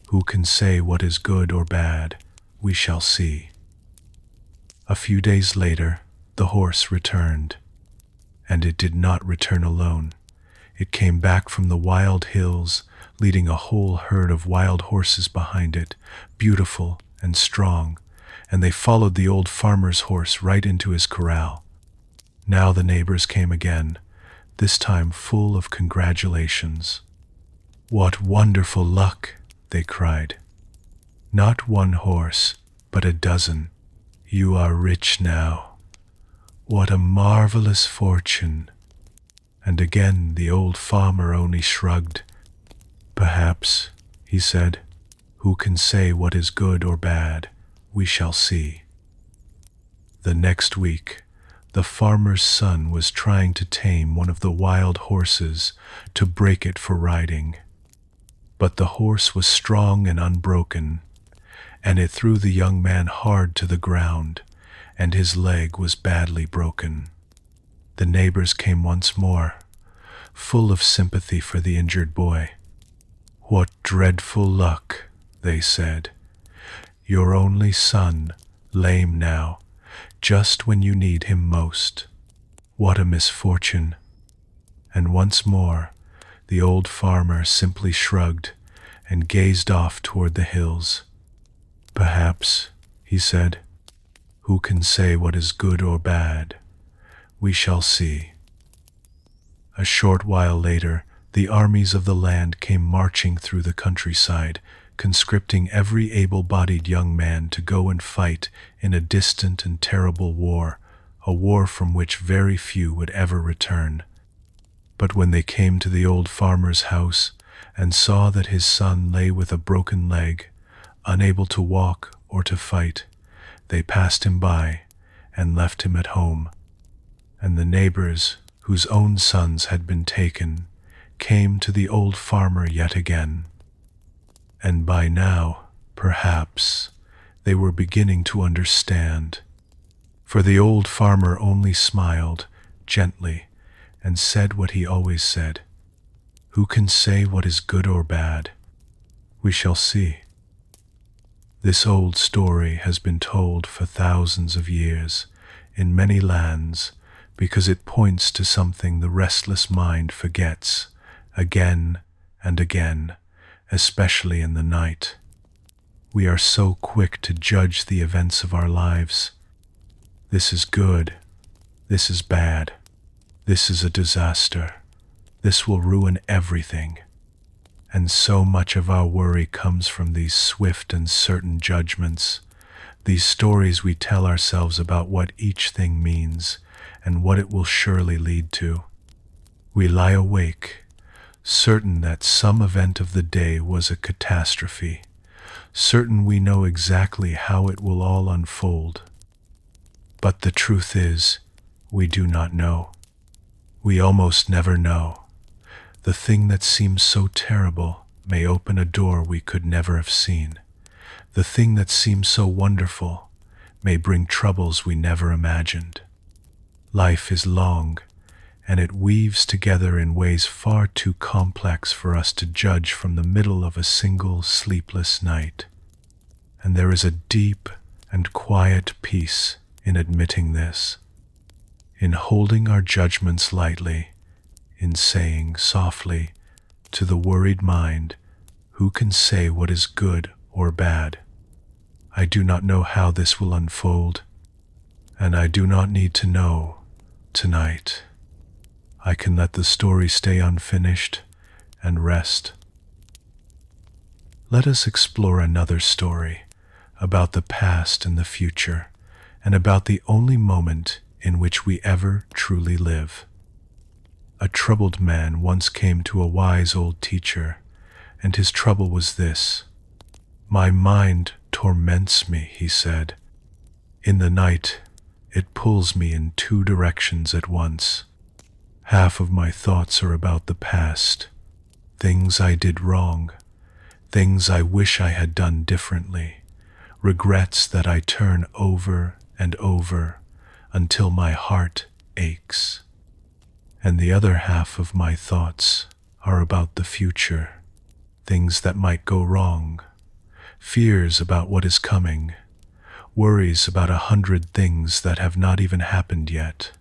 "who can say what is good or bad? We shall see." A few days later, the horse returned. And it did not return alone. It came back from the wild hills, leading a whole herd of wild horses behind it, beautiful and strong, and they followed the old farmer's horse right into his corral. Now the neighbors came again, this time full of congratulations. "What wonderful luck!" they cried. "Not one horse, but a dozen. You are rich now. What a marvelous fortune!" And again the old farmer only shrugged. "Perhaps," he said, "who can say what is good or bad? We shall see." The next week, the farmer's son was trying to tame one of the wild horses to break it for riding. But the horse was strong and unbroken, and it threw the young man hard to the ground, and his leg was badly broken. The neighbors came once more, full of sympathy for the injured boy. "What dreadful luck," they said. "Your only son, lame now, just when you need him most. What a misfortune." And once more, the old farmer simply shrugged and gazed off toward the hills. "Perhaps," he said, "who can say what is good or bad? We shall see." A short while later, the armies of the land came marching through the countryside, conscripting every able-bodied young man to go and fight in a distant and terrible war, a war from which very few would ever return. But when they came to the old farmer's house and saw that his son lay with a broken leg, unable to walk or to fight, they passed him by and left him at home. And the neighbors, whose own sons had been taken, came to the old farmer yet again. And by now, perhaps, they were beginning to understand. For the old farmer only smiled gently and said what he always said: "Who can say what is good or bad? We shall see." This old story has been told for thousands of years in many lands because it points to something the restless mind forgets again and again, especially in the night. We are so quick to judge the events of our lives. This is good. This is bad. This is a disaster. This will ruin everything. And so much of our worry comes from these swift and certain judgments, these stories we tell ourselves about what each thing means and what it will surely lead to. We lie awake, certain that some event of the day was a catastrophe, certain we know exactly how it will all unfold. But the truth is, we do not know. We almost never know. The thing that seems so terrible may open a door we could never have seen. The thing that seems so wonderful may bring troubles we never imagined. Life is long, and it weaves together in ways far too complex for us to judge from the middle of a single sleepless night. And there is a deep and quiet peace in admitting this, in holding our judgments lightly, in saying softly to the worried mind, "Who can say what is good or bad? I do not know how this will unfold, and I do not need to know tonight. I can let the story stay unfinished and rest." Let us explore another story about the past and the future, and about the only moment in which we ever truly live. A troubled man once came to a wise old teacher, and his trouble was this. "My mind torments me," he said. "In the night, it pulls me in two directions at once. Half of my thoughts are about the past, things I did wrong, things I wish I had done differently, regrets that I turn over and over until my heart aches. And the other half of my thoughts are about the future, things that might go wrong, fears about what is coming, worries about 100 things that have not even happened yet.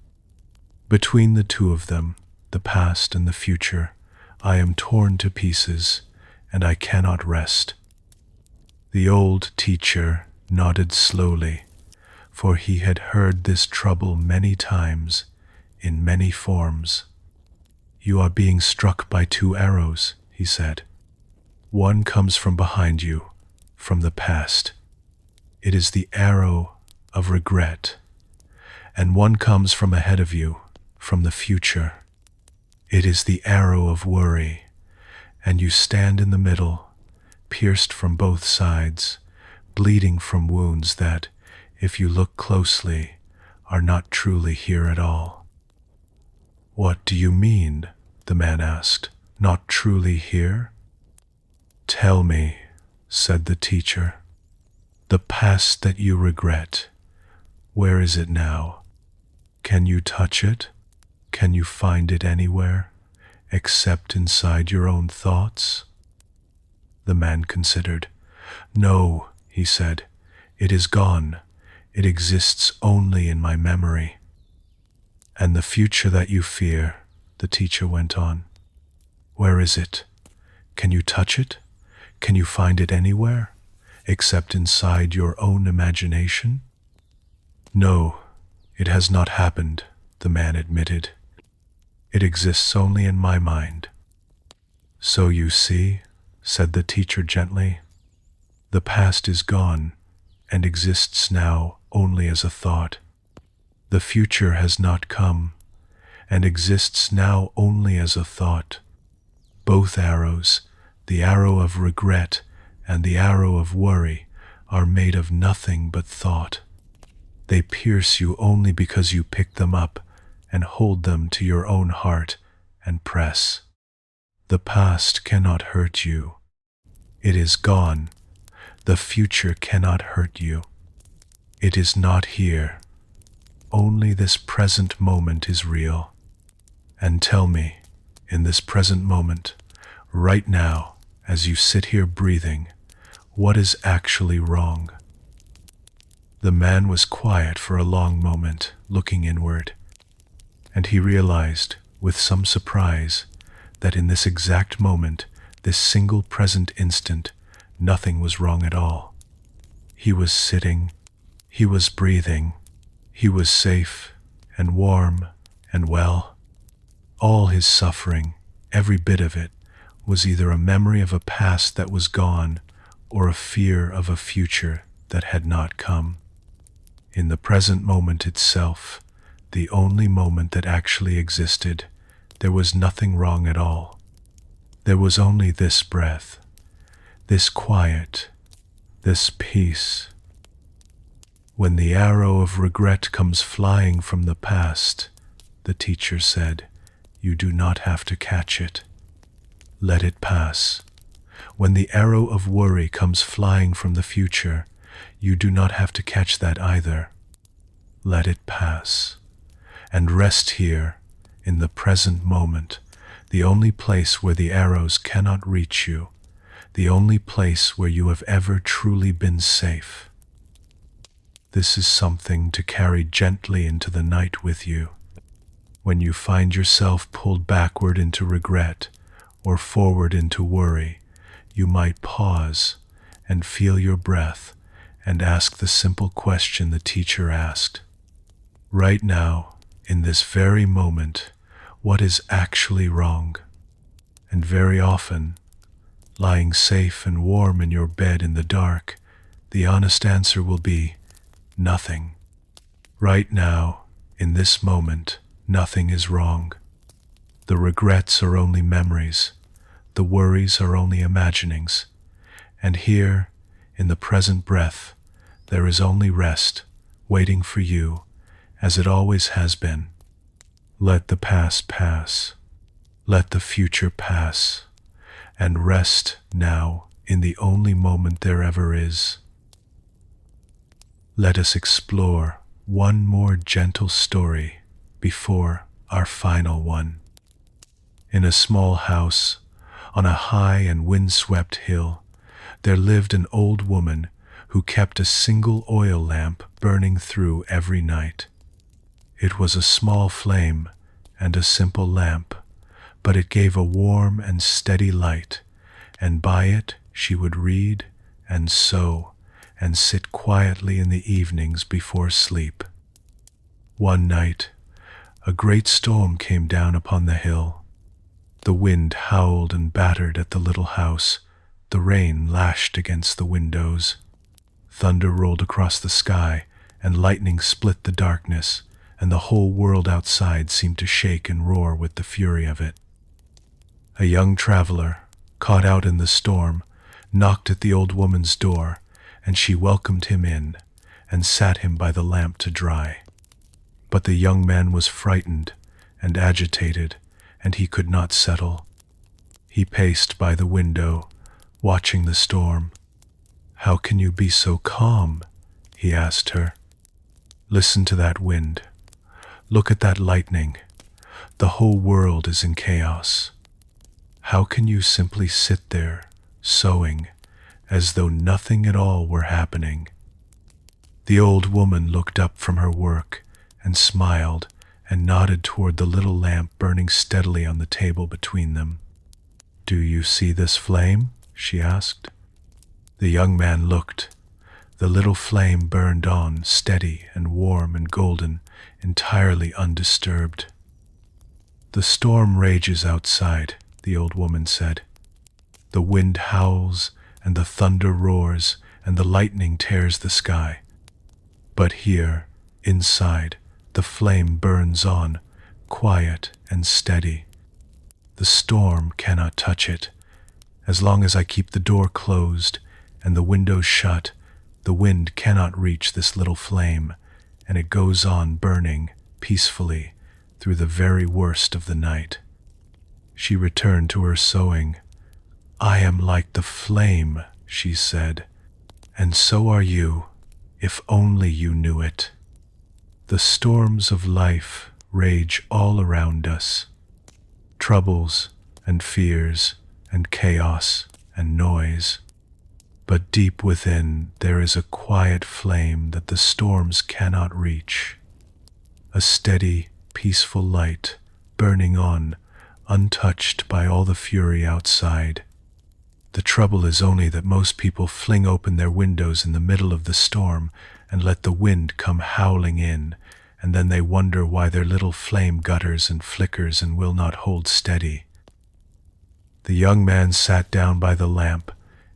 Between the two of them, the past and the future, I am torn to pieces, and I cannot rest. The old teacher nodded slowly, for he had heard this trouble many times, in many forms. You are being struck by 2 arrows, he said. One comes from behind you, from the past. It is the arrow of regret. And one comes from ahead of you, from the future. It is the arrow of worry. And you stand in the middle, pierced from both sides, bleeding from wounds that, if you look closely, are not truly here at all. What do you mean? The man asked. Not truly here? Tell me, said the teacher. The past that you regret, where is it now? Can you touch it? Can you find it anywhere, except inside your own thoughts? The man considered. No, he said, it is gone. It exists only in my memory. And the future that you fear, the teacher went on. Where is it? Can you touch it? Can you find it anywhere, except inside your own imagination? No, it has not happened, the man admitted. It exists only in my mind. So you see, said the teacher gently, the past is gone and exists now only as a thought. The future has not come and exists now only as a thought. Both arrows, the arrow of regret and the arrow of worry, are made of nothing but thought. They pierce you only because you pick them up and hold them to your own heart and press. The past cannot hurt you. It is gone. The future cannot hurt you. It is not here. Only this present moment is real. And tell me, in this present moment, right now, as you sit here breathing, what is actually wrong? The man was quiet for a long moment, looking inward, and he realized, with some surprise, that in this exact moment, this single present instant, nothing was wrong at all. He was sitting, he was breathing, he was safe and warm and well. All his suffering, every bit of it, was either a memory of a past that was gone or a fear of a future that had not come. In the present moment itself, the only moment that actually existed, there was nothing wrong at all. There was only this breath, this quiet, this peace. When the arrow of regret comes flying from the past, the teacher said, you do not have to catch it. Let it pass. When the arrow of worry comes flying from the future, you do not have to catch that either. Let it pass. And rest here, in the present moment, the only place where the arrows cannot reach you, the only place where you have ever truly been safe. This is something to carry gently into the night with you. When you find yourself pulled backward into regret or forward into worry, you might pause and feel your breath and ask the simple question the teacher asked. Right now, in this very moment, what is actually wrong? And very often, lying safe and warm in your bed in the dark, the honest answer will be nothing. Right now, in this moment, nothing is wrong. The regrets are only memories. The worries are only imaginings. And here, in the present breath, there is only rest, waiting for you, as it always has been. Let the past pass. Let the future pass. And rest now in the only moment there ever is. Let us explore one more gentle story before our final one. In a small house, on a high and windswept hill, there lived an old woman who kept a single oil lamp burning through every night. It was a small flame and a simple lamp, but it gave a warm and steady light, and by it she would read and sew and sit quietly in the evenings before sleep. One night, a great storm came down upon the hill. The wind howled and battered at the little house. The rain lashed against the windows. Thunder rolled across the sky, and lightning split the darkness, and the whole world outside seemed to shake and roar with the fury of it. A young traveler, caught out in the storm, knocked at the old woman's door, and she welcomed him in, and sat him by the lamp to dry. But the young man was frightened and agitated, and he could not settle. He paced by the window, watching the storm. "How can you be so calm?" he asked her. "Listen to that wind. Look at that lightning. The whole world is in chaos. How can you simply sit there, sewing, as though nothing at all were happening?" The old woman looked up from her work and smiled and nodded toward the little lamp burning steadily on the table between them. "Do you see this flame?" she asked. The young man looked. The little flame burned on, steady and warm and golden, entirely undisturbed. "The storm rages outside," the old woman said. "The wind howls, and the thunder roars, and the lightning tears the sky. But here, inside, the flame burns on, quiet and steady. The storm cannot touch it. As long as I keep the door closed and the windows shut, the wind cannot reach this little flame, and it goes on burning peacefully through the very worst of the night." She returned to her sewing. "I am like the flame," she said, "and so are you, if only you knew it. The storms of life rage all around us. Troubles and fears and chaos and noise. But deep within there is a quiet flame that the storms cannot reach. A steady, peaceful light burning on, untouched by all the fury outside. The trouble is only that most people fling open their windows in the middle of the storm and let the wind come howling in, and then they wonder why their little flame gutters and flickers and will not hold steady." The young man sat down by the lamp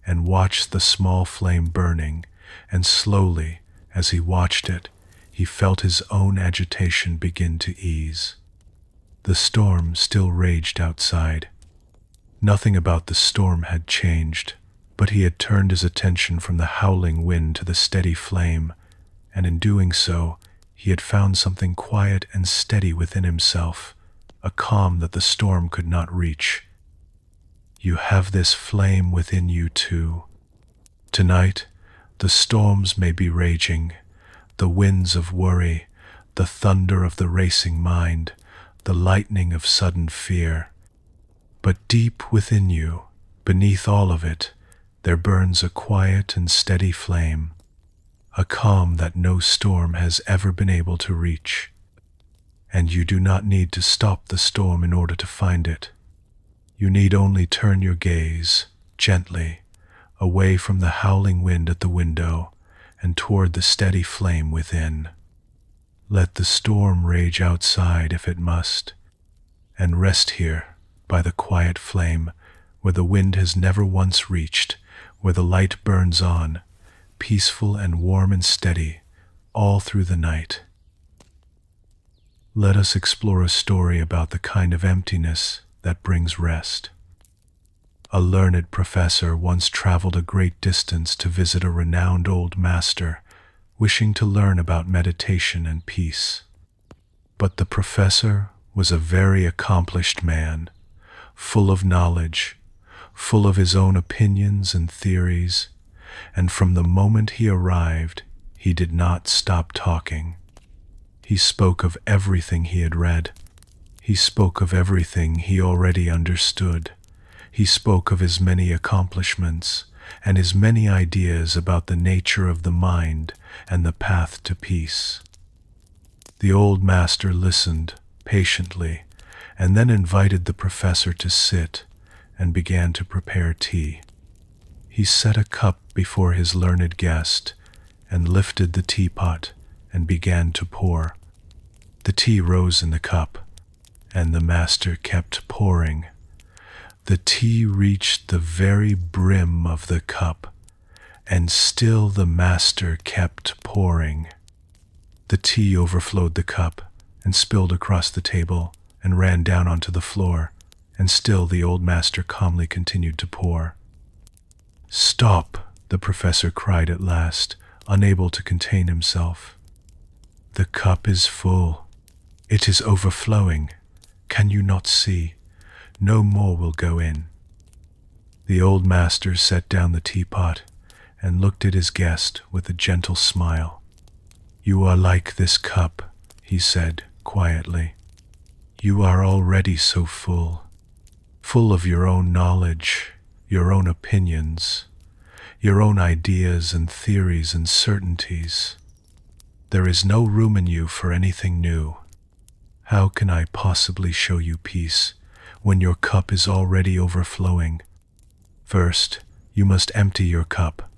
and watched the small flame burning, and slowly, as he watched it, he felt his own agitation begin to ease. The storm still raged outside. Nothing about the storm had changed, but he had turned his attention from the howling wind to the steady flame, and in doing so, he had found something quiet and steady within himself, a calm that the storm could not reach. You have this flame within you too. Tonight, the storms may be raging, the winds of worry, the thunder of the racing mind, the lightning of sudden fear. But deep within you, beneath all of it, there burns a quiet and steady flame, a calm that no storm has ever been able to reach. And you do not need to stop the storm in order to find it. You need only turn your gaze, gently, away from the howling wind at the window and toward the steady flame within. Let the storm rage outside if it must, and rest here by the quiet flame where the wind has never once reached, where the light burns on, peaceful and warm and steady, all through the night. Let us explore a story about the kind of emptiness that brings rest. A learned professor once traveled a great distance to visit a renowned old master, wishing to learn about meditation and peace. But the professor was a very accomplished man, full of knowledge, full of his own opinions and theories, and from the moment he arrived, he did not stop talking. He spoke of everything he had read. He spoke of everything he already understood. He spoke of his many accomplishments and his many ideas about the nature of the mind and the path to peace. The old master listened patiently and then invited the professor to sit and began to prepare tea. He set a cup before his learned guest and lifted the teapot and began to pour. The tea rose in the cup, and the master kept pouring. The tea reached the very brim of the cup, and still the master kept pouring. The tea overflowed the cup and spilled across the table and ran down onto the floor, and still the old master calmly continued to pour. "Stop!" the professor cried at last, unable to contain himself. "The cup is full. It is overflowing. Can you not see? No more will go in." The old master set down the teapot and looked at his guest with a gentle smile. "You are like this cup," he said quietly. "You are already so full of your own knowledge, your own opinions, your own ideas and theories and certainties. There is no room in you for anything new. How can I possibly show you peace when your cup is already overflowing? First, you must empty your cup.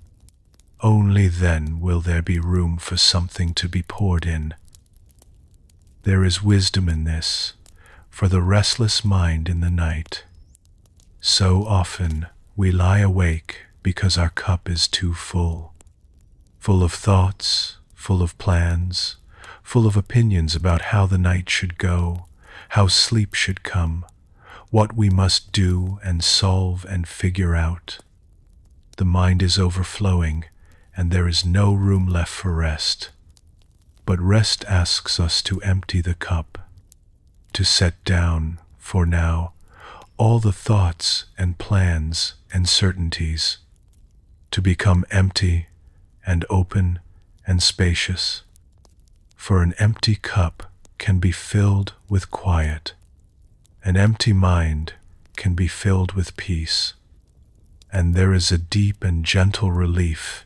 Only then will there be room for something to be poured in. There is wisdom in this, for the restless mind in the night. So often we lie awake because our cup is too full of thoughts, full of plans, full of opinions about how the night should go, how sleep should come, what we must do and solve and figure out. The mind is overflowing, and there is no room left for rest. But rest asks us to empty the cup, to set down, for now, all the thoughts and plans and certainties, to become empty and open and spacious. For an empty cup can be filled with quiet. An empty mind can be filled with peace. And there is a deep and gentle relief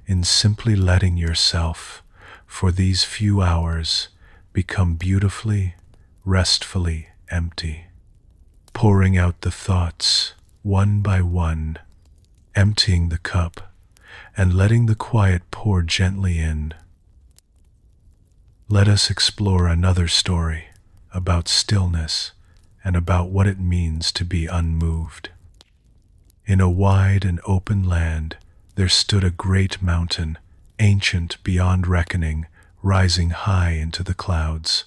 in simply letting yourself, for these few hours, become beautifully, restfully empty. Pouring out the thoughts, one by one, emptying the cup, and letting the quiet pour gently in. Let us explore another story about stillness and about what it means to be unmoved. In a wide and open land, there stood a great mountain, ancient beyond reckoning, rising high into the clouds.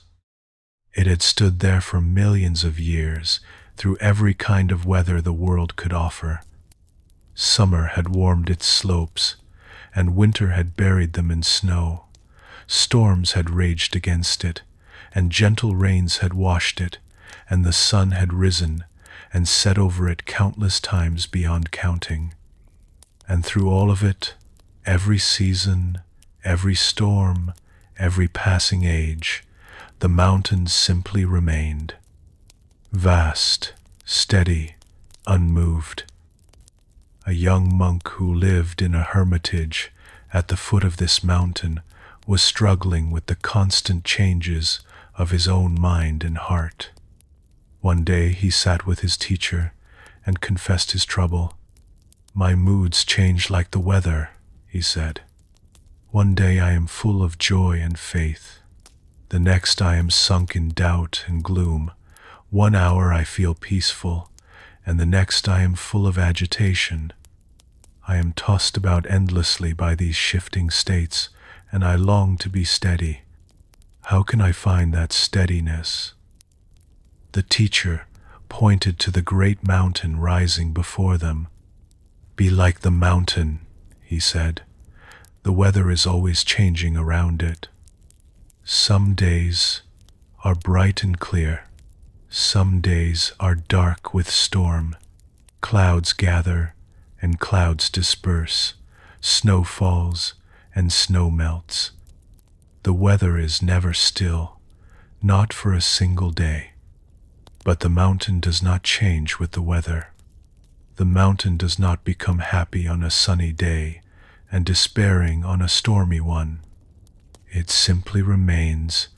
It had stood there for millions of years, through every kind of weather the world could offer. Summer had warmed its slopes, and winter had buried them in snow. Storms had raged against it, and gentle rains had washed it, and the sun had risen and set over it countless times beyond counting. And through all of it, every season, every storm, every passing age, the mountain simply remained. Vast, steady, unmoved. A young monk who lived in a hermitage at the foot of this mountain was struggling with the constant changes of his own mind and heart. One day he sat with his teacher and confessed his trouble. "My moods change like the weather," he said. "One day I am full of joy and faith. The next I am sunk in doubt and gloom. One hour I feel peaceful, and the next I am full of agitation. I am tossed about endlessly by these shifting states, and I long to be steady. How can I find that steadiness?" The teacher pointed to the great mountain rising before them. "Be like the mountain," he said. "The weather is always changing around it. Some days are bright and clear. Some days are dark with storm. Clouds gather and clouds disperse. Snow falls and snow melts. The weather is never still, not for a single day. But the mountain does not change with the weather. The mountain does not become happy on a sunny day and despairing on a stormy one. It simply remains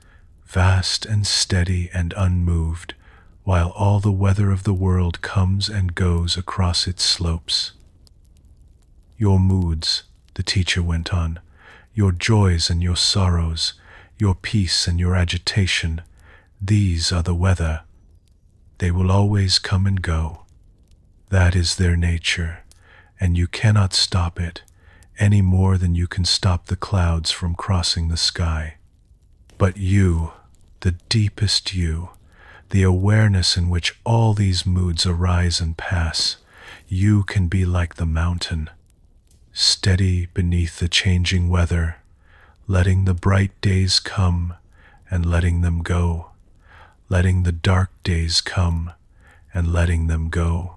vast and steady and unmoved, while all the weather of the world comes and goes across its slopes. Your moods, the teacher went on, your joys and your sorrows, your peace and your agitation, these are the weather. They will always come and go. That is their nature, and you cannot stop it, any more than you can stop the clouds from crossing the sky. But you, the deepest you, the awareness in which all these moods arise and pass, you can be like the mountain, steady beneath the changing weather, letting the bright days come and letting them go, letting the dark days come and letting them go,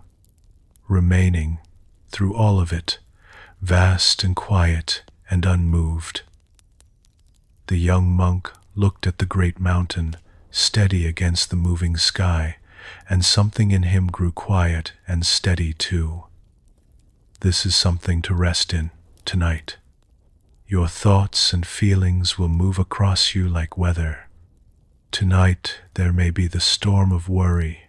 remaining, through all of it, vast and quiet and unmoved. The young monk looked at the great mountain, steady against the moving sky, and something in him grew quiet and steady too. This is something to rest in tonight. Your thoughts and feelings will move across you like weather. Tonight there may be the storm of worry,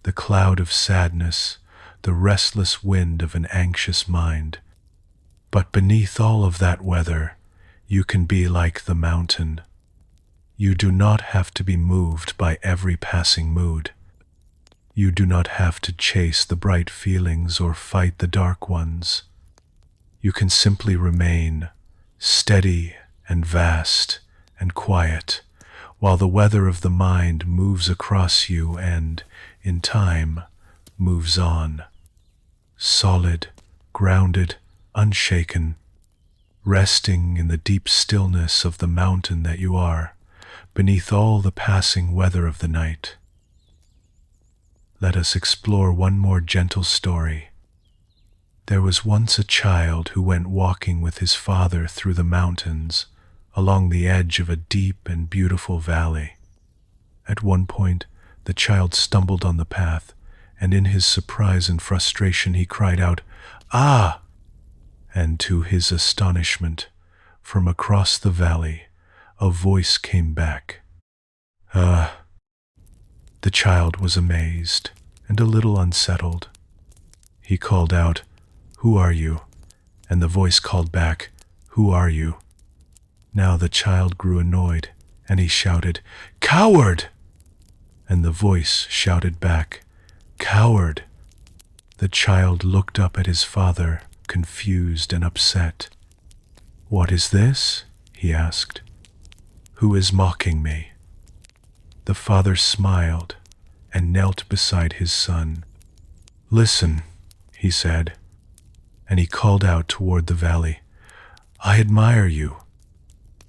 the cloud of sadness, the restless wind of an anxious mind. But beneath all of that weather, you can be like the mountain. You do not have to be moved by every passing mood. You do not have to chase the bright feelings or fight the dark ones. You can simply remain steady and vast and quiet, while the weather of the mind moves across you and, in time, moves on. Solid, grounded, unshaken, resting in the deep stillness of the mountain that you are, beneath all the passing weather of the night. Let us explore one more gentle story. There was once a child who went walking with his father through the mountains, along the edge of a deep and beautiful valley. At one point, the child stumbled on the path, and in his surprise and frustration he cried out, "Ah!" And to his astonishment, from across the valley, a voice came back. "Ah!" The child was amazed and a little unsettled. He called out, "Who are you?" And the voice called back, "Who are you?" Now the child grew annoyed, and he shouted, "Coward!" And the voice shouted back, "Coward!" The child looked up at his father, confused and upset. "What is this?" he asked. "Who is mocking me?" The father smiled and knelt beside his son. "Listen," he said, and he called out toward the valley, "I admire you."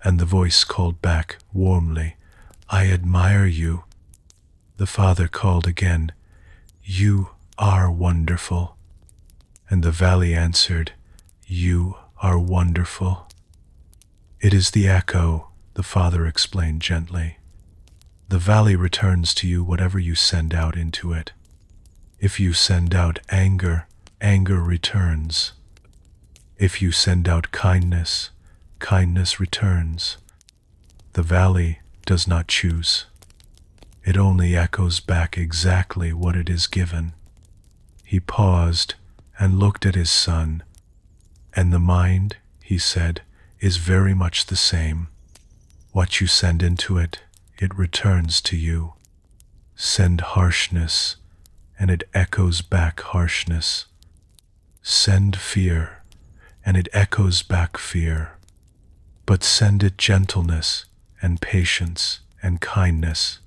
And the voice called back warmly, "I admire you." The father called again, "You are wonderful." And the valley answered, "You are wonderful." "It is the echo," the father explained gently. "The valley returns to you whatever you send out into it. If you send out anger, anger returns. If you send out kindness, kindness returns. The valley does not choose. It only echoes back exactly what it is given." He paused and looked at his son. "And the mind," he said, "is very much the same. What you send into it, it returns to you. Send harshness, and it echoes back harshness. Send fear, and it echoes back fear. But send it gentleness and patience and kindness,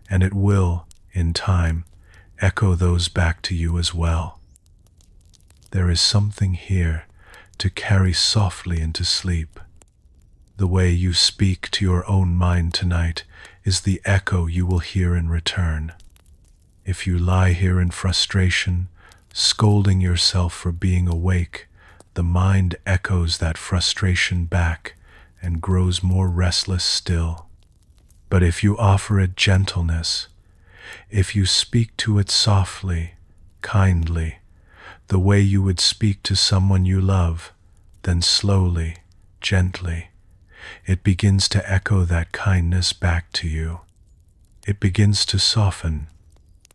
and it will, in time, echo those back to you as well. There is something here to carry softly into sleep. The way you speak to your own mind tonight is the echo you will hear in return. If you lie here in frustration, scolding yourself for being awake, the mind echoes that frustration back and grows more restless still. But if you offer it gentleness, if you speak to it softly, kindly, the way you would speak to someone you love. Then slowly, gently, it begins to echo that kindness back to you. It begins to soften.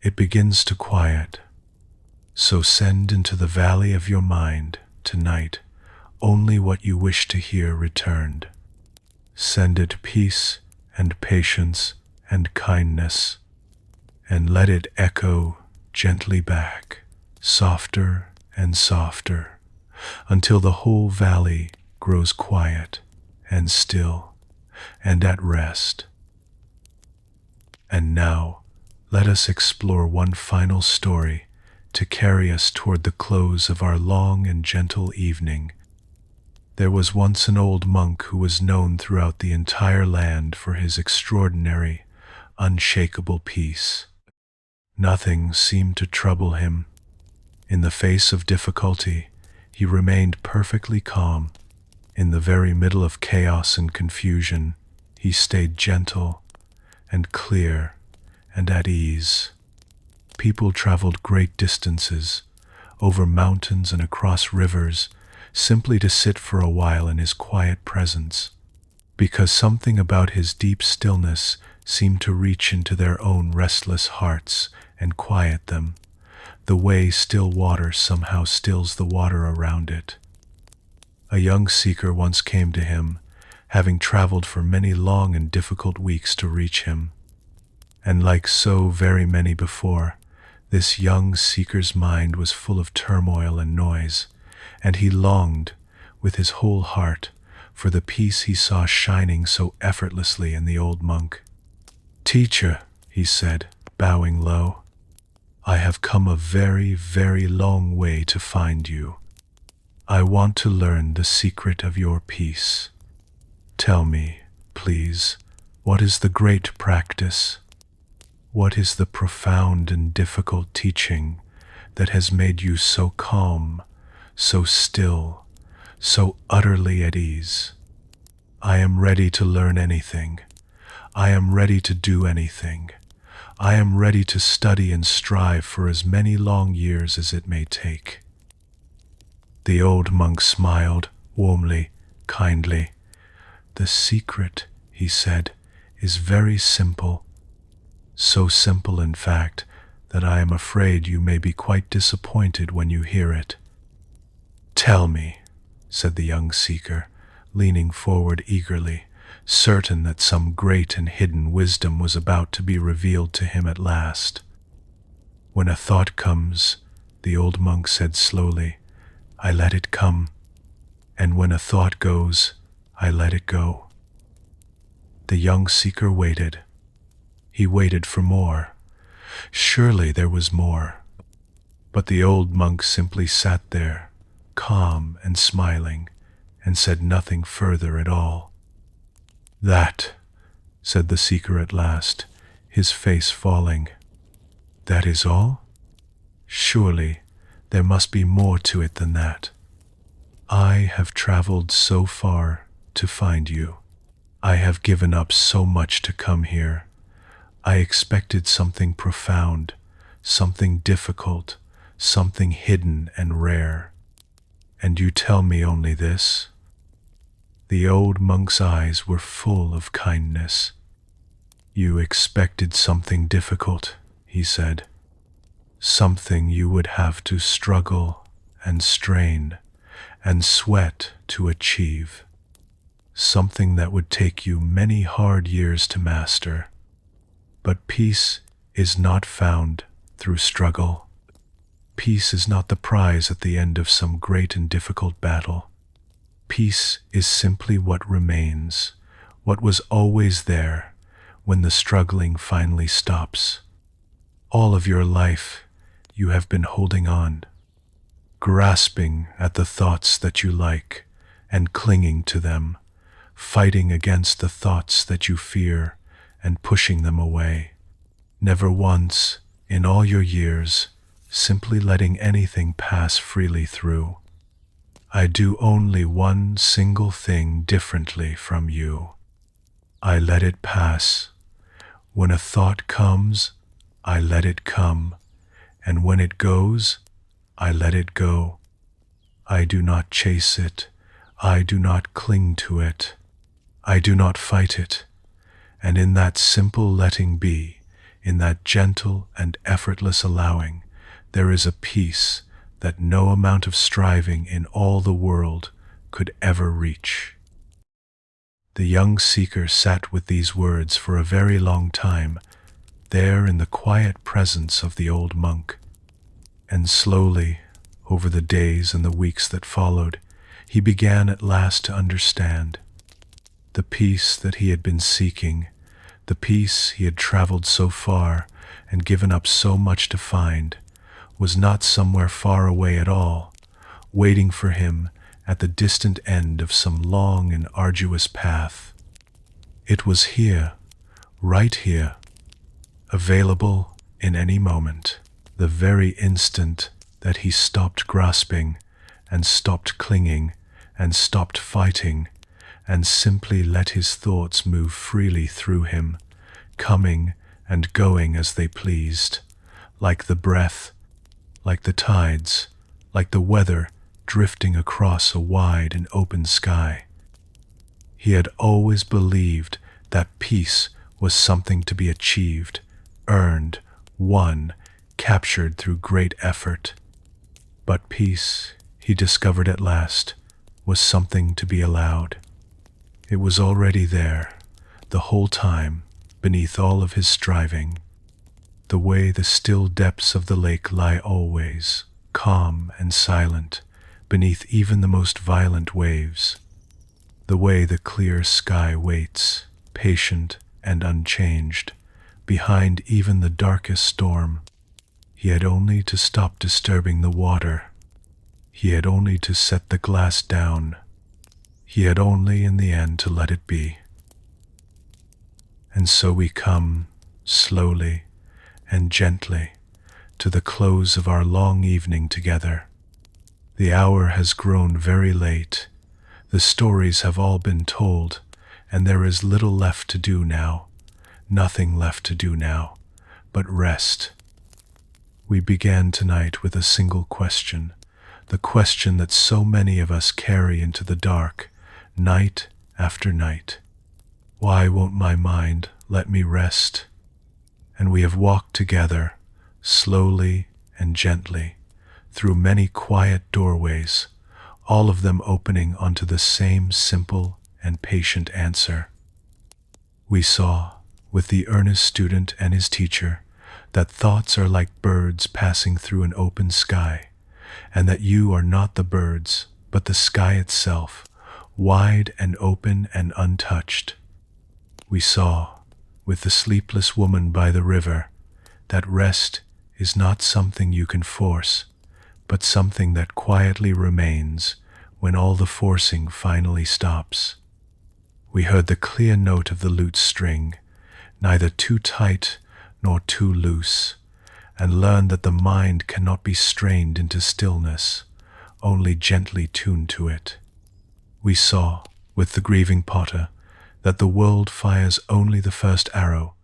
It begins to quiet. So send into the valley of your mind tonight only what you wish to hear returned. Send it peace and patience and kindness, and let it echo gently back, softer and softer, until the whole valley grows quiet and still and at rest. And now, let us explore one final story to carry us toward the close of our long and gentle evening. There was once an old monk who was known throughout the entire land for his extraordinary, unshakable peace. Nothing seemed to trouble him. In the face of difficulty, he remained perfectly calm. In the very middle of chaos and confusion, he stayed gentle and clear and at ease. People traveled great distances, over mountains and across rivers, simply to sit for a while in his quiet presence, because something about his deep stillness seemed to reach into their own restless hearts and quiet them, the way still water somehow stills the water around it. A young seeker once came to him, having traveled for many long and difficult weeks to reach him. And like so very many before, this young seeker's mind was full of turmoil and noise, and he longed, with his whole heart, for the peace he saw shining so effortlessly in the old monk. "Teacher," he said, bowing low, "I have come a very, very long way to find you. I want to learn the secret of your peace. Tell me, please, what is the great practice? What is the profound and difficult teaching that has made you so calm, so still, so utterly at ease? I am ready to learn anything. I am ready to do anything. I am ready to study and strive for as many long years as it may take." The old monk smiled, warmly, kindly. "The secret," he said, "is very simple. So simple, in fact, that I am afraid you may be quite disappointed when you hear it." "Tell me," said the young seeker, leaning forward eagerly, certain that some great and hidden wisdom was about to be revealed to him at last. "When a thought comes," the old monk said slowly, "I let it come, and when a thought goes, I let it go." The young seeker waited. He waited for more. Surely there was more. But the old monk simply sat there, calm and smiling, and said nothing further at all. "That," said the seeker at last, his face falling. "That is all? Surely there must be more to it than that. I have traveled so far to find you. I have given up so much to come here. I expected something profound, something difficult, something hidden and rare. And you tell me only this?" The old monk's eyes were full of kindness. "You expected something difficult," he said. "Something you would have to struggle and strain and sweat to achieve. Something that would take you many hard years to master. But peace is not found through struggle. Peace is not the prize at the end of some great and difficult battle. Peace is simply what remains, what was always there when the struggling finally stops. All of your life you have been holding on, grasping at the thoughts that you like and clinging to them, fighting against the thoughts that you fear and pushing them away. Never once, in all your years, simply letting anything pass freely through. I do only one single thing differently from you. I let it pass. When a thought comes, I let it come, and when it goes, I let it go. I do not chase it. I do not cling to it. I do not fight it. And in that simple letting be, in that gentle and effortless allowing, there is a peace that no amount of striving in all the world could ever reach. The young seeker sat with these words for a very long time, there in the quiet presence of the old monk. And slowly, over the days and the weeks that followed, he began at last to understand. The peace that he had been seeking, the peace he had traveled so far and given up so much to find, was not somewhere far away at all, waiting for him at the distant end of some long and arduous path. It was here, right here, available in any moment, the very instant that he stopped grasping and stopped clinging and stopped fighting and simply let his thoughts move freely through him, coming and going as they pleased, like the breath, like the tides, like the weather drifting across a wide and open sky. He had always believed that peace was something to be achieved, earned, won, captured through great effort. But peace, he discovered at last, was something to be allowed. It was already there, the whole time, beneath all of his striving, the way the still depths of the lake lie always, calm and silent, beneath even the most violent waves, the way the clear sky waits, patient and unchanged, behind even the darkest storm. He had only to stop disturbing the water. He had only to set the glass down. He had only in the end to let it be. And so we come, slowly and gently, to the close of our long evening together. The hour has grown very late. The stories have all been told, and there is little left to do now, nothing left to do now, but rest. We began tonight with a single question, the question that so many of us carry into the dark, night after night. Why won't my mind let me rest? And we have walked together, slowly and gently, through many quiet doorways, all of them opening onto the same simple and patient answer. We saw, with the earnest student and his teacher, that thoughts are like birds passing through an open sky, and that you are not the birds, but the sky itself, wide and open and untouched. We saw, with the sleepless woman by the river, that rest is not something you can force, but something that quietly remains when all the forcing finally stops. We heard the clear note of the lute's string, neither too tight nor too loose, and learned that the mind cannot be strained into stillness, only gently tuned to it. We saw, with the grieving potter, that the world fires only the first arrow,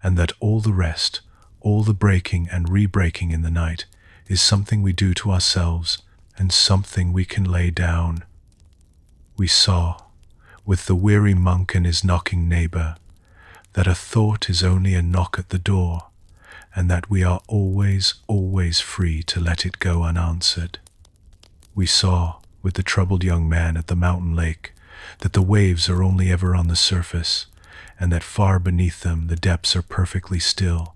and that all the rest, all the breaking and re-breaking in the night, is something we do to ourselves and something we can lay down. We saw, with the weary monk and his knocking neighbor, that a thought is only a knock at the door, and that we are always, always free to let it go unanswered. We saw, with the troubled young man at the mountain lake, that the waves are only ever on the surface, and that far beneath them the depths are perfectly still,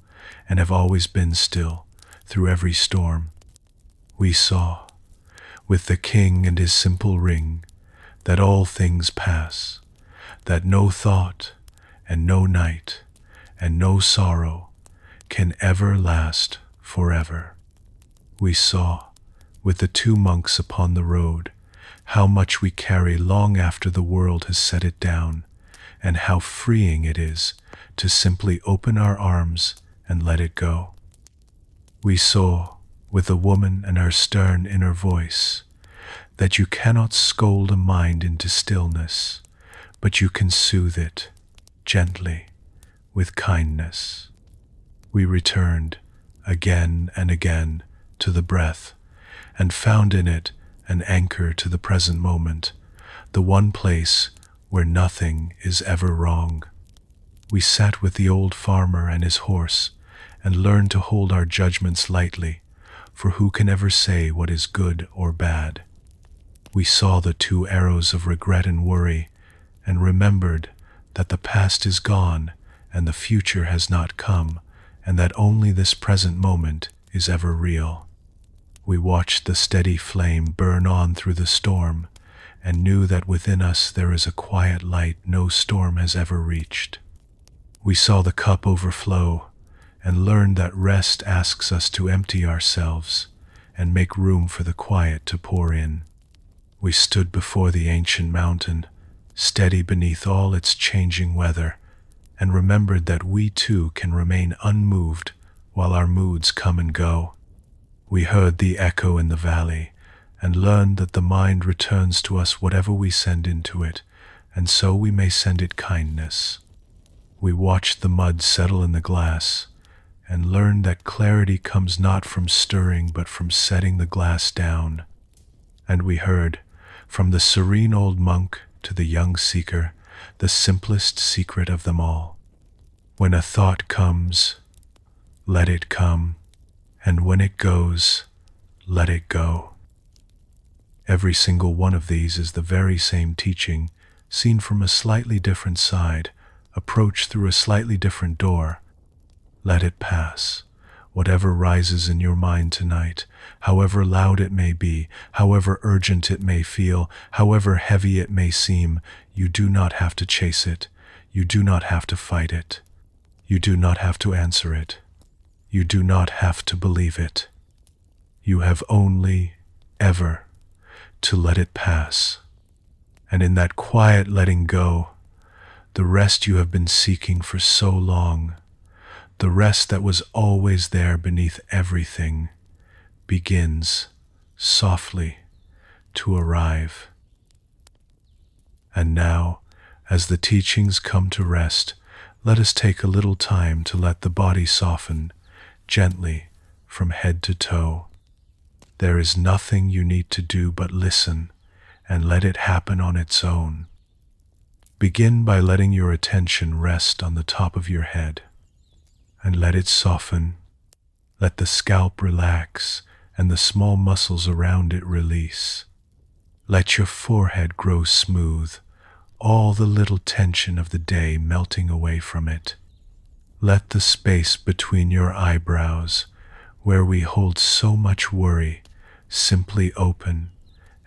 and have always been still, through every storm. We saw, with the king and his simple ring, that all things pass, that no thought, and no night, and no sorrow can ever last forever. We saw, with the two monks upon the road, how much we carry long after the world has set it down, and how freeing it is to simply open our arms and let it go. We saw, with the woman and her stern inner voice, that you cannot scold a mind into stillness, but you can soothe it, gently, with kindness. We returned, again and again, to the breath, and found in it an anchor to the present moment, the one place where nothing is ever wrong. We sat with the old farmer and his horse, and learned to hold our judgments lightly, for who can ever say what is good or bad? We saw the two arrows of regret and worry, and remembered that the past is gone and the future has not come, and that only this present moment is ever real. We watched the steady flame burn on through the storm, and knew that within us there is a quiet light no storm has ever reached. We saw the cup overflow, and learned that rest asks us to empty ourselves and make room for the quiet to pour in. We stood before the ancient mountain, steady beneath all its changing weather, and remembered that we too can remain unmoved while our moods come and go. We heard the echo in the valley, and learned that the mind returns to us whatever we send into it, and so we may send it kindness. We watched the mud settle in the glass, and learned that clarity comes not from stirring but from setting the glass down. And we heard, from the serene old monk to the young seeker, the simplest secret of them all. When a thought comes, let it come, and when it goes, let it go. Every single one of these is the very same teaching, seen from a slightly different side, approached through a slightly different door. Let it pass. Whatever rises in your mind tonight, however loud it may be, however urgent it may feel, however heavy it may seem, you do not have to chase it. You do not have to fight it. You do not have to answer it. You do not have to believe it. You have only, ever, to let it pass. And in that quiet letting go, the rest you have been seeking for so long, the rest that was always there beneath everything, begins, softly, to arrive. And now, as the teachings come to rest, let us take a little time to let the body soften, gently, from head to toe. There is nothing you need to do but listen, and let it happen on its own. Begin by letting your attention rest on the top of your head, and let it soften. Let the scalp relax, and the small muscles around it release. Let your forehead grow smooth, all the little tension of the day melting away from it. Let the space between your eyebrows, where we hold so much worry, simply open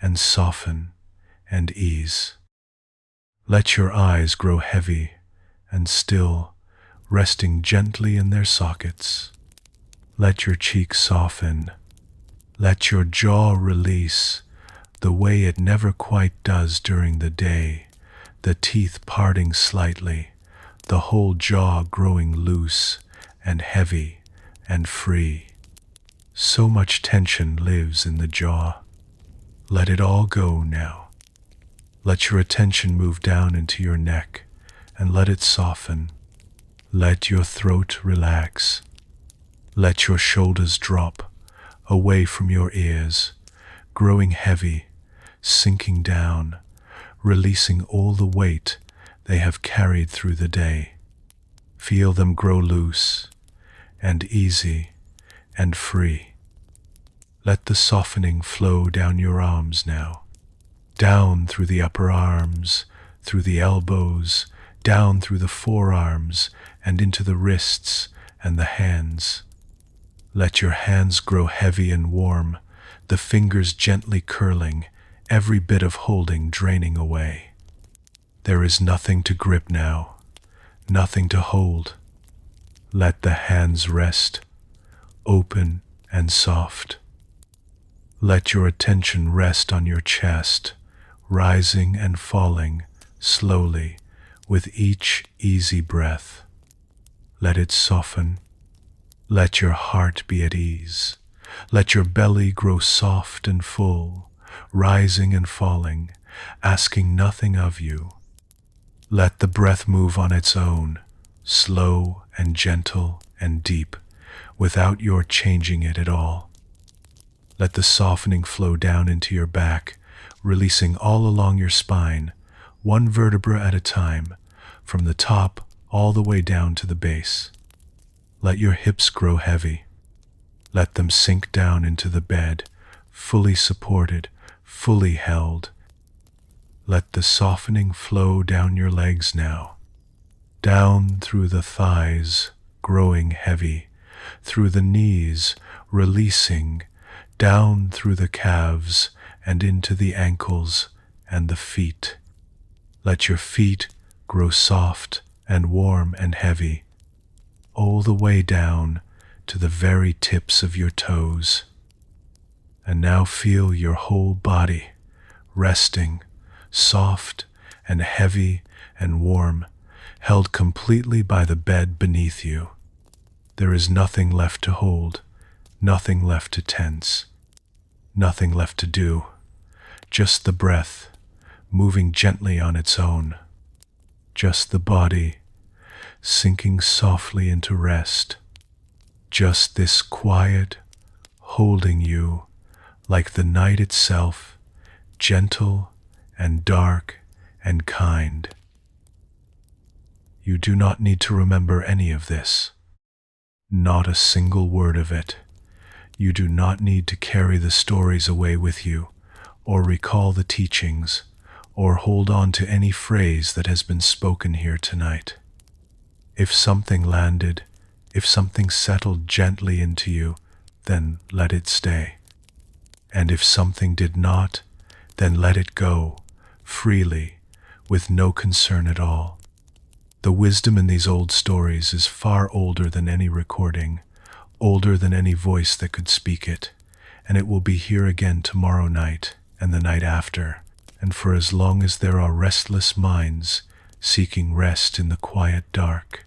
and soften and ease. Let your eyes grow heavy and still, resting gently in their sockets. Let your cheeks soften. Let your jaw release, the way it never quite does during the day, the teeth parting slightly, the whole jaw growing loose and heavy and free. So much tension lives in the jaw. Let it all go now. Let your attention move down into your neck and let it soften. Let your throat relax. Let your shoulders drop away from your ears, growing heavy, sinking down, releasing all the weight they have carried through the day. Feel them grow loose and easy and free. Let the softening flow down your arms now, down through the upper arms, through the elbows, down through the forearms, and into the wrists and the hands. Let your hands grow heavy and warm, the fingers gently curling, every bit of holding draining away. There is nothing to grip now, nothing to hold. Let the hands rest, open and soft. Let your attention rest on your chest, rising and falling slowly with each easy breath. Let it soften. Let your heart be at ease. Let your belly grow soft and full, rising and falling, asking nothing of you. Let the breath move on its own, slow and gentle and deep, without your changing it at all. Let the softening flow down into your back, releasing all along your spine, one vertebra at a time, from the top all the way down to the base. Let your hips grow heavy. Let them sink down into the bed, fully supported, fully held. Let the softening flow down your legs now, down through the thighs, growing heavy, through the knees, releasing, down through the calves and into the ankles and the feet. Let your feet grow soft and warm and heavy, all the way down to the very tips of your toes. And now feel your whole body resting, soft and heavy and warm, held completely by the bed beneath you. There is nothing left to hold, nothing left to tense, nothing left to do, just the breath moving gently on its own, just the body sinking softly into rest, just this quiet holding you like the night itself, gentle and dark and kind. You do not need to remember any of this, not a single word of it. You do not need to carry the stories away with you, or recall the teachings, or hold on to any phrase that has been spoken here tonight. If something landed, if something settled gently into you, then let it stay. And if something did not, then let it go, freely, with no concern at all. The wisdom in these old stories is far older than any recording, older than any voice that could speak it, and it will be here again tomorrow night and the night after, and for as long as there are restless minds seeking rest in the quiet dark.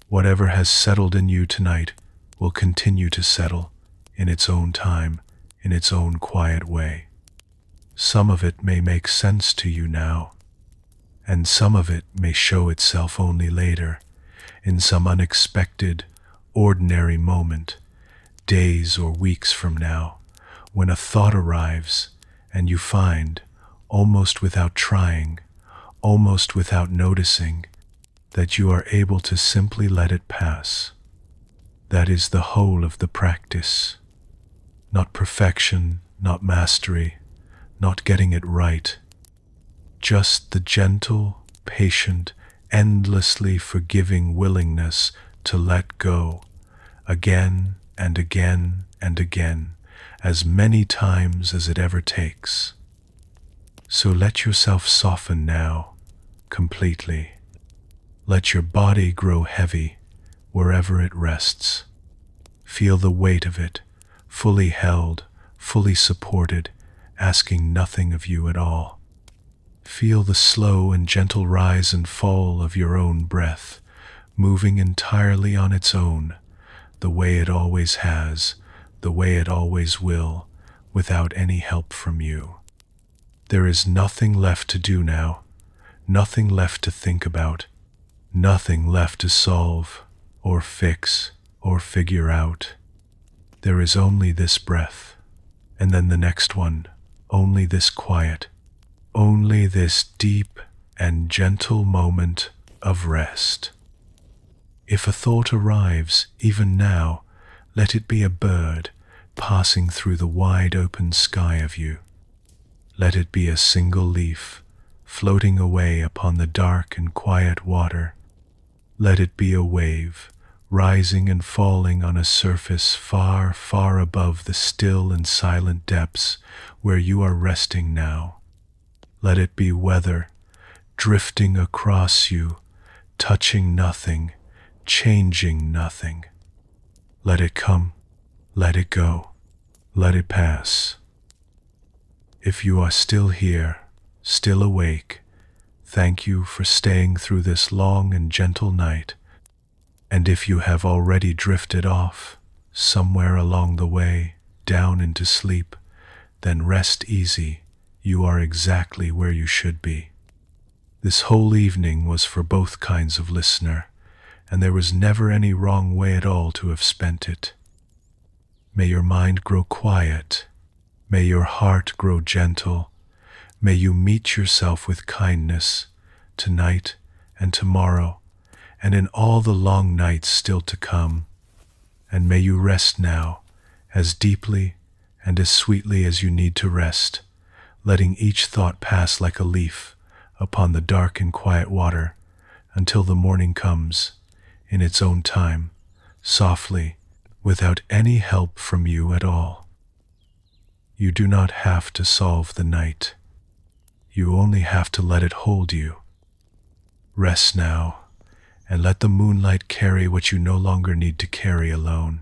Whatever has settled in you tonight will continue to settle in its own time, in its own quiet way. Some of it may make sense to you now, and some of it may show itself only later, in some unexpected, ordinary moment, days or weeks from now, when a thought arrives and you find, almost without trying, almost without noticing, that you are able to simply let it pass. That is the whole of the practice. Not perfection, not mastery, not getting it right. Just the gentle, patient, endlessly forgiving willingness to let go, again and again and again, as many times as it ever takes. So let yourself soften now, completely. Let your body grow heavy wherever it rests. Feel the weight of it, fully held, fully supported, asking nothing of you at all. Feel the slow and gentle rise and fall of your own breath, moving entirely on its own, the way it always has, the way it always will, without any help from you. There is nothing left to do now, nothing left to think about, nothing left to solve, or fix, or figure out. There is only this breath, and then the next one, only this quiet, only this deep and gentle moment of rest. If a thought arrives, even now, let it be a bird passing through the wide open sky of you. Let it be a single leaf floating away upon the dark and quiet water. Let it be a wave rising and falling on a surface far, far above the still and silent depths where you are resting now. Let it be weather drifting across you, touching nothing, changing nothing. Let it come, let it go, let it pass. If you are still here, still awake, thank you for staying through this long and gentle night. And if you have already drifted off, somewhere along the way, down into sleep, then rest easy. You are exactly where you should be. This whole evening was for both kinds of listener, and there was never any wrong way at all to have spent it. May your mind grow quiet. May your heart grow gentle. May you meet yourself with kindness tonight and tomorrow and in all the long nights still to come. And may you rest now as deeply and as sweetly as you need to rest, letting each thought pass like a leaf upon the dark and quiet water until the morning comes in its own time, softly, without any help from you at all. You do not have to solve the night. You only have to let it hold you. Rest now, and let the moonlight carry what you no longer need to carry alone.